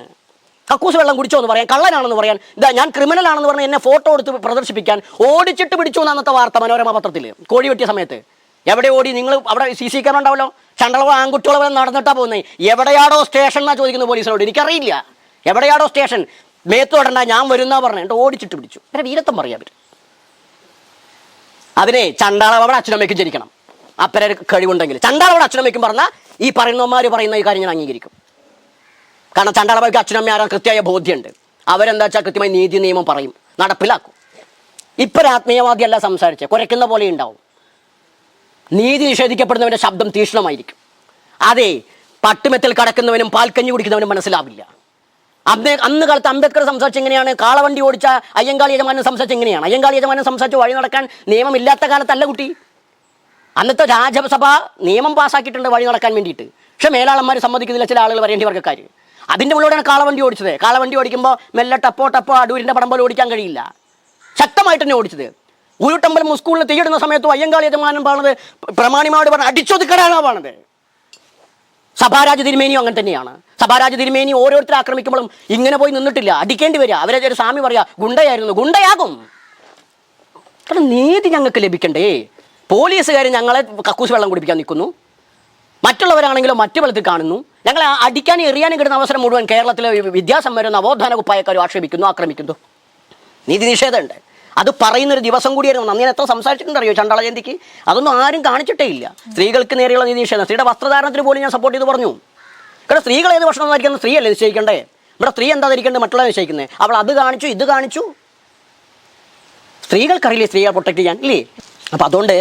കക്കൂസ് വെള്ളം കുടിച്ചോ എന്ന് പറയാൻ, കള്ളനാണെന്ന് പറയാൻ, ഇതാ ഞാൻ ക്രിമിനലാണെന്ന് പറഞ്ഞ് എന്നെ ഫോട്ടോ എടുത്ത് പ്രദർശിപ്പിക്കാൻ ഓടിച്ചിട്ട് പിടിച്ചു എന്ന് അന്നത്തെ വാർത്ത മനോരമ പത്രത്തിൽ കോഴി വെട്ടിയ സമയത്ത്. എവിടെ ഓടി? നിങ്ങൾ അവിടെ CC ക്യാമറ ഉണ്ടാവല്ലോ. ചണ്ടളവോ ആൺകുട്ടികളോ നടന്നിട്ടാ പോകുന്നത്. എവിടെയാടോ സ്റ്റേഷൻ എന്നാ ചോദിക്കുന്നത് പോലീസിനോട്. എനിക്കറിയില്ല എവിടെയാടോ സ്റ്റേഷൻ. മേത്ത് തൊടണ്ട, ഞാൻ വരുന്നാ പറഞ്ഞിട്ട് ഓടിച്ചിട്ട് പിടിച്ചു. അവരെ വീരത്വം പറയാൻ പറ്റും. അതിനെ ചണ്ടാളവിടെ അച്ഛനമ്മയ്ക്കും ജനിക്കണം. അപ്പരെ കഴിവുണ്ടെങ്കിൽ ചണ്ടാളവിടെ അച്ഛനമ്മയ്ക്കും പറഞ്ഞാൽ ഈ പറയുന്നവന്മാർ പറയുന്ന ഈ കാര്യം ഞാൻ അംഗീകരിക്കും. കാരണം ചണ്ടാളബാബയ്ക്ക് അച്ഛനമ്മ ആരാ കൃത്യമായ ബോധ്യമുണ്ട്. അവരെന്താ വെച്ചാൽ കൃത്യമായി നീതി നിയമം പറയും, നടപ്പിലാക്കും. ഇപ്പം ആത്മീയവാദിയല്ല സംസാരിച്ച് കുരയ്ക്കുന്ന പോലെ ഉണ്ടാവും. നീതി നിഷേധിക്കപ്പെടുന്നവൻ്റെ ശബ്ദം തീക്ഷ്ണമായിരിക്കും. അതെ, പട്ടുമെത്തിൽ കടക്കുന്നവനും പാൽക്കഞ്ഞി കുടിക്കുന്നവനും മനസ്സിലാവില്ല. അന്ന് കാലത്ത് അംബേദ്കർ സംസാരിച്ച് എങ്ങനെയാണ്? കാളവണ്ടി ഓടിച്ച അയ്യങ്കാളി യജമാനൻ സംസാരിച്ച് എങ്ങനെയാണ്? അയ്യങ്കാളി യജമാനൻ സംസാരിച്ച് വഴി നടക്കാൻ നിയമമില്ലാത്ത കാലത്തല്ല കുട്ടി. അന്നത്തെ രാജ്യസഭ നിയമം പാസ്സാക്കിയിട്ടുണ്ട് വഴി നടക്കാൻ വേണ്ടിയിട്ട്. പക്ഷെ മേലാളന്മാർ സമ്മതിക്കുന്നില്ല, ചില ആളുകൾ വരേണ്ടി വർഗ്ഗക്കാർ. അതിൻ്റെ ഉള്ളിലൂടെയാണ് കാളവണ്ടി ഓടിച്ചത്. കാളവണ്ടി ഓടിക്കുമ്പോൾ മെല്ലെ ടപ്പോ അടൂരിൻ്റെ പടം പോലെ ഓടിക്കാൻ കഴിയില്ല, ശക്തമായിട്ട് തന്നെ ഓടിച്ചത്. ഉരുട്ടമ്പലം സ്കൂളിൽ തീയിടുന്ന സമയത്ത് അയ്യങ്കാളി യജമാനൻ പറഞ്ഞത് പ്രമാണിമാരോട് പറഞ്ഞ് അടിച്ചൊതുക്കടാനാ പറഞ്ഞത്. സഭാരാജ തിരുമേനിയും അങ്ങനെ തന്നെയാണ്. സഭാരാജ തിരുമേനി ഓരോരുത്തരെ ആക്രമിക്കുമ്പോഴും ഇങ്ങനെ പോയി നിന്നിട്ടില്ല, അടിക്കേണ്ടി വരിക. അവരെ ഒരു സ്വാമി പറയാ ഗുണ്ടയായിരുന്നു, ഗുണ്ടയാകും. കാരണം നീതി ഞങ്ങൾക്ക് ലഭിക്കണ്ടേ? പോലീസുകാർ ഞങ്ങളെ കക്കൂസ് വെള്ളം കുടിപ്പിക്കാൻ നിൽക്കുന്നു. മറ്റുള്ളവരാണെങ്കിലും മറ്റു ബലത്തിൽ കാണുന്നു. ഞങ്ങളെ അടിക്കാനും എറിയാനും കിട്ടുന്ന അവസരം മുഴുവൻ കേരളത്തിലെ വിദ്യാസമ്പന്നരും നവോത്ഥാന കുപ്പായക്കാരും ആക്ഷേപിക്കുന്നു, ആക്രമിക്കുന്നു. നീതി നിഷേധമുണ്ട്. അത് പറയുന്നൊരു ദിവസം കൂടിയായിരുന്നു. അന്ന് ഞാൻ എത്ര സംസാരിച്ചിട്ടുണ്ടറിയോ ചണ്ടാള ജയന്തിക്ക്? അതൊന്നും ആരും കാണിച്ചിട്ടേ ഇല്ല. സ്ത്രീകൾക്ക് നേരെയുള്ള നീതി നിഷേധം, സ്ത്രീയുടെ വസ്ത്രധാരണത്തിന് പോലും ഞാൻ സപ്പോർട്ട് ചെയ്ത് പറഞ്ഞു. കാരണം സ്ത്രീകൾ ഏത് ഭക്ഷണം ധരിക്കുന്ന സ്ത്രീയല്ലേ നിശ്ചയിക്കണ്ടേ? ഇവിടെ സ്ത്രീ എന്താ ധരിക്കേണ്ടത്? മറ്റുള്ള നിശ്ചയിക്കുന്നത്. അവൾ അത് കാണിച്ചു, ഇത് കാണിച്ചു. സ്ത്രീകൾക്കറിയില്ലേ സ്ത്രീയെ പ്രൊട്ടക്ട് ചെയ്യാൻ, ഇല്ലേ? അപ്പം അതുകൊണ്ട്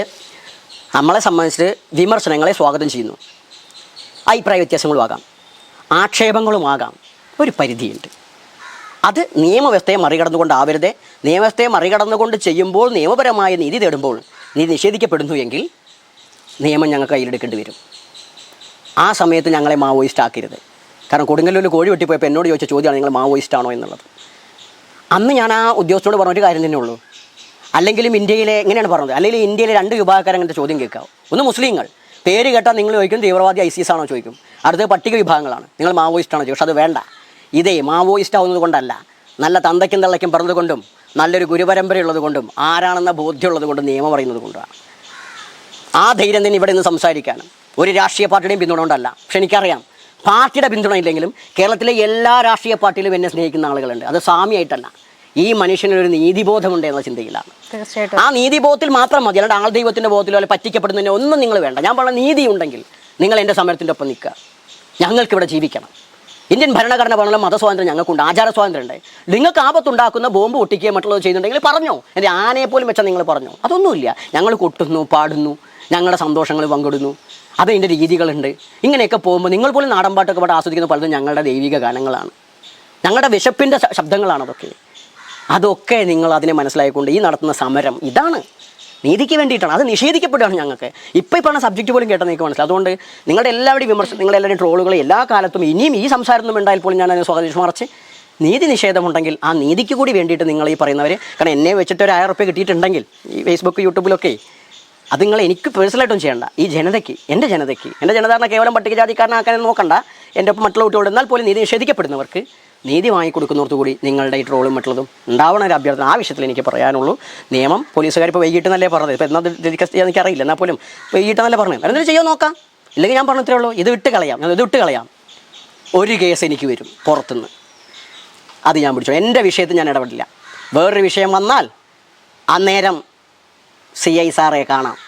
നമ്മളെ സംബന്ധിച്ച് വിമർശനങ്ങളെ സ്വാഗതം ചെയ്യുന്നു. അഭിപ്രായ വ്യത്യാസങ്ങളുമാകാം, ആക്ഷേപങ്ങളുമാകാം, ഒരു പരിധിയുണ്ട്. അത് നിയമവ്യവസ്ഥയെ മറികടന്നുകൊണ്ടാവരുതേ. നിയമവ്യവസ്ഥയെ മറികടന്നുകൊണ്ട് ചെയ്യുമ്പോൾ, നിയമപരമായ നീതി തേടുമ്പോൾ നീതി നിഷേധിക്കപ്പെടുന്നു എങ്കിൽ നിയമം ഞങ്ങൾ കയ്യിലെടുക്കേണ്ടി വരും. ആ സമയത്ത് ഞങ്ങളെ മാവോയിസ്റ്റ് ആക്കരുത്. കാരണം കൊടുങ്ങല്ലൂരിൽ കോഴി വെട്ടിപ്പോയപ്പോൾ എന്നോട് ചോദിച്ച ചോദ്യമാണ് നിങ്ങൾ മാവോയിസ്റ്റ് ആണോ എന്നുള്ളത്. അന്ന് ഞാൻ ആ ഉദ്യോഗസ്ഥനോട് പറഞ്ഞൊരു കാര്യം തന്നെ ഉള്ളൂ. അല്ലെങ്കിലും ഇന്ത്യയിലെ എങ്ങനെയാണ് പറഞ്ഞത്, അല്ലെങ്കിൽ ഇന്ത്യയിലെ 2 വിഭാഗക്കാരങ്ങനത്തെ ചോദ്യം കേൾക്കാം. ഒന്ന് മുസ്ലിങ്ങൾ, പേര് കേട്ടാൽ നിങ്ങൾ ചോദിക്കും തീവ്രവാദി ISIS ആണോ ചോദിക്കും. അടുത്ത പട്ടിക വിഭാഗങ്ങളാണ്, നിങ്ങൾ മാവോയിസ്റ്റ് ആണോ ചോദിക്കും. പക്ഷെ അത് വേണ്ട. ഇതേ മാവോയിസ്റ്റ് ആവുന്നത് കൊണ്ടല്ല, നല്ല തന്തയ്ക്കും തള്ളയ്ക്കും പറഞ്ഞതുകൊണ്ടും നല്ലൊരു ഗുരുപരമ്പരയുള്ളത് കൊണ്ടും ആരാണെന്ന ബോധ്യമുള്ളത് കൊണ്ടും നിയമം പറയുന്നത് കൊണ്ടാണ്. ആ ധൈര്യം തന്നെ ഇവിടെ നിന്ന് സംസാരിക്കാനും ഒരു രാഷ്ട്രീയ പാർട്ടിയുടെയും പിന്തുണ കൊണ്ടല്ല. പക്ഷെ എനിക്കറിയാം പാർട്ടിയുടെ പിന്തുണ ഇല്ലെങ്കിലും കേരളത്തിലെ എല്ലാ രാഷ്ട്രീയ പാർട്ടിയിലും എന്നെ സ്നേഹിക്കുന്ന ആളുകളുണ്ട്. അത് സ്വാമിയായിട്ടല്ല, ഈ മനുഷ്യനൊരു നീതിബോധമുണ്ട് എന്ന ചിന്തയിലാണ്. ആ നീതിബോധത്തിൽ മാത്രം മതി, അല്ലാണ്ട് ആൾ ദൈവത്തിൻ്റെ ബോധത്തിലോ അല്ലെ പറ്റിക്കപ്പെടുന്നതിനോ ഒന്നും നിങ്ങൾ വേണ്ട. ഞാൻ പറഞ്ഞ നീതി ഉണ്ടെങ്കിൽ നിങ്ങൾ എൻ്റെ സമരത്തിൻ്റെ ഒപ്പം നിൽക്കുക. ഞങ്ങൾക്കിവിടെ ജീവിക്കണം. ഇന്ത്യൻ ഭരണഘടന പറഞ്ഞ മതസ്വാതന്ത്ര്യം ഞങ്ങൾക്കുണ്ട്, ആചാര സ്വാതന്ത്ര്യം ഉണ്ട്. നിങ്ങൾക്ക് ആപത്തുണ്ടാക്കുന്ന ബോംബ് പൊട്ടിക്കുകയോ മറ്റുള്ളത് ചെയ്യുന്നുണ്ടെങ്കിൽ പറഞ്ഞോ. എൻ്റെ ആനയെ പോലും വെച്ചാൽ നിങ്ങൾ പറഞ്ഞോ. അതൊന്നുമില്ല. ഞങ്ങൾ കൊട്ടുന്നു, പാടുന്നു, ഞങ്ങളുടെ സന്തോഷങ്ങൾ പങ്കിടുന്നു. അതിൻ്റെ രീതികളുണ്ട്. ഇങ്ങനെയൊക്കെ പോകുമ്പോൾ നിങ്ങൾ പോലും നാടൻ പാട്ടൊക്കെ പാട്ട് ആസ്വദിക്കുന്ന പലതും ഞങ്ങളുടെ ദൈവിക ഗാനങ്ങളാണ്, ഞങ്ങളുടെ വിശപ്പിൻ്റെ ശബ്ദങ്ങളാണ്. അതൊക്കെ നിങ്ങൾ അതിനെ മനസ്സിലായിക്കൊണ്ട് ഈ നടത്തുന്ന സമരം ഇതാണ്, നീതിക്ക് വേണ്ടിയിട്ടാണ്. അത് നിഷേധിക്കപ്പെടുകയാണ് ഞങ്ങൾക്ക്. ഇപ്പോൾ പറഞ്ഞ സബ്ജക്റ്റ് പോലും കേട്ടാൽ നിങ്ങൾക്ക് മനസ്സിലാവും. അതുകൊണ്ട് നിങ്ങളുടെ എല്ലാവരുടെയും വിമർശനം, നിങ്ങളെല്ലാവരുടെയും ട്രോളുകൾ എല്ലാ കാലത്തും ഇനിയും ഈ സംസാരമൊന്നും ഉണ്ടായാൽ പോലും ഞാൻ അതിനെ സ്വാഗതം. മറിച്ച് നീതി നിഷേധമുണ്ടെങ്കിൽ ആ നീതിക്ക് കൂടി വേണ്ടിയിട്ട് നിങ്ങൾ ഈ പറയുന്നവർ, കാരണം എന്നെ വെച്ചിട്ട് ഒരു 1000 റുപ്യ കിട്ടിയിട്ടുണ്ടെങ്കിൽ ഈ ഫേസ്ബുക്ക് യൂട്യൂബിലൊക്കെ, അത് നിങ്ങൾ എനിക്ക് പേഴ്സണലായിട്ടും ചെയ്യേണ്ട. ഈ ജനതയ്ക്ക്, എൻ്റെ ജനത പറഞ്ഞാൽ കേവലം പട്ടികജാതിക്കാരനാക്കാൻ നോക്കണ്ട. എൻ്റെ ഒപ്പം മറ്റുള്ള കുട്ടികളുണ്ട്. എന്നാൽ പോലും നീതി നിഷേധിക്കപ്പെടുന്നവർക്ക് നീതി വാങ്ങിക്കൊടുക്കുന്നവർക്ക് കൂടി നിങ്ങളുടെ ഈ ട്രോളും മറ്റുള്ളതും ഉണ്ടാവണ ഒരു അഭ്യർത്ഥന ആ വിഷയത്തിൽ എനിക്ക് പറയാനുള്ളൂ. നിയമം പോലീസുകാർ ഇപ്പോൾ വൈകിട്ട് നല്ലേ പറഞ്ഞത്, ഇപ്പോൾ എന്നാൽ ഡിസ്കസ് ചെയ്യാൻ എനിക്കറിയില്ല, എന്നാൽ പോലും വൈകിട്ട് നല്ല പറഞ്ഞു. എന്തെങ്കിലും ചെയ്യാൻ നോക്കാം. ഇല്ലെങ്കിൽ ഞാൻ പറഞ്ഞത്രേ ഉള്ളൂ, ഇത് വിട്ട് കളയാം. ഒരു കേസ് എനിക്ക് വരും പുറത്തുനിന്ന്, അത് ഞാൻ പിടിച്ചു. എൻ്റെ വിഷയത്തിൽ ഞാൻ ഇടപെടില്ല. വേറൊരു വിഷയം വന്നാൽ അന്നേരം CI സാറെ കാണാം.